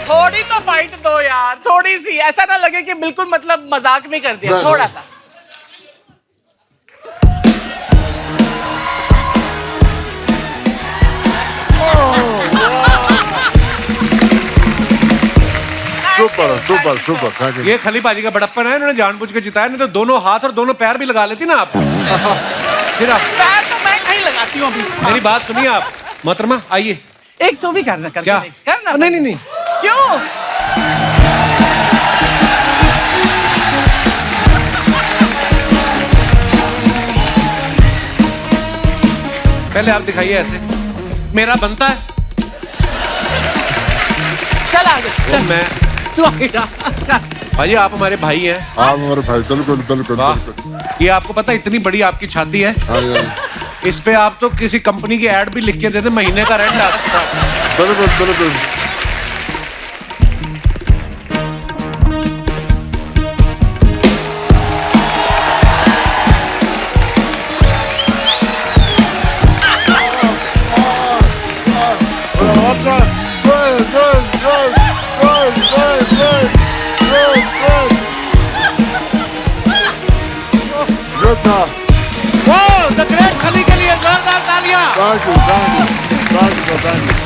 थोड़ी तो फाइट दो यार, थोड़ी सी, ऐसा ना लगे कि बिल्कुल मतलब मजाक में कर दिया, थोड़ा सा।
Super super super, thank you.
ये खली पाजी का बड़प्पन है, इन्होंने जानबूझ के जिताया, नहीं तो दोनों हाथ और दोनों पैर भी लगा लेती ना आप। फिर आप
पैर तो मैं कहीं लगाती हूँ अभी।
मेरी बात सुनिए आप मोहतरमा, आइए।
एक तो भी करना
क्या?
करना
नहीं नहीं।
क्यों?
पहले आप दिखाइए ऐसे, मेरा बनता है।
चल आगे,
मैं
तू आगे जा।
भाई आप हमारे भाई हैं।
आप हमारे भाई, बिल्कुल बिल्कुल
वाह।
बिल्कुल।
ये आपको पता है इतनी बड़ी आपकी छाती है,
हाँ, हाँ।
इस पे आप तो किसी कंपनी की एड भी लिख के देते, महीने का रेंट आ सकता है।
बिल्कुल बिल्कुल।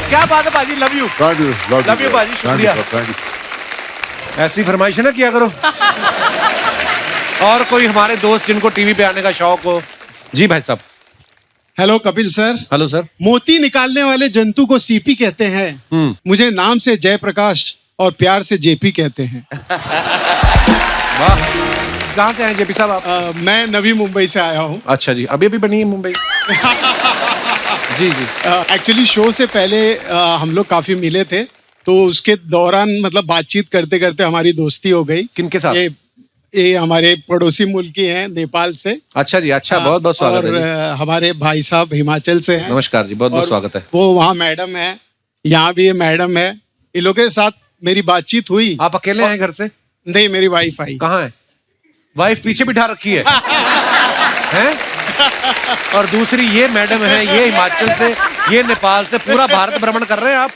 क्या बात है भाजी, लव यू। लव यू भाजी, शुक्रिया। ऐसी फरमाइश ना किया करो। और कोई हमारे दोस्त जिनको टीवी पे आने का शौक हो। जी भाई साहब।
Hello Kapil sir.
Hello sir.
मोती निकालने वाले जंतु को सीपी कहते हैं। मुझे नाम से जयप्रकाश और प्यार से जेपी कहते हैं।
वाह, कहाँ से आए जेपी साहब आप?
मैं नवी मुंबई से आया हूँ।
अच्छा जी, अभी अभी बनी है मुंबई। जी जी।
एक्चुअली शो से पहले हम लोग काफी मिले थे, तो उसके दौरान मतलब बातचीत करते करते हमारी दोस्ती हो गई।
किनके साथ?
ये हमारे पड़ोसी मुल्क की हैं, नेपाल से।
अच्छा जी, अच्छा, बहुत बहुत स्वागत है
और
जी।
हमारे भाई साहब हिमाचल से हैं।
नमस्कार जी, बहुत बहुत
और
स्वागत है।
वो वहाँ मैडम है, यहाँ भी ये मैडम है। इन लोगों के साथ मेरी बातचीत हुई।
आप अकेले हैं घर से?
नहीं, मेरी वाइफ आई।
कहाँ है वाइफ? पीछे बिठा रखी है हैं? और दूसरी ये मैडम है, ये हिमाचल से, ये नेपाल से, पूरा भारत भ्रमण कर रहे हैं आप।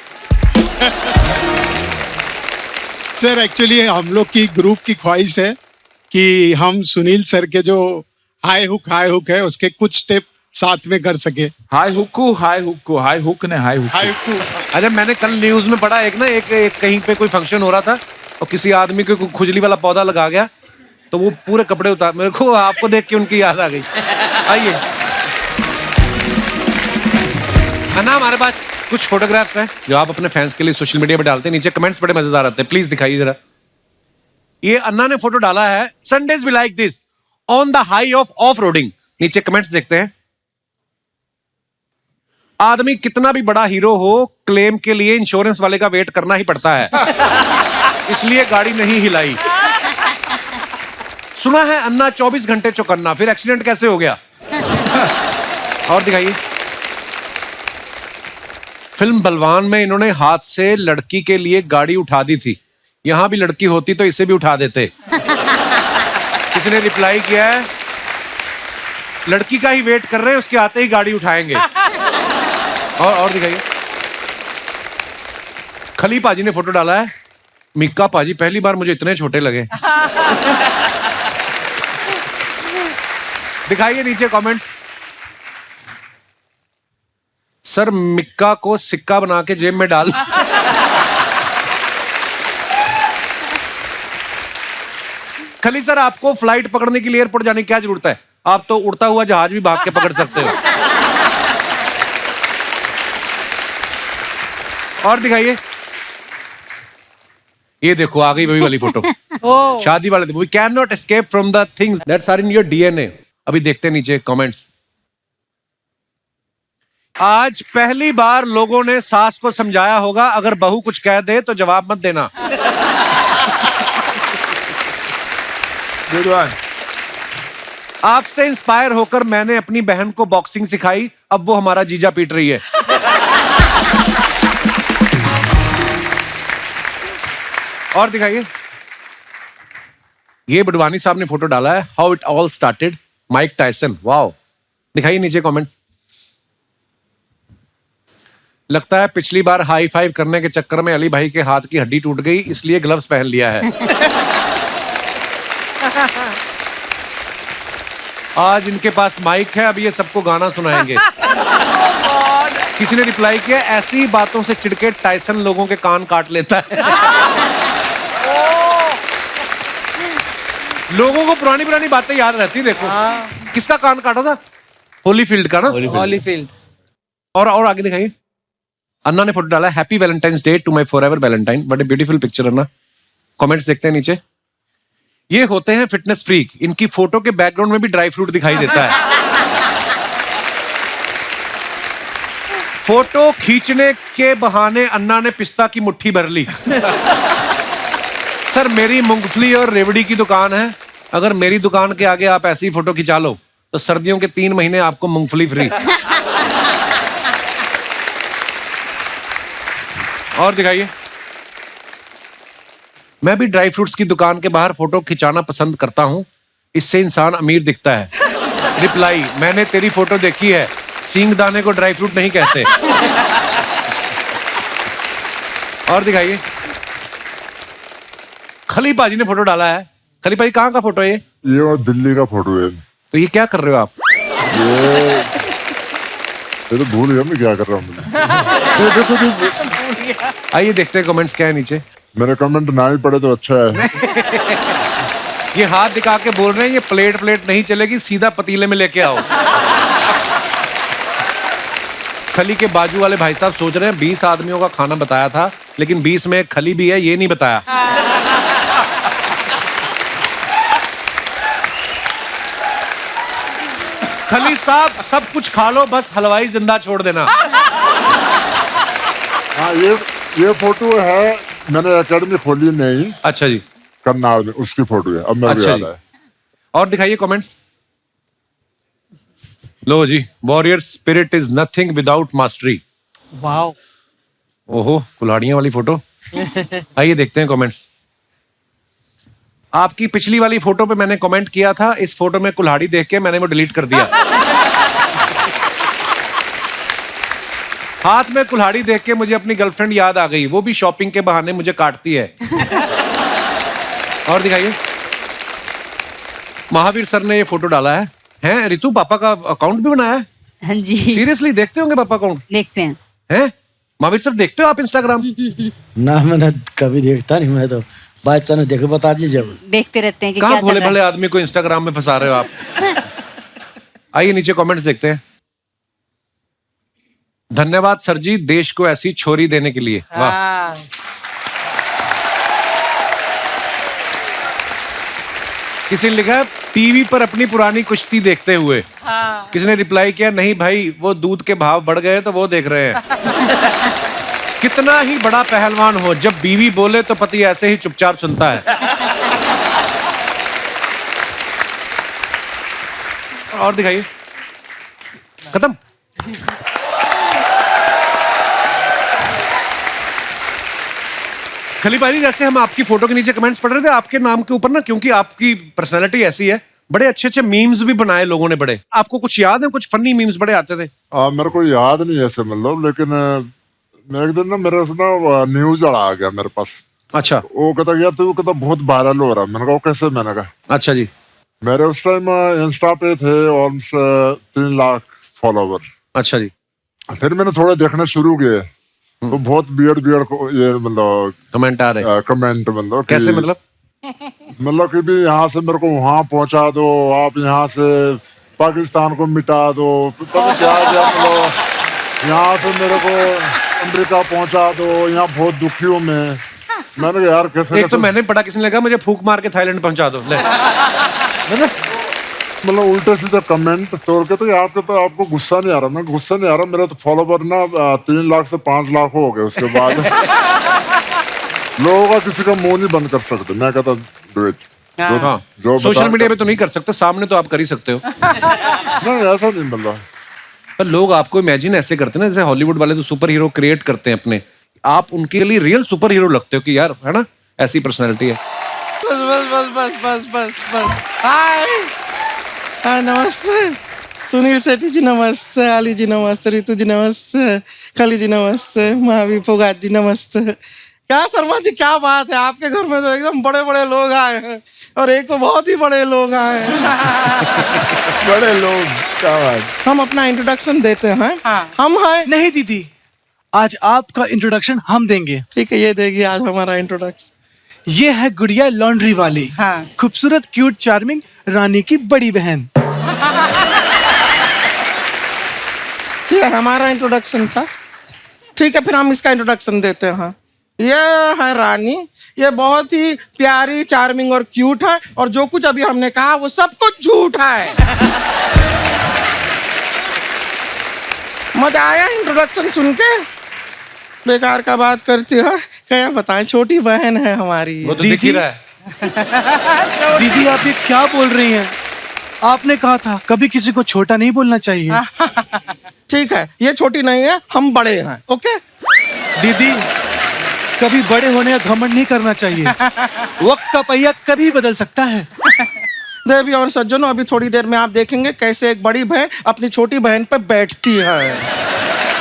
सर एक्चुअली हम लोग की ग्रुप की ख्वाहिश है कि हम सुनील सर के जो हाई हुक है उसके कुछ स्टेप साथ में कर सके।
हाई हुक ने हाई हुक।
अरे मैंने कल न्यूज में पढ़ा, एक कहीं पे कोई फंक्शन हो रहा था और किसी आदमी को खुजली वाला पौधा लगा गया, तो वो पूरे कपड़े उतार, मेरे को आपको देख के उनकी याद आ गई। आइए अन्ना, हमारे पास कुछ फोटोग्राफ्स हैं जो आप अपने फैंस के लिए सोशल मीडिया पे डालते हैं। नीचे कमेंट्स बड़े मजेदार आते हैं, प्लीज दिखाइए जरा। ये अन्ना ने फोटो डाला है, Sundays be like this on the high of off roading. नीचे कमेंट्स देखते हैं। आदमी कितना भी बड़ा हीरो हो, क्लेम के लिए इंश्योरेंस वाले का वेट करना ही पड़ता है, इसलिए गाड़ी नहीं हिलाई। सुना है अन्ना 24 घंटे चौकन्ना, फिर एक्सीडेंट कैसे हो गया? और दिखाइए। फिल्म बलवान में इन्होंने हाथ से लड़की के लिए गाड़ी उठा दी थी, यहां भी लड़की होती तो इसे भी उठा देते। किसी ने रिप्लाई किया है, लड़की का ही वेट कर रहे हैं, उसके आते ही गाड़ी उठाएंगे। और दिखाइए। खली पाजी ने फोटो डाला है, मिक्का पाजी पहली बार मुझे इतने छोटे लगे। दिखाइए नीचे कमेंट। सर मिक्का को सिक्का बना के जेब में डाल। खली सर, आपको फ्लाइट पकड़ने के लिए एयरपोर्ट जाने की क्या जरूरत है? आप तो उड़ता हुआ जहाज भी भाग के पकड़ सकते हो। और दिखाइए। ये देखो आ गई वही वाली फोटो, शादी वाले दिन। We can not escape from the things that's are in your DNA. अभी देखते हैं नीचे कमेंट्स। आज पहली बार लोगों ने सास को समझाया होगा, अगर बहू कुछ कह दे तो जवाब मत देना। आपसे इंस्पायर होकर मैंने अपनी बहन को बॉक्सिंग सिखाई, अब वो हमारा जीजा पीट रही है। और दिखाइए। ये बडवानी साहब ने फोटो डाला है, how it all started, Mike Tyson. Wow, दिखाइए नीचे कमेंट। लगता है पिछली बार हाई फाइव करने के चक्कर में अली भाई के हाथ की हड्डी टूट गई, इसलिए ग्लव्स पहन लिया है। आज इनके पास माइक है, अब ये सबको गाना सुनाएंगे। किसी ने रिप्लाई किया, ऐसी बातों से चिढ़के टायसन लोगों के कान काट लेता है। लोगों को पुरानी पुरानी बातें याद रहती। देखो किसका कान काटा था? होलीफील्ड का ना।
होलीफील्ड।
और आगे दिखाइए। अन्ना ने फोटो डाला, happy Valentine's Day to my forever valentine. What a beautiful picture Anna. Comments देखते हैं नीचे। ये होते हैं फिटनेस फ्रीक, इनकी फोटो के बैकग्राउंड में भी ड्राई फ्रूट दिखाई देता है। फोटो खींचने के बहाने अन्ना ने पिस्ता की मुट्ठी भर ली। सर मेरी मूंगफली और रेवड़ी की दुकान है, अगर मेरी दुकान के आगे आप ऐसी फोटो खिंचा लो तो सर्दियों के 3 महीने आपको मूंगफली फ्री। और दिखाइए। मैं भी ड्राई फ्रूट्स की दुकान के बाहर फोटो खिंचाना पसंद करता हूं, इससे इंसान अमीर दिखता है। रिप्लाई, मैंने तेरी फोटो देखी है, सींगदाने को ड्राई फ्रूट नहीं कहते। और दिखाइए। खली पाजी ने फोटो डाला है। खली पाजी कहाँ का फोटो है
ये और दिल्ली का फोटो है।
तो ये क्या कर रहे हो आप?
ये तो भूल गया मैं क्या कर रहा हूँ। ये देखो
आइए देखते हैं कमेंट्स क्या है नीचे।
मेरे कमेंट ना ही पड़े तो अच्छा है।
ये हाथ दिखा के बोल रहे हैं ये प्लेट नहीं चलेगी, सीधा पतीले में लेके आओ। खली के बाजू वाले भाई साहब सोच रहे हैं 20 आदमियों का खाना बताया था, लेकिन 20 में खली भी है, ये नहीं बताया। खली साहब सब कुछ खा लो, बस हलवाई जिंदा छोड़ देना।
हाँ ये फोटो है, मैंने एकेडमी खोली नहीं।
अच्छा जी।
करनाल में उसकी फोटो है, अब मेरे को याद है।
और दिखाइए कमेंट्स। लो जी, warrior spirit is nothing without mastery.
Wow.
ओहो, कुल्हाड़ियां वाली फोटो। आइए देखते हैं कमेंट्स। आपकी पिछली वाली फोटो पे मैंने कमेंट किया था, इस फोटो में कुल्हाड़ी देख के मैंने वो डिलीट कर दिया। हाथ में कुल्हाड़ी देख के मुझे अपनी गर्लफ्रेंड याद आ गई, वो भी शॉपिंग के बहाने मुझे काटती है। और दिखाइए। महावीर सर ने ये फोटो डाला है। हैं रितु, पापा का अकाउंट भी बनाया है?
हाँ जी।
सीरियसली देखते होंगे पापा अकाउंट?
देखते हैं।
हैं महावीर सर, देखते हो आप इंस्टाग्राम?
ना मैंने कभी देखता नहीं, मैं तो बाय चांस देख बता दीजिए।
देखते रहते हैं कि
कहाँ
क्या
भोले
चल रहा
भले
है।
आदमी को इंस्टाग्राम में फंसा रहे हो आप। आइए नीचे कमेंट्स देखते हैं। धन्यवाद सर जी, देश को ऐसी छोरी देने के लिए। वाह। किसी ने लिखा है टीवी पर अपनी पुरानी कुश्ती देखते हुए। किसी ने रिप्लाई किया, नहीं भाई वो दूध के भाव बढ़ गए तो वो देख रहे हैं। कितना ही बड़ा पहलवान हो, जब बीवी बोले तो पति ऐसे ही चुपचाप सुनता है। और दिखाइए। खत्म। खली भाई, जैसे हम आपकी फोटो के नीचे कमेंट्स पढ़ रहे थे, आपके नाम के ऊपर ना, क्योंकि आपकी पर्सनैलिटी ऐसी है, बड़े अच्छे अच्छे मीम्स भी बनाए लोगों ने। बड़े, आपको कुछ याद है? कुछ फनी मीम्स बड़े आते थे।
मेरे को याद नहीं ऐसे मतलब, लेकिन एक दिन ना मेरे से ना न्यूज आ गया मेरे पास।
अच्छा।
वो कहता गया तो वो कहता बहुत वायरल हो रहा है। मैंने कहा कैसे? मैंने कहा
अच्छा जी।
मेरे उस टाइम इंस्टा पे थे ऑलमोस्ट 3 लाख फॉलोवर।
अच्छा जी।
फिर मैंने थोड़ा देखना शुरू किए तो बहुत बियर्ड ये मतलब
कमेंट आ रहे।
कमेंट मतलब
कैसे? मतलब
कि भी यहाँ से मेरे को वहां पहुंचा दो, आप यहाँ से पाकिस्तान को मिटा दो, पता नहीं क्या क्या, मतलब यहाँ से मेरे को अमेरिका पहुंचा दो, यहाँ बहुत दुखी हूँ मैं। मैंने कहा यार कैसे?
एक तो मैंने पढ़ा, किसी ने लगा मुझे फूक मार के थाईलैंड पहुंचा दो।
मतलब उल्टे सीधे कमेंट तोड़ के। तो आपको गुस्सा नहीं आ रहा? मैं गुस्सा नहीं आ रहा, मेरा तो फॉलोवर ना 3 लाख से 5 लाख हो गए। उसके बाद लोगों का किसी का मुंह नहीं बंद कर सकते। मैं कहता डू इट।
जो सोशल मीडिया पे तो नहीं कर सकते, सामने तो आप कर ही सकते हो।
नहीं ऐसा नहीं मतलब।
पर लोग आपको इमेजिन ऐसे करते हैं ना, जैसे हॉलीवुड वाले तो सुपर हीरो क्रिएट करते हैं अपने, आप उनके लिए रियल सुपर हीरो लगते हो कि यार, है ना, ऐसी पर्सनैलिटी है।
बस बस बस बस बस बस बस। हाय हाय, नमस्ते सुनील शेट्टी जी, नमस्ते आली जी, नमस्ते रितु जी, नमस्ते खली जी, नमस्ते महावीर फोगाट जी, नमस्ते। क्या शर्मा जी, क्या बात है, आपके घर में तो एकदम बड़े बड़े लोग आए हैं, और एक तो बहुत ही बड़े लोग आए हैं।
बड़े लोग, क्या बात।
हम अपना इंट्रोडक्शन देते हैं। हम हैं।
नहीं दीदी, आज आपका इंट्रोडक्शन हम देंगे।
ठीक है, ये देखिए आज हमारा इंट्रोडक्शन।
ये है गुड़िया लॉन्ड्री वाली। खूबसूरत, क्यूट, चार्मिंग रानी की बड़ी बहन।
ये हमारा इंट्रोडक्शन था। ठीक है, फिर हम इसका इंट्रोडक्शन देते हैं। ये है रानी, ये बहुत ही प्यारी, चार्मिंग और क्यूट है, और जो कुछ अभी हमने कहा वो सब कुछ झूठ है। मजा आया इंट्रोडक्शन सुन के? बेकार का बात करती हो, क्या बताएं, छोटी बहन है हमारी।
वो तो दिख ही रहा है।
दीदी आप ये क्या बोल रही हैं? आपने कहा था कभी किसी को छोटा नहीं बोलना चाहिए।
ठीक है, ये छोटी नहीं है, हम बड़े हैं। ओके
दीदी, कभी बड़े होने का घमंड नहीं करना चाहिए। वक्त का पहिया कभी बदल सकता है।
देवी और सज्जनों, अभी थोड़ी देर में आप देखेंगे कैसे एक बड़ी बहन अपनी छोटी बहन पे बैठती है।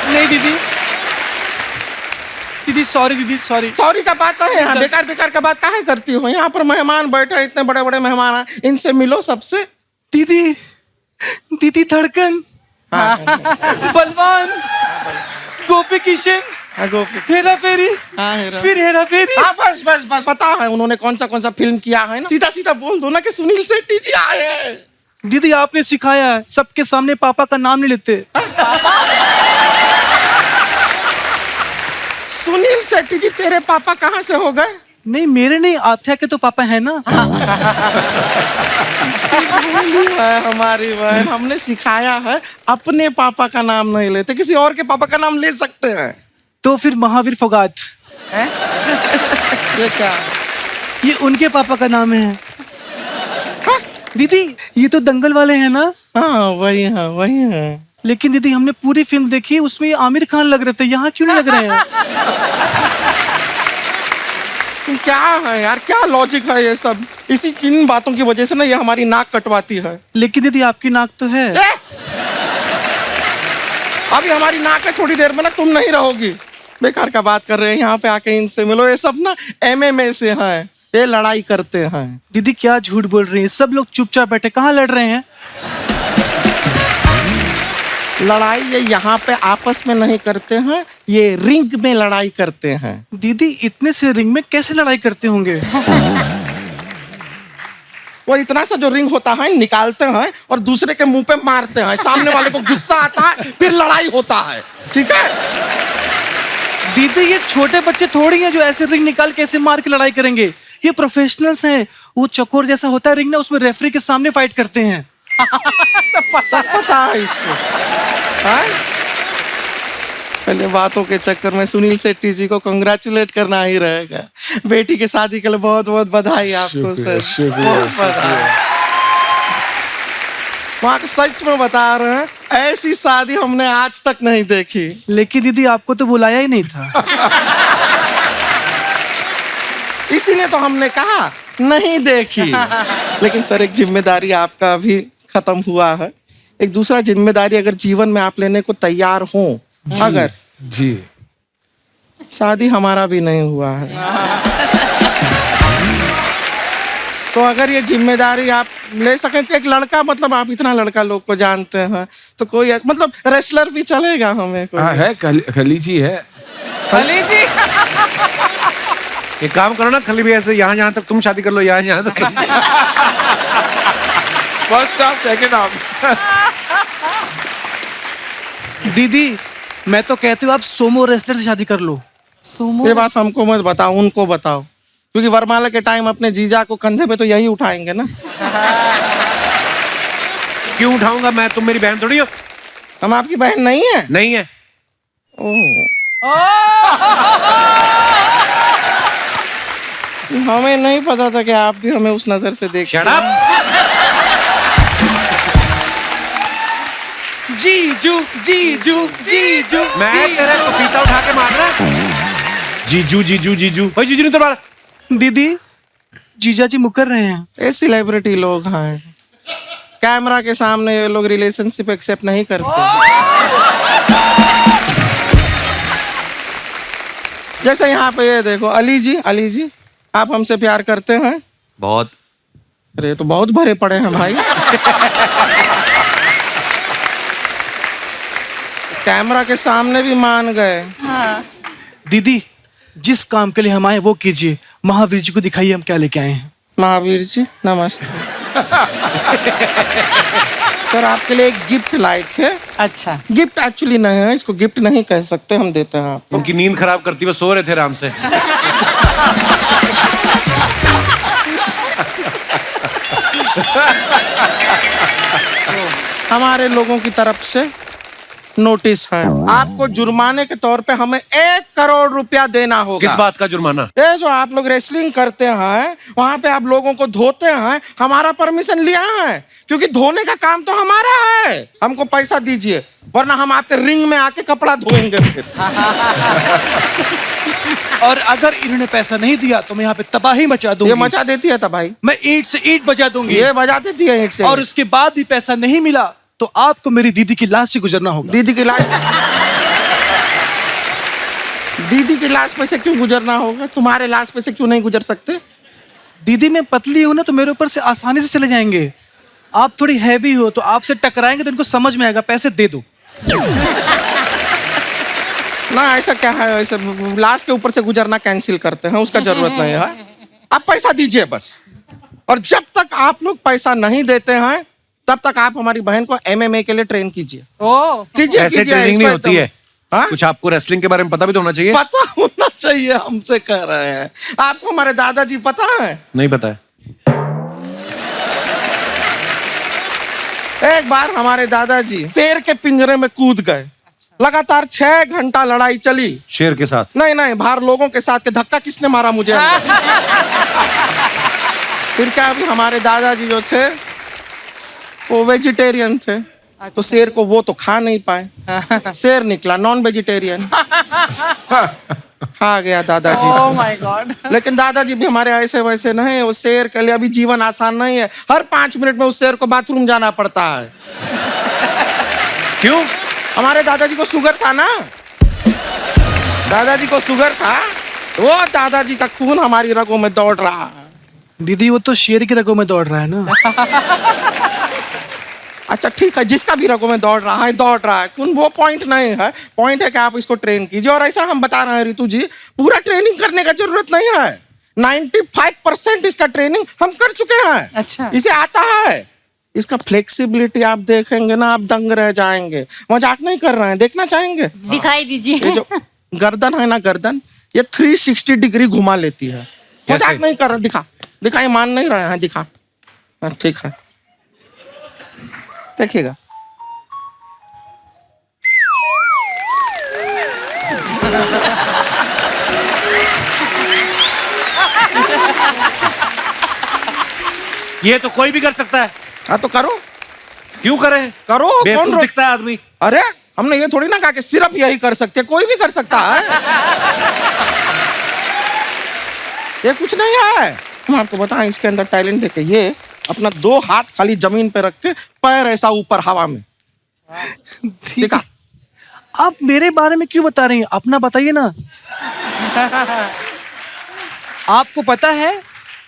नहीं दीदी, दीदी सॉरी, दीदी सॉरी।
सॉरी का बात नहीं है, बेकार बेकार का बात काहे करती हो? यहाँ पर मेहमान बैठे हैं, इतने बड़े बड़े मेहमान हैं, इनसे मिलो सबसे।
दीदी, दीदी धड़कन, बलवान, गोपी किशन, हेरा फेरी, फिर हेरा फेरी।
हाँ बस बस बस, पता है उन्होंने कौन सा फिल्म किया है ना। सीधा सीधा बोल दो ना कि सुनील शेट्टी जी आए हैं।
दीदी आपने सिखाया है, सबके सामने पापा का नाम नहीं लेते।
सुनील शेट्टी जी तेरे पापा कहाँ से हो गए?
नहीं मेरे नहीं, आथ्या के तो पापा है ना।
है हमारी बहन, हमने सिखाया है अपने पापा का नाम नहीं लेते, किसी और के पापा का नाम ले सकते हैं।
तो फिर महावीर फोगाट
ये क्या?
ये उनके पापा का नाम है। दीदी ये तो दंगल वाले हैं ना?
हाँ वही है, वही है।
लेकिन दीदी हमने पूरी फिल्म देखी, उसमें ये आमिर खान लग रहे थे, यहाँ क्यों नहीं लग रहे हैं?
क्या है यार, क्या लॉजिक है ये सब? इसी इन बातों की वजह से ना ये हमारी नाक कटवाती है।
लेकिन दीदी आपकी नाक तो है।
अभी हमारी नाक है, थोड़ी देर में ना तुम नहीं रहोगी। बेकार का बात कर रहे हैं, यहाँ पे आके इनसे मिलो। ये सब ना MMA से हैं, ये लड़ाई करते हैं।
दीदी क्या झूठ बोल रही हैं? सब लोग चुपचाप बैठे, कहाँ लड़ रहे हैं?
लड़ाई ये यहाँ पे आपस में नहीं करते हैं, ये रिंग में लड़ाई करते हैं।
दीदी इतने से रिंग में कैसे लड़ाई करते होंगे?
वो इतना सा जो रिंग होता है निकालते हैं और दूसरे के मुंह पे मारते हैं, सामने वाले को गुस्सा आता है, फिर लड़ाई होता है। ठीक है
दीदी, ये छोटे बच्चे थोड़ी हैं जो ऐसे रिंग निकाल के ऐसे मार के लड़ाई करेंगे। ये प्रोफेशनल्स हैं। वो चकोर जैसा होता है रिंग ना, उसमें रेफरी के सामने फाइट करते हैं।
सब पता है इसको। हाँ? पहले बातों के चक्कर में सुनील शेट्टी जी को कंग्रेचुलेट करना ही रहेगा। बेटी के शादी के लिए बहुत बहुत बधाई आपको सर, बहुत बधाई। वहाँ सच में बता रहे हैं, ऐसी शादी हमने आज तक नहीं देखी।
लेकिन दीदी आपको तो बुलाया ही नहीं था।
इसीलिए तो हमने कहा नहीं देखी। लेकिन सर एक जिम्मेदारी आपका भी खत्म हुआ है। एक दूसरा जिम्मेदारी अगर जीवन में आप लेने को तैयार हो, अगर
जी
शादी हमारा भी नहीं हुआ है, तो अगर ये जिम्मेदारी आप ले सकें कि एक लड़का, मतलब आप इतना लड़का लोग को जानते हैं, तो कोई मतलब रेसलर भी चलेगा हमें कोई?
हाँ है, खली जी है।
खली जी
एक काम करो ना, खली भी ऐसे यहाँ तक तुम शादी कर लो, यहाँ तक।
First half second half.
दीदी मैं तो कहती हूँ आप सोमो रेसलर से शादी कर लो।
सोमो?
ये बात हमको मत बताओ, उनको बताओ, क्योंकि वरमाला के टाइम अपने जीजा को कंधे पे तो यही उठाएंगे ना।
क्यों उठाऊंगा मैं? तुम मेरी बहन थोड़ी हो।
हम आपकी बहन नहीं है?
नहीं है।
हमें नहीं पता था कि आप भी हमें उस नजर से देख।
Shut up!
जीजू जीजू जीजू,
मैं तेरे को पपीता उठा के मार रहा। जीजू जीजू जीजू, भाई जीजू नहीं तो मारा।
दीदी जीजा जी मुकर रहे हैं।
ये सेलिब्रिटी लोग हैं, कैमरा के सामने ये लोग रिलेशनशिप एक्सेप्ट नहीं करते। जैसे यहाँ पे ये देखो, अली जी आप हमसे प्यार करते हैं?
बहुत।
अरे तो बहुत भरे पड़े हैं भाई। कैमरा के सामने भी मान गए।
हाँ। दीदी जिस काम के लिए हम आए वो कीजिए। महावीर जी को दिखाइए हम क्या लेके आए हैं।
महावीर जी नमस्ते। सर आपके लिए एक गिफ्ट लाए थे।
अच्छा,
गिफ्ट एक्चुअली नहीं है, इसको गिफ्ट नहीं कह सकते, हम देते हैं आपको।
उनकी नींद खराब करती हुए सो रहे थे आराम से।
हमारे लोगों की तरफ से नोटिस है। आपको जुर्माने के तौर पे हमें 1 करोड़ रुपया देना होगा।
किस बात का जुर्माना?
ये जो आप लोग रेसलिंग करते हैं वहां पे आप लोगों को धोते हैं, हमारा परमिशन लिया है, क्योंकि धोने का काम तो हमारा है। हमको पैसा दीजिए वरना हम आपके रिंग में आके कपड़ा धोएंगे फिर।
और अगर इन्होंने पैसा नहीं दिया तो मैं यहाँ पे तबाही मचा दूंगी।
ये मचा देती है तबाही।
मैं ईंट से ईंट बजा दूंगी।
ये बजा देती है ईंट से।
और उसके बाद भी पैसा नहीं मिला तो आपको मेरी दीदी की लाश से गुजरना होगा।
दीदी की लाश दीदी की लाश पे से क्यों गुजरना होगा? तुम्हारे लाश पे से क्यों नहीं गुजर सकते?
दीदी मैं पतली हूं ना तो मेरे ऊपर से आसानी से चले जाएंगे। आप थोड़ी हैवी हो तो आपसे टकराएंगे तो इनको समझ में आएगा, पैसे दे दो।
ना ऐसा क्या है, ऐसे लाश के ऊपर से गुजरना कैंसिल करते हैं, उसका जरूरत नहीं है। आप पैसा दीजिए बस। और जब तक आप लोग पैसा नहीं देते हैं तब तक आप हमारी बहन को MMA के लिए ट्रेन कीजिए। कीजिए
ऐसे
कीजिए,
ट्रेनिंग नहीं
इसको
होती है।
हाँ?
कुछ आपको रेसलिंग के बारे में पता भी तो होना चाहिए।
पता होना चाहिए, हमसे कह रहे हैं। आपको हमारे दादाजी पता है?
नहीं पता है।
एक बार हमारे दादाजी शेर के पिंजरे में कूद गए। लगातार 6 घंटा लड़ाई चली।
शेर के साथ?
नहीं नहीं, बाहर लोगों के साथ। के धक्का किसने मारा मुझे? फिर क्या, अभी हमारे दादाजी जो थे वो वेजिटेरियन थे, तो शेर को वो तो खा नहीं पाए। शेर निकला नॉन वेजिटेरियन। खा गया दादाजी।
Oh my God.
लेकिन दादाजी भी हमारे ऐसे वैसे नहीं। वो शेर के लिए अभी जीवन आसान नहीं है। हर 5 मिनट में उस शेर को बाथरूम जाना पड़ता है।
क्यों?
हमारे दादाजी को शुगर था ना, दादाजी को शुगर था, वो दादाजी का खून हमारी रगों में दौड़ रहा है।
दीदी वो तो शेर की रगों में दौड़ रहा है ना।
अच्छा ठीक है, जिसका भी रगों में दौड़ रहा है खून, वो पॉइंट नहीं है। पॉइंट है कि आप इसको ट्रेन कीजिए। और ऐसा हम बता रहे हैं ऋतु जी, पूरा ट्रेनिंग करने का जरूरत नहीं है। 95% इसका ट्रेनिंग हम कर चुके हैं।
अच्छा।
इसे आता है। इसका फ्लेक्सिबिलिटी आप देखेंगे ना, आप दंग रह जाएंगे। मजाक नहीं कर रहे हैं, देखना चाहेंगे?
दिखाई दीजिए।
ये जो गर्दन है ना, गर्दन ये 360 डिग्री घुमा लेती है। मजाक नहीं कर रहे, दिखा दिखा, ये मान नहीं रहे हैं, दिखा। ठीक है, देखिएगा।
ये तो कोई भी कर सकता है।
हाँ तो करो।
क्यों करे?
करो।
बेवकूफ दिखता है आदमी।
अरे हमने ये थोड़ी ना कहा कि सिर्फ यही कर सकते, कोई भी कर सकता है। ये कुछ नहीं है। हम आपको बताएं, इसके अंदर टैलेंट देखे। ये अपना 2 हाथ खाली जमीन पे रख के, पैर ऐसा ऊपर हवा में। देखा?
आप मेरे बारे में क्यों बता रही हैं? अपना बताइए ना। आपको पता है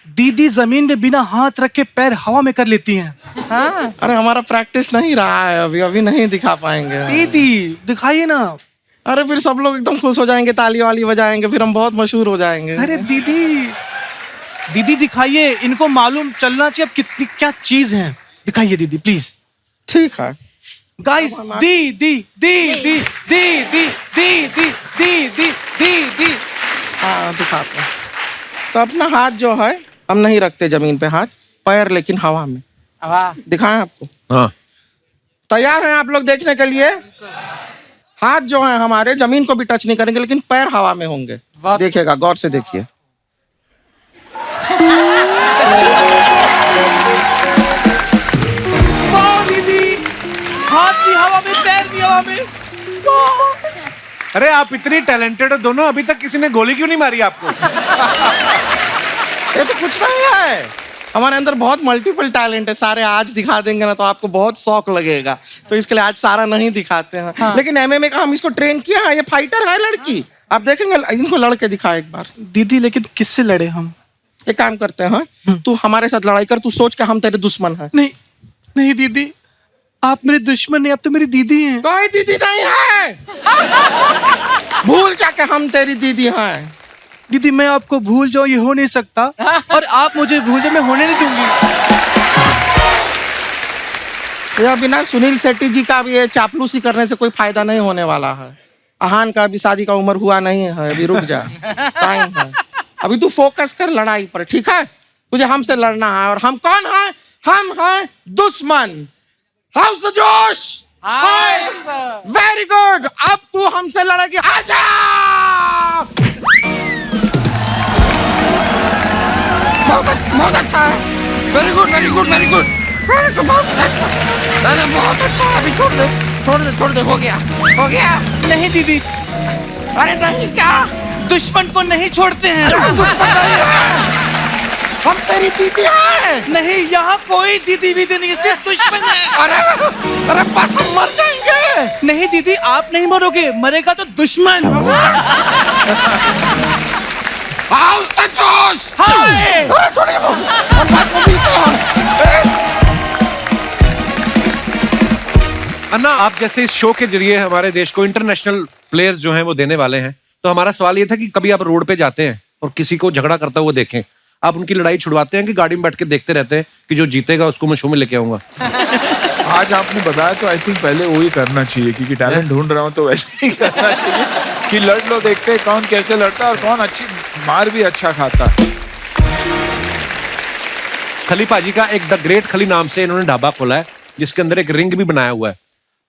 दीदी जमीन में बिना हाथ रख के पैर हवा में कर लेती हैं।
हाँ।
अरे हमारा प्रैक्टिस नहीं रहा है अभी नहीं दिखा पाएंगे।
दीदी दिखाइए ना।
अरे फिर सब लोग एकदम खुश हो जाएंगे, ताली वाली बजाएंगे, फिर हम बहुत मशहूर हो जाएंगे।
अरे दीदी दिखाइए, इनको मालूम चलना चाहिए अब कितनी क्या चीज है। दिखाइए दीदी प्लीज।
ठीक है
गाइस, दी।
हाँ दिखाते हैं। तो अपना हाथ जो है हम नहीं रखते जमीन पे, हाथ पैर लेकिन हवा में। दिखाएं आपको?
हाँ।
तैयार हैं आप लोग देखने के लिए? हाथ जो है हमारे जमीन को भी टच नहीं करेंगे, लेकिन पैर हवा में होंगे। देखिएगा, गौर से देखिए।
दीदी, हाथ भी हवा में, पैर भी हवा में।
अरे आप इतनी टैलेंटेड हो दोनों, अभी तक किसी ने गोली क्यों नहीं मारी आपको?
ये तो कुछ नहीं है, हमारे अंदर बहुत मल्टीपल टैलेंट है। सारे आज दिखा देंगे ना तो आपको बहुत शौक लगेगा, तो इसके लिए आज सारा नहीं दिखाते हैं। हाँ। लेकिन MMA का हम इसको ट्रेन किया है। ये फाइटर है लड़की, आप देखेंगे। इनको लड़के दिखा एक बार।
दीदी लेकिन किससे लड़े हम?
एक काम करते हैं, तू हमारे साथ लड़ाई कर। तू सोच के हम तेरे दुश्मन हैं।
नहीं दीदी, आप मेरे दुश्मन नहीं, आप तो मेरी दीदी हैं।
कोई दीदी नहीं है। भूल जाके हम तेरी दीदी हैं।
दीदी मैं आपको भूल जाऊं ये हो नहीं सकता, और आप मुझे भूल जाओ मैं होने नहीं दूंगी।
यह बिना सुनील शेट्टी जी का भी ये चापलूसी करने से कोई फायदा नहीं होने वाला है। आहान का भी शादी का उम्र हुआ नहीं है, अभी रुक जा, टाइम है। अभी तू फोकस कर लड़ाई पर, ठीक है? तुझे हमसे लड़ना है। और हम कौन है? हम हैं दुश्मन। हाउस द जोश। Hi sir. वेरी गुड, अब तू हमसे लड़ेगी, आजा। बहुत अच्छा है, very good very good very good very good, बहुत अच्छा, अरे बहुत अच्छा है। अभी छोड़ दे, हो गया।
नहीं दीदी,
अरे नहीं क्या,
दुश्मन को नहीं छोड़ते हैं।
दुश्मन नहीं है, हम तेरी दीदी हैं।
नहीं, यहाँ कोई दीदी बीदी नहीं, सिर्फ दुश्मन है।
अरे बस हम मर जाएंगे।
नहीं दीदी, आप नहीं मरोगे, मरेगा तो दुश्मन।
उसका जोश।
हाय,
छोड़िए, हम बात में मिलते हैं।
अन्ना, आप जैसे इस शो के जरिए हमारे देश को इंटरनेशनल प्लेयर्स जो हैं वो देने वाले हैं, तो हमारा सवाल ये था कि कभी आप रोड पे जाते हैं और किसी को झगड़ा करता हुआ देखें, आप उनकी लड़ाई छुड़वाते हैं कि गाड़ी में बैठ के देखते रहते हैं कि जो जीतेगा उसको मैं शो में लेके आऊंगा?
आज आपने बताया तो आई थिंक पहले वही करना चाहिए, क्योंकि टैलेंट ढूंढ रहा हूँ तो वैसे ही करना चाहिए कि लड़ लो, देखते हैं कौन कैसे लड़ता है और कौन अच्छी मार भी अच्छा खाता है।
खली पाजी का एक द ग्रेट खली नाम से इन्होंने ढाबा खोला है जिसके अंदर एक रिंग भी बनाया हुआ है।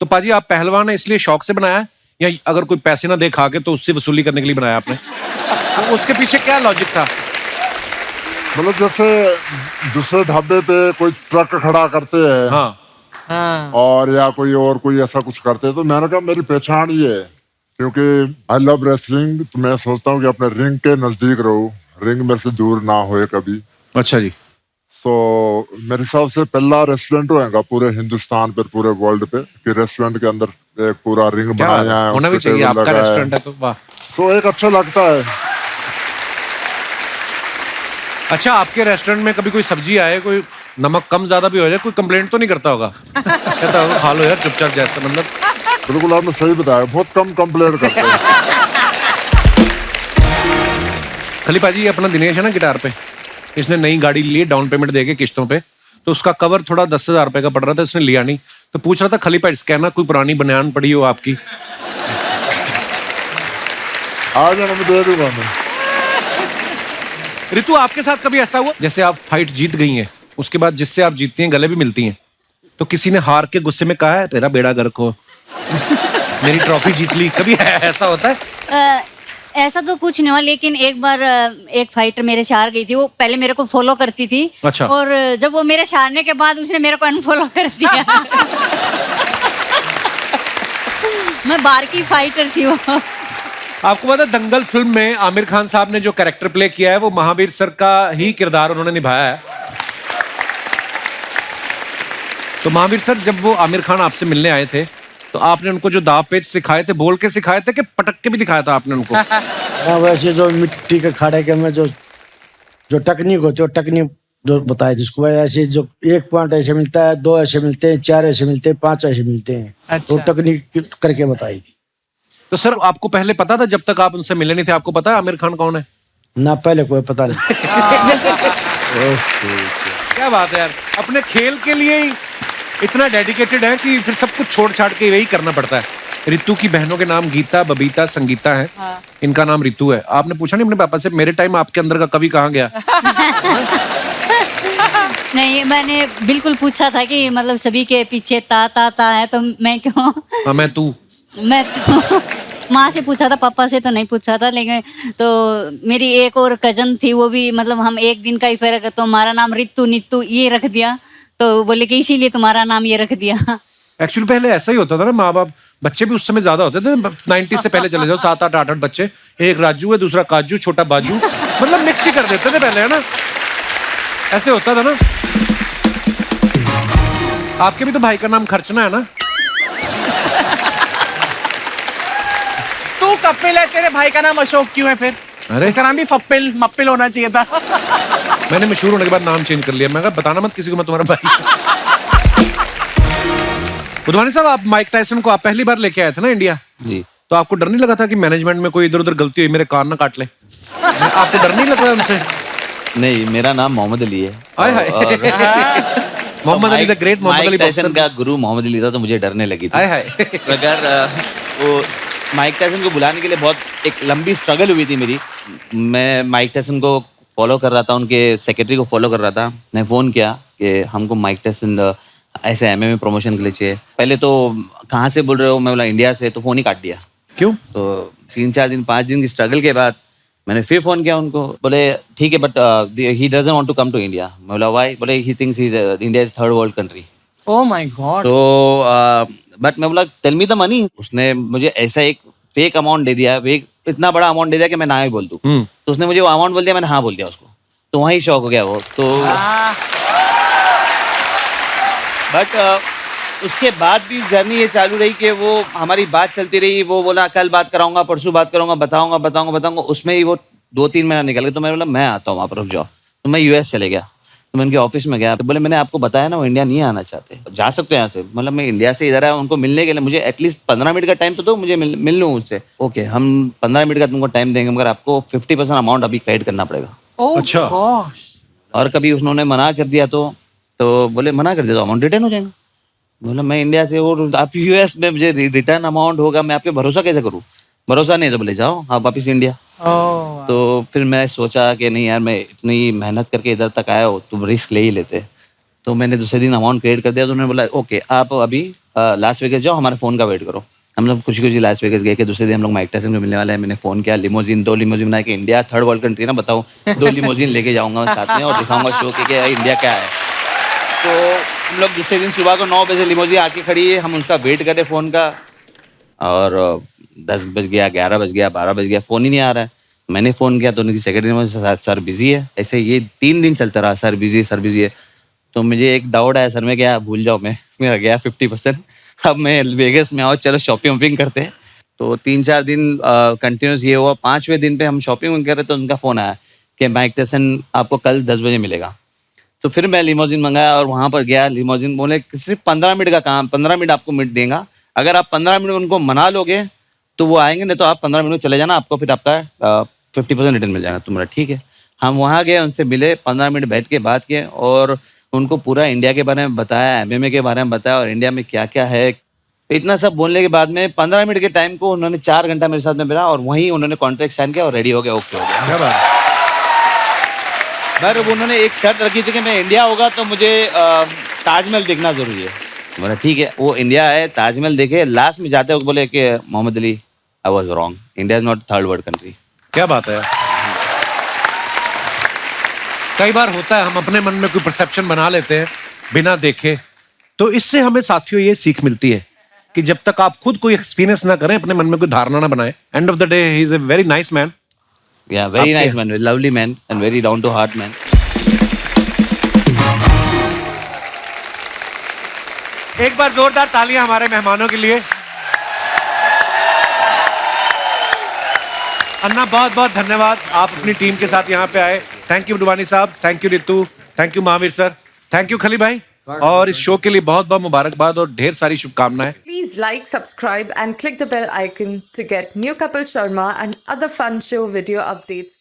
तो पाजी, आप पहलवान है इसलिए शौक से बनाया है या अगर कोई पैसे ना दे खा के तो उससे वसूली करने के लिए बनाया आपने? तो उसके पीछे क्या लॉजिक था?
मतलब जैसे दूसरे ढाबे पे कोई ट्रक खड़ा करते हैं,
हाँ,
और या कोई ऐसा कुछ करते हैं, तो मैंने कहा मेरी पहचान ये है, क्योंकि आई लव रेसलिंग, तो मैं सोचता हूँ कि अपने रिंग के नजदीक रहूं, रिंग मेरे से दूर ना होए कभी।
अच्छा जी।
तो मेरे हिसाब से पहला रेस्टोरेंट होएगा पूरे हिंदुस्तान पर, पूरे वर्ल्ड पे, कि रेस्टोरेंट के अंदर एक पूरा रिंग बनाया है,
होना भी चाहिए, आपका रेस्टोरेंट है तो वाह।
तो एक अच्छा लगता है।
अच्छा, आपके रेस्टोरेंट में कभी कोई सब्जी आए, कोई नमक कम ज्यादा भी हो जाए, कोई कंप्लेंट तो नहीं करता होगा? कहता होगा खा लो यार चुपचाप, जैसे मतलब।
बिल्कुल आपने सही बताया, बहुत कम कंप्लेंट करते हैं।
खली पाजी, ये अपना दिनेश है ना गिटार पे, इसने नई गाड़ी ली डाउन पेमेंट देके किस्तों पे, तो उसका कवर थोड़ा 10,000 रुपए का पड़ रहा था, इसने लिया नहीं, तो पूछ रहा था खली पाजी कहना कोई पुरानी बनियान पड़ी हो आपकी?
आज मैं दे दूंगा मैं।
ऋतु, आपके साथ कभी ऐसा हुआ जैसे आप फाइट जीत गई हैं, उसके बाद जिससे आप जीतती हैं गले भी मिलती हैं, तो किसी ने हार के गुस्से में कहा है तेरा बेड़ा गर्क हो, मेरी ट्रॉफी जीत ली, कभी ऐसा होता है?
ऐसा तो कुछ नहीं हुआ, लेकिन एक बार एक फाइटर मेरे से हार गई थी। वो पहले मेरे को फॉलो करती थी।
अच्छा।
और जब वो मेरे से हारने के बाद उसने मेरे को अनफॉलो कर दिया। मैं बार की फाइटर थी वो।
आपको पता है दंगल फिल्म में आमिर खान साहब ने जो कैरेक्टर प्ले किया है वो महावीर सर का ही किरदार उन्होंने निभाया है। तो महावीर सर, जब वो आमिर खान आपसे मिलने आए थे तो आपने उनको जो दाव पेच सिखाए थे, बोल के सिखाए थे कि पटक के भी दिखाया था आपने उनको?
हाँ, वैसे जो मिट्टी के खाड़े के में जो टेक्निक होती है, टेक्निक जो बताई थी उसको, ऐसे जो 1 पॉइंट ऐसे मिलता है, 2 ऐसे मिलते हैं, 4 ऐसे मिलते हैं, 5 ऐसे मिलते हैं।
अच्छा।
तो टेक्निक करके बताई थी।
तो सर, आपको पहले पता था, जब तक आप उनसे मिले नहीं थे आपको पता है आमिर खान कौन है?
ना, पहले कोई पता नहीं।
क्या बात है यार, अपने खेल के लिए ही इतना डेडिकेटेड है कि फिर सब कुछ छोड़ छाड़ के वही करना पड़ता है। रितु की बहनों के नाम गीता, बबीता, संगीता है।
हाँ।
इनका नाम रितु है। आपने पूछा नहीं अपने पापा से मेरे टाइम आपके अंदर का कवि कहाँ गया?
नहीं, मैंने बिल्कुल पूछा था कि मतलब सभी के पीछे ता है, तो मैं क्यों?
हाँ, मैं तू।
मैं तो माँ से पूछा था, पापा से तो नहीं पूछा था। लेकिन तो मेरी एक और कजन थी, वो भी मतलब हम एक दिन का ही फर्क है, तो हमारा नाम रितु नित्तू ये रख दिया, तो बोले कि इसीलिए तुम्हारा नाम ये रख दिया।
एक्चुअली पहले ऐसा ही होता था ना, माँ बाप, बच्चे भी उस समय ज्यादा होते थे, 90 से पहले चले जाओ, 7, 8 बच्चे, एक राजू है, दूसरा काजू, छोटा बाजू, मतलब मिक्स ही कर देते थे पहले, है ना? ऐसे होता था ना। आपके भी तो भाई का नाम खर्चना है ना?
तू कपिल है, तेरे भाई का नाम अशोक क्यों है फिर?
अरे
इसका नाम भी फप्पिल मप्पिल होना चाहिए था।
मैंने मशहूर होने के बाद नाम चेंज कर लिया। मैं कहा बताना मत किसी को मैं तुम्हारा भाई। बुधवानी साहब, आप माइक टायसन को आप पहली बार लेके आए थे ना इंडिया जी, तो आपको डर नहीं लगा था कि मैनेजमेंट में कोई इधर उधर गलती हुई, मेरे कान ना काट ले? आपको डर नहीं लगा उनसे?
नहीं, मेरा नाम मोहम्मद अली है।
Mohammed Ali the great, Mohammed Ali
Tyson का गुरु मोहम्मद अली था, तो मुझे डरने लगी थी। अगर वो माइक टायसन को बुलाने के लिए बहुत एक लंबी स्ट्रगल हुई थी मेरी। मैं माइक टायसन को फॉलो कर रहा था, उनके सेक्रेटरी को फॉलो कर रहा था। मैं फ़ोन किया कि हमको माइक टायसन ऐसे एमएमए प्रमोशन के लिए चाहिए। पहले तो कहाँ से बोल रहे हो, मैं बोला इंडिया से, तो फ़ोन ही काट दिया।
क्यों?
तो 3-4 दिन 5 दिन की स्ट्रगल के बाद मैंने फिर फ़ोन किया उनको, बोले ठीक है but he doesn't want to come to India. मैं बोला व्हाई? बोले he thinks India is third world country.
Oh my god.
तो बट मैं बोला टेल मी द मनी। उसने मुझे ऐसा एक फेक अमाउंट दे दिया, फेक इतना बड़ा अमाउंट दे दिया कि मैं ना ही बोल दूँ। तो उसने मुझे वो अमाउंट बोल दिया, मैंने हाँ बोल दिया उसको, तो वहीं शॉक हो गया वो। तो बट उसके बाद भी जर्नी ये चालू रही कि वो हमारी बात चलती रही। वो बोला कल बात कराऊंगा, परसों बात करूंगा, बताऊंगा। उसमें ही वो 2-3 महीना निकल गया। तो मैंने बोला मैं आता हूँ, आप रुक जाओ। तो मैं यूएस चले गया। तो मैं उनके ऑफिस में गया, तो बोले मैंने आपको बताया ना वो इंडिया नहीं आना चाहते, जा सकते हो यहाँ से। मतलब मैं इंडिया से इधर आया उनको मिलने के लिए, मुझे एटलीस्ट 15 मिनट का टाइम तो दो, मुझे मिल लूँ उनसे। ओके हम 15 मिनट का तुमको टाइम देंगे, मगर आपको 50% अमाउंट अभी क्रेडिट करना पड़ेगा।
अच्छा।
और कभी उन्होंने मना कर दिया तो बोले मना कर दिया तो अमाउंट रिटर्न हो जाएगा। बोला मैं इंडिया से, और आप यूएस में मुझे रिटर्न अमाउंट होगा, मैं आप पे भरोसा कैसे करूँ? भरोसा नहीं तो बोले जाओ आप वापस इंडिया। तो फिर मैं सोचा कि नहीं यार, मैं इतनी मेहनत करके इधर तक आया हो, तुम रिस्क ले ही लेते। तो मैंने दूसरे दिन अमाउंट क्रेडिट कर दिया। तो उन्होंने बोला ओके आप अभी लास वेगस जाओ, हमारे फ़ोन का वेट करो। हम लोग खुशी खुशी लास वेगस गए कि दूसरे दिन हम लोग माइक टायसन को मिलने वाले हैं। मैंने फ़ोन किया, लिमोजिन 2 लिमोजिन बनाया कि इंडिया थर्ड वर्ल्ड कंट्री ना, बताओ 2 लिमोजिन लेके जाऊँगा मैं साथ में और दिखाऊँगा शो के इंडिया क्या है। तो हम लोग दूसरे दिन सुबह को 9 बजे लिमोजिन आके खड़ी है, हम उनका वेट करें फ़ोन का, और 10 बज गया, 11 बज गया, 12 बज गया, फ़ोन ही नहीं आ रहा है। मैंने फ़ोन किया तो उनकी सेक्रेटरी ने सर बिजी है। ऐसे ये 3 दिन चलता रहा, सर बिजी है। तो मुझे एक डाउट आया, सर में क्या भूल जाओ, मेरा गया 50%। अब मैं वेगस में आओ, चलो शॉपिंग करते हैं। तो 3-4 दिन कंटिन्यूस ये हुआ। 5वें दिन पे हम शॉपिंग कर रहे तो उनका फ़ोन आया कि माइक टायसन आपको कल 10 बजे मिलेगा। तो फिर मैं लिमोजिन मंगाया और वहाँ पर गया। लिमोजिन बोले सिर्फ 15 मिनट का काम, 15 मिनट आपको मिनट देगा, अगर आप 15 मिनट उनको मना लोगे तो वो आएंगे, नहीं तो आप 15 मिनट चले जाना, आपको फिर आपका 50% रिटर्न मिल जाएगा। तो मेरा ठीक है। हम वहाँ गए, उनसे मिले, 15 मिनट बैठ के बात किए और उनको पूरा इंडिया के बारे में बताया, एमएमए के बारे में बताया और इंडिया में क्या क्या है। इतना सब बोलने के बाद में 15 मिनट के टाइम को उन्होंने 4 घंटा मेरे साथ में बिता और वहीं उन्होंने कॉन्ट्रैक्ट साइन किया और रेडी हो गया, ओके हो गया। पर उन्होंने एक शर्त रखी थी कि मैं इंडिया होगा तो मुझे ताजमहल देखना जरूरी है। बोला ठीक है, वो इंडिया है, ताजमहल देखे। लास्ट में जाते वक्त बोले कि Mohammed Ali I was wrong, India is not third world country.
क्या बात है। कई बार होता है हम अपने मन में कोई परसेप्शन बना लेते हैं बिना देखे। तो इससे हमें साथियों ये सीख मिलती है कि जब तक आप खुद कोई एक्सपीरियंस ना करें, अपने मन में कोई धारणा ना बनाए। End of the day he is a very nice man.
Yeah, very nice man, lovely man and very down to heart man.
एक बार जोरदार तालियां हमारे मेहमानों के लिए। अन्ना बहुत बहुत धन्यवाद, आप अपनी टीम के साथ यहाँ पे आए। थैंक यू डुबानी साहब, thank you Ritu, thank you Mahavir sir, thank you खली भाई। और इस शो के लिए बहुत बहुत मुबारकबाद और ढेर सारी शुभकामनाएं।
Please like, subscribe and click the bell icon to get new Kapil Sharma and other fun show video updates.